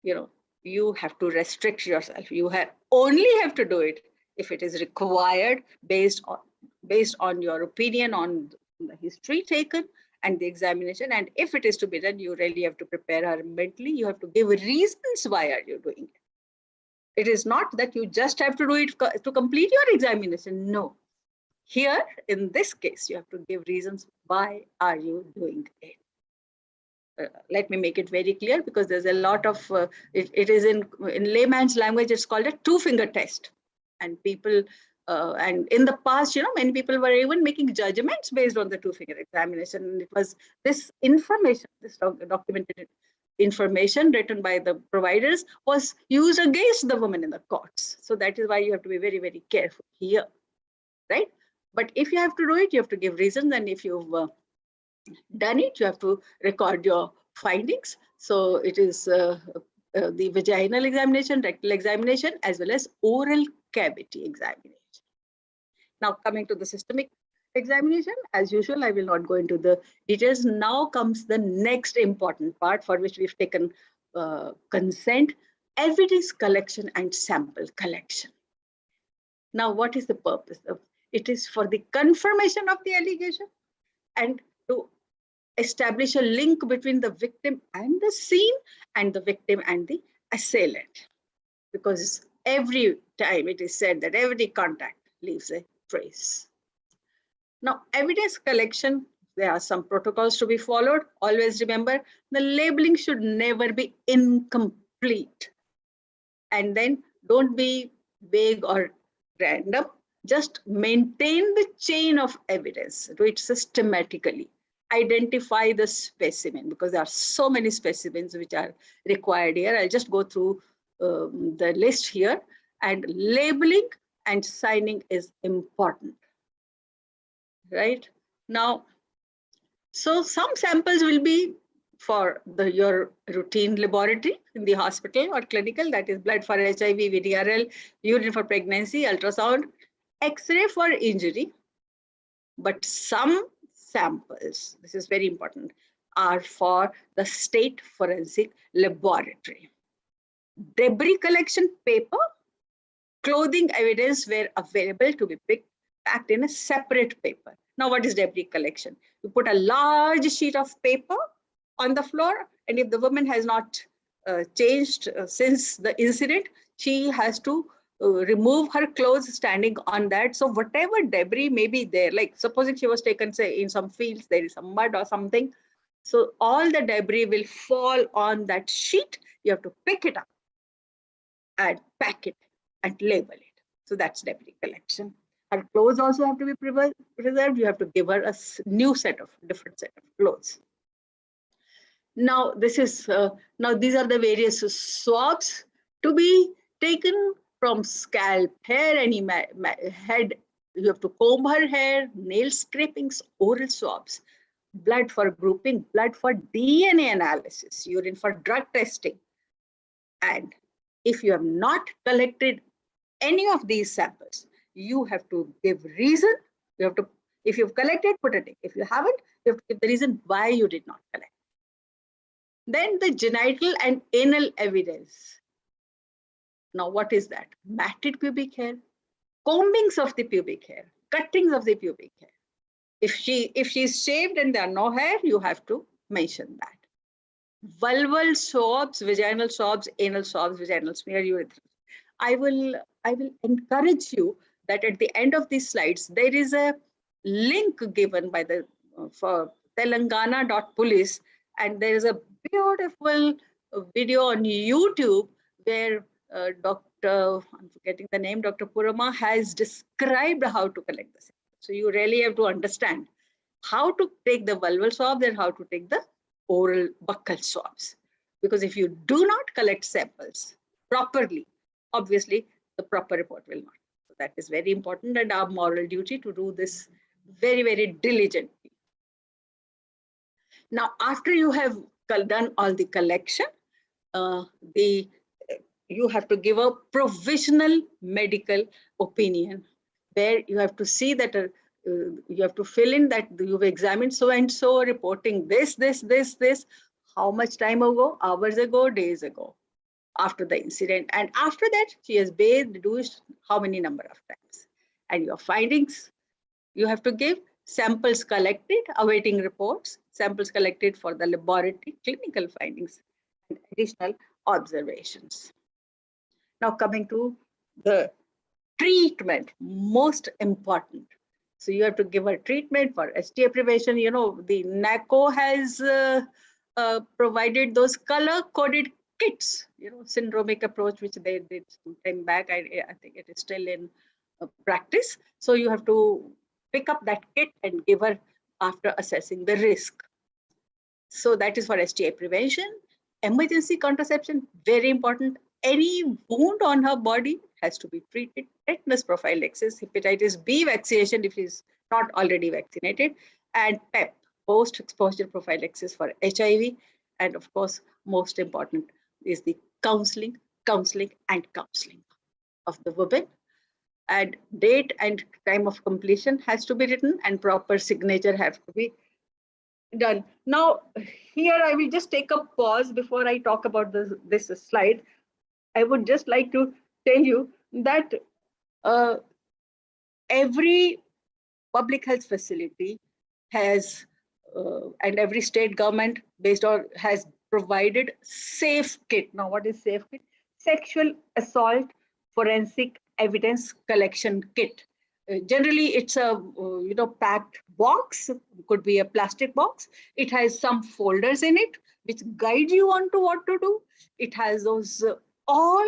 you know, you have to restrict yourself. You only have to do it if it is required based on your opinion on the history taken and the examination. And if it is to be done, you really have to prepare her mentally. You have to give reasons why are you doing it. It is not that you just have to do it to complete your examination. No. Here, in this case, you have to give reasons why are you doing it. Let me make it very clear, because there's a lot of, it is in layman's language, it's called a two-finger test. And people, and in the past, you know, many people were even making judgments based on the two-finger examination. And it was this information, this documented information written by the providers was used against the women in the courts. So that is why you have to be very, very careful here, right? But if you have to do it, you have to give reasons. And if you've done it, you have to record your findings. So it is the vaginal examination, rectal examination, as well as oral cavity examination. Now coming to the systemic examination, as usual, I will not go into the details. Now comes the next important part for which we've taken consent: evidence collection and sample collection. Now, what is the purpose of it? Is for the confirmation of the allegation and to establish a link between the victim and the scene and the victim and the assailant. Because every time it is said that every contact leaves a trace. Now, evidence collection, there are some protocols to be followed. Always remember, the labeling should never be incomplete. And then don't be vague or random. Just maintain the chain of evidence. Do it systematically. Identify the specimen, because there are so many specimens which are required here. I'll just go through the list here. And labeling and signing is important, right? Now, so some samples will be for your routine laboratory in the hospital or clinical, that is blood for HIV, VDRL, urine for pregnancy, ultrasound, X-ray for injury. But some samples, this is very important, are for the state forensic laboratory. Debris collection paper, clothing evidence were available to be packed in a separate paper. Now, what is debris collection? You put a large sheet of paper on the floor, and if the woman has not changed since the incident, she has to remove her clothes standing on that. So whatever debris may be there, like supposing she was taken, say, in some fields, there is some mud or something. So all the debris will fall on that sheet. You have to pick it up and pack it and label it. So that's debris collection. Her clothes also have to be preserved. You have to give her a different set of clothes. Now, this is now these are the various swabs to be taken from scalp, hair, any head. You have to comb her hair, nail scrapings, oral swabs, blood for grouping, blood for DNA analysis, urine for drug testing. And if you have not collected any of these samples, you have to give reason. You have to, if you've collected, put a tick. If you haven't, you have to give the reason why you did not collect. Then the genital and anal evidence. Now, what is that? Matted pubic hair, combings of the pubic hair, cuttings of the pubic hair. If she's shaved and there are no hair, you have to mention that. Vulval swabs, vaginal swabs, anal swabs, vaginal smear, urethra. I will encourage you that at the end of these slides, there is a link given by the for Telangana.police, and there is a beautiful video on YouTube where Dr. I'm forgetting the name, Dr. Purama has described how to collect the sample. So you really have to understand how to take the vulval swabs and how to take the oral buccal swabs. Because if you do not collect samples properly, obviously the proper report will not. So that is very important, and our moral duty to do this very, very diligently. Now, after you have done all the collection, you have to give a provisional medical opinion where you have to see that you have to fill in that you've examined so and so, reporting this, how much time ago, hours ago, days ago, after the incident. And after that, she has bathed, douched, how many number of times. And your findings, you have to give samples collected, awaiting reports, samples collected for the laboratory, clinical findings, and additional observations. Now coming to the treatment, most important. So you have to give a treatment for STI prevention. You know, the NACO has provided those color-coded kits, you know, syndromic approach, which they did some time back. I think it is still in practice. So you have to pick up that kit and give her after assessing the risk. So that is for STI prevention. Emergency contraception, very important. Any wound on her body has to be treated. Tetanus prophylaxis, hepatitis B vaccination if she's not already vaccinated, and PEP, post-exposure prophylaxis for HIV. And of course, most important is the counseling of the woman. And date and time of completion has to be written, and proper signature have to be done. Now, here I will just take a pause before I talk about this slide. I would just like to tell you that every public health facility has, and every state government has provided safe kit. Now, what is safe kit? Sexual assault forensic evidence collection kit. Generally, it's a packed box, could be a plastic box. It has some folders in it which guide you on to what to do. It has those all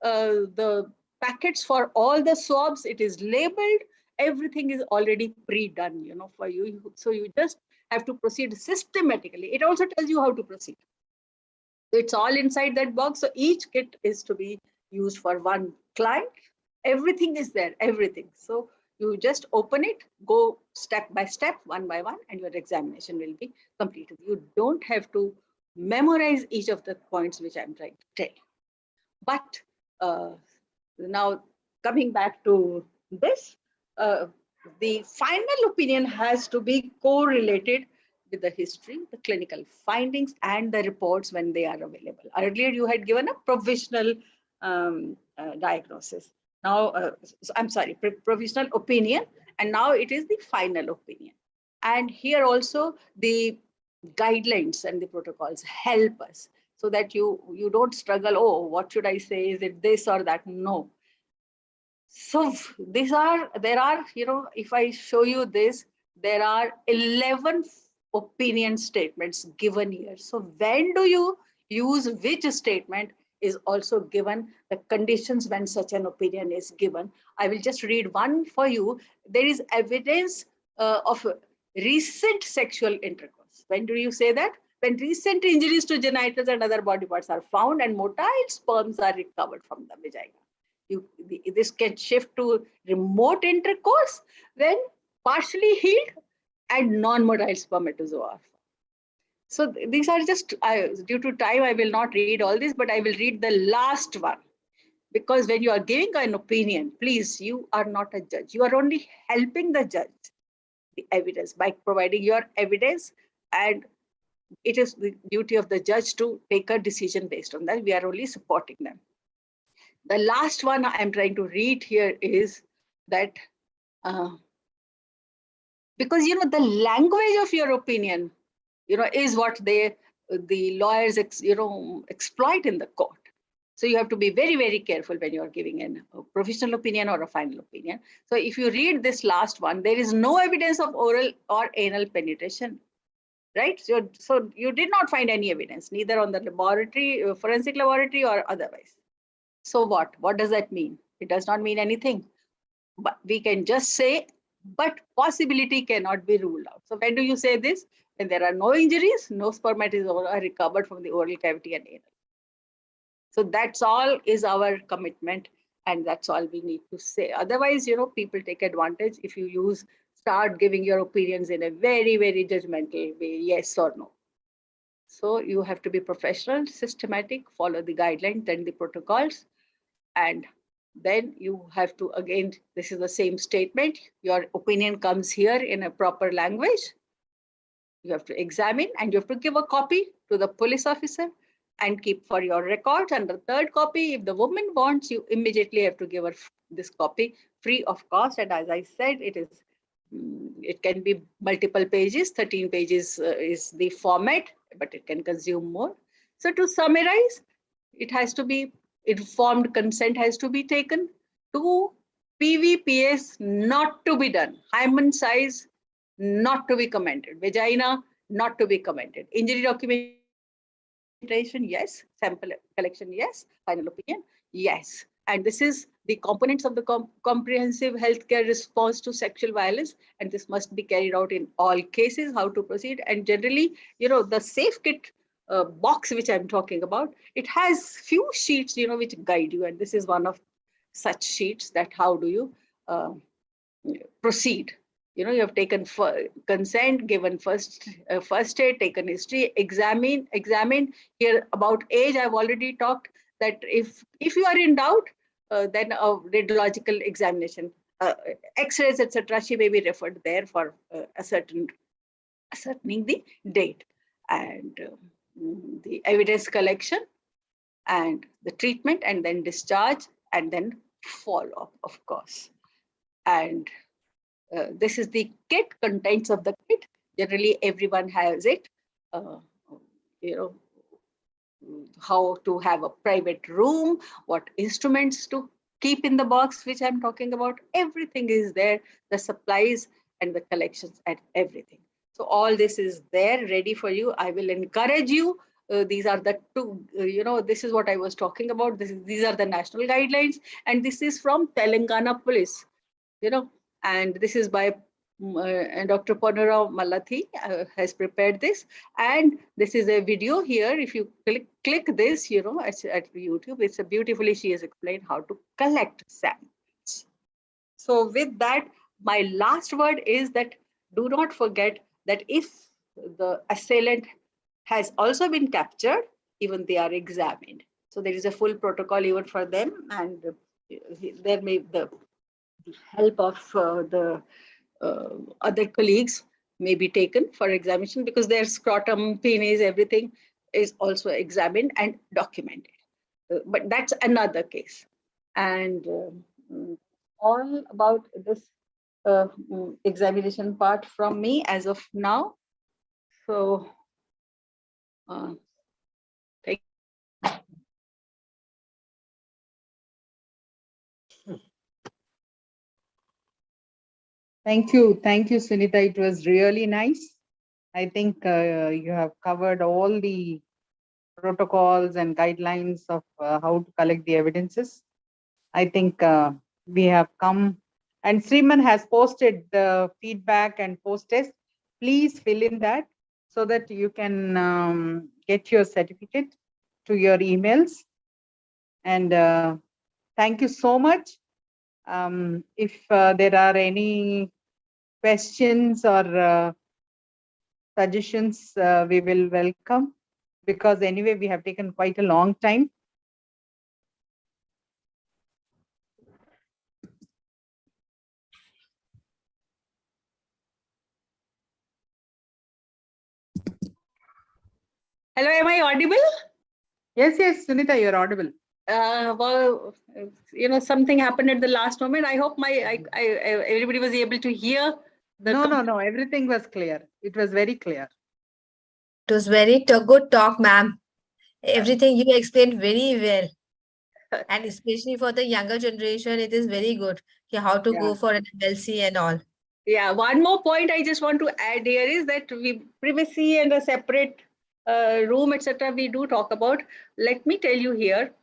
the packets for all the swabs, it is labeled, everything is already pre-done, you know, for you. So you just have to proceed systematically. It also tells you how to proceed. It's all inside that box. So each kit is to be used for one client. Everything is there, everything. So you just open it, go step by step, one by one, and your examination will be completed. You don't have to memorize each of the points which I'm trying to tell. But now coming back to this, the final opinion has to be correlated with the history, the clinical findings, and the reports when they are available. Earlier, you had given a provisional diagnosis. Now, I'm sorry, provisional opinion, and now it is the final opinion. And here also the guidelines and the protocols help us so that you don't struggle. Oh, what should I say? Is it this or that? No. So there are, you know, if I show you this, there are 11 opinion statements given here. So when do you use which statement is also given, the conditions when such an opinion is given. I will just read one for you. There is evidence of recent sexual intercourse. When do you say that? When recent injuries to genitals and other body parts are found and motile sperms are recovered from the vagina. This can shift to remote intercourse when partially healed and non-motile spermatozoa. So these are just, due to time, I will not read all this, but I will read the last one. Because when you are giving an opinion, please, you are not a judge. You are only helping the judge, the evidence, by providing your evidence, and it is the duty of the judge to take a decision based on that. We are only supporting them. The last one I'm trying to read here is that because, you know, the language of your opinion, you know, is what the lawyers, exploit in the court. So you have to be very, very careful when you are giving a provisional opinion or a final opinion. So if you read this last one, there is no evidence of oral or anal penetration, right? So you did not find any evidence, neither on the laboratory, forensic laboratory, or otherwise. So what? What does that mean? It does not mean anything. But we can just say, but possibility cannot be ruled out. So when do you say this? When there are no injuries, no spermatozoa are recovered from the oral cavity and anal. So that's all is our commitment, and that's all we need to say. Otherwise, you know, people take advantage if you start giving your opinions in a very, very judgmental way, yes or no. So you have to be professional, systematic, follow the guidelines and the protocols, and then you have to, again, this is the same statement. Your opinion comes here in a proper language. You have to examine, and you have to give a copy to the police officer and keep for your records. And the third copy, if the woman wants, you immediately have to give her this copy free of cost. And as I said, it can be multiple pages. 13 pages is the format, but it can consume more. So to summarize, it has to be informed consent has to be taken. 2, PVPS not to be done. Hymen size not to be commented. Vagina not to be commented. Injury documentation, yes. Sample collection, yes. Final opinion, yes. And this is the components of the comprehensive healthcare response to sexual violence. And this must be carried out in all cases, how to proceed. And generally, you know, the safe kit box which I'm talking about, it has few sheets, you know, which guide you. And this is one of such sheets, that how do you proceed. You know, you have taken consent, given first aid, taken history, examined. Here about age, I've already talked that if you are in doubt, then a radiological examination, X-rays, etc., she may be referred there for ascertaining the date, and the evidence collection, and the treatment, and then discharge, and then follow-up, of course. And this is the kit, contents of the kit. Generally, everyone has it. You know, how to have a private room, what instruments to keep in the box, which I'm talking about. Everything is there, the supplies and the collections and everything. So all this is there ready for you. I will encourage you these are the two, this is what I was talking about. These are the national guidelines, and this is from Telangana Police, and this is by Dr. Ponarao Malathi has prepared this, and this is a video here. If you click this, at YouTube, it's beautifully she has explained how to collect samples. So with that, my last word is that do not forget that if the assailant has also been captured, even they are examined. So there is a full protocol even for them, and there may the help of the other colleagues may be taken for examination, because their scrotum, penis, everything is also examined and documented. But that's another case. And all about this examination part from me as of now. So thank Thank you. Thank you, Sunita. It was really nice. I think you have covered all the protocols and guidelines of how to collect the evidences. I think we have come, and Sriman has posted the feedback and post-test. Please fill in that so that you can get your certificate to your emails. And thank you so much. If there are any questions or suggestions, we will welcome, because anyway, we have taken quite a long time. Hello, am I audible? Yes, Sunita, you're audible. Well, something happened at the last moment. I hope everybody was able to hear. No, everything was clear. It was very clear. It was very good talk, ma'am. Everything you explained very well. And especially for the younger generation, it is very good. Yeah, how to go for an MLC and all. Yeah, one more point I just want to add here is that privacy and a separate room, etc. we do talk about. Let me tell you here,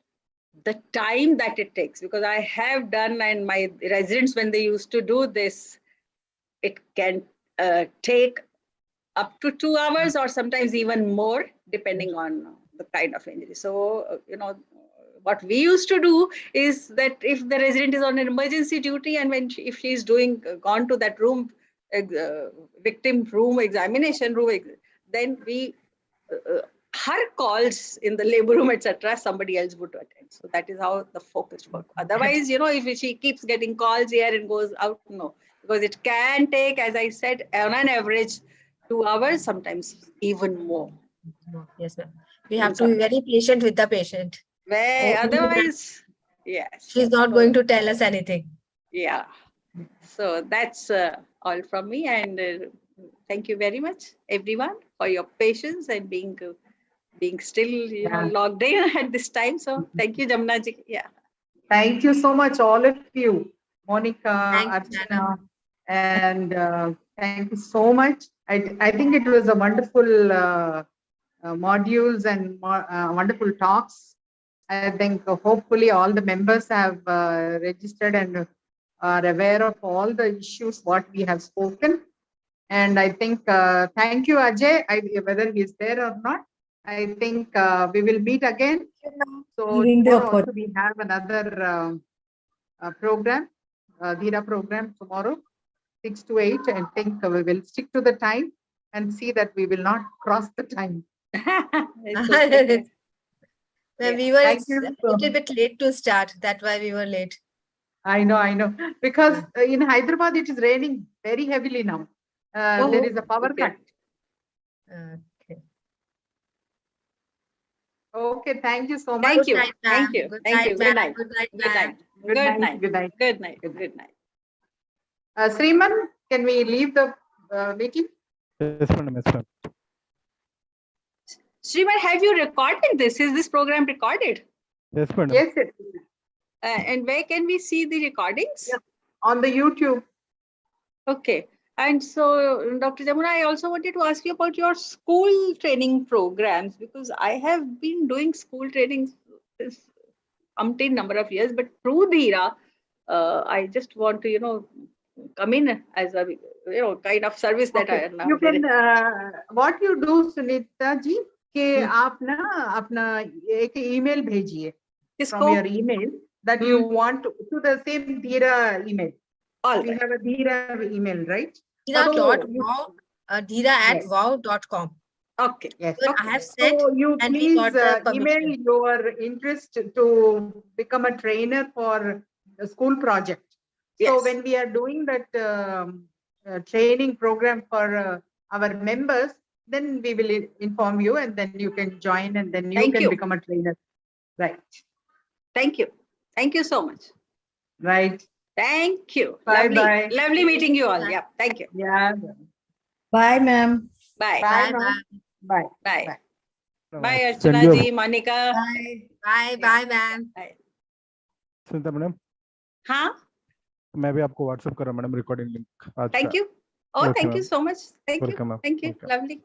the time that it takes, because I have done, and my residents, when they used to do this, it can take up to 2 hours or sometimes even more, depending on the kind of injury. So, what we used to do is that if the resident is on an emergency duty, and if she's gone to that room, victim room, examination room, then her calls in the labor room, etc., somebody else would attend. So that is how the focus works. Otherwise, if she keeps getting calls here and goes out, no, because it can take, as I said, on an average 2 hours, sometimes even more. Yes, ma'am. We have to be very patient with the patient. Otherwise, yes. She's not going to tell us anything. Yeah. So that's all from me, and thank you very much, everyone, for your patience and being still, logged in at this time. So thank you, Jamna ji. Yeah. Thank you so much, all of you, Monica, Thank you, Archana, and thank you so much. I think it was a wonderful modules and wonderful talks. I think hopefully all the members have registered and are aware of all the issues what we have spoken. And I think thank you, Ajay. Whether he's there or not, I think we will meet again. So tomorrow also we have another program, Dheera program tomorrow, 6 to 8. I think we will stick to the time and see that we will not cross the time. We were a little bit late to start. That's why we were late. I know. Because in Hyderabad, it is raining very heavily now. There is a power cut. Okay, thank you so much. Thank you. Good night, Thank you. Good Thank night, you. Good night. Good night, Good night. Good night. Good night. Good night. Good night. Sriman, can we leave the meeting? Yes, madam. Yes, madam. Sriman, have you recorded this? Is this program recorded? Yes, madam. Yes. And where can we see the recordings? Yeah. On the YouTube. Okay. And so, Dr. Jamuna, I also wanted to ask you about your school training programs, because I have been doing school training this umpteen number of years, but through Dheera, I just want to, come in as a, kind of service that I Okay. am now You getting. can what you do, Sunita ji, कि Hmm. आप ना अपना एक email भेजिए from Kisko? your email that you want to the same Dheera email. All We right. have a Dheera email, right? Dheera.wow, Yes. Dheera@wow.com. Okay. Yes. Even Okay. I have sent So you and we please got the email permission. your interest to become a trainer for the school project. So Yes. when we are doing that training program for our members, then we will inform you, and then you can join, and then you Thank can you. become a trainer. Right. Thank you. Thank you so much. Right. Thank you. Bye Lovely. bye. Lovely meeting you all. Bye. Yeah. Thank you. Yeah. Bye, ma'am. Bye. Bye, Bye ma'am. bye. Bye. Bye. No, Bye, send Archana you ji, Monica. Bye. Bye bye, ma'am. Bye. Sunita madam Huh? मैं भी आपको WhatsApp कर रहा हूँ madam recording link आज Thank का you. Oh, Okay, thank you ma'am. so much. Thank you. Welcome, ma'am. Thank you. Welcome. Lovely.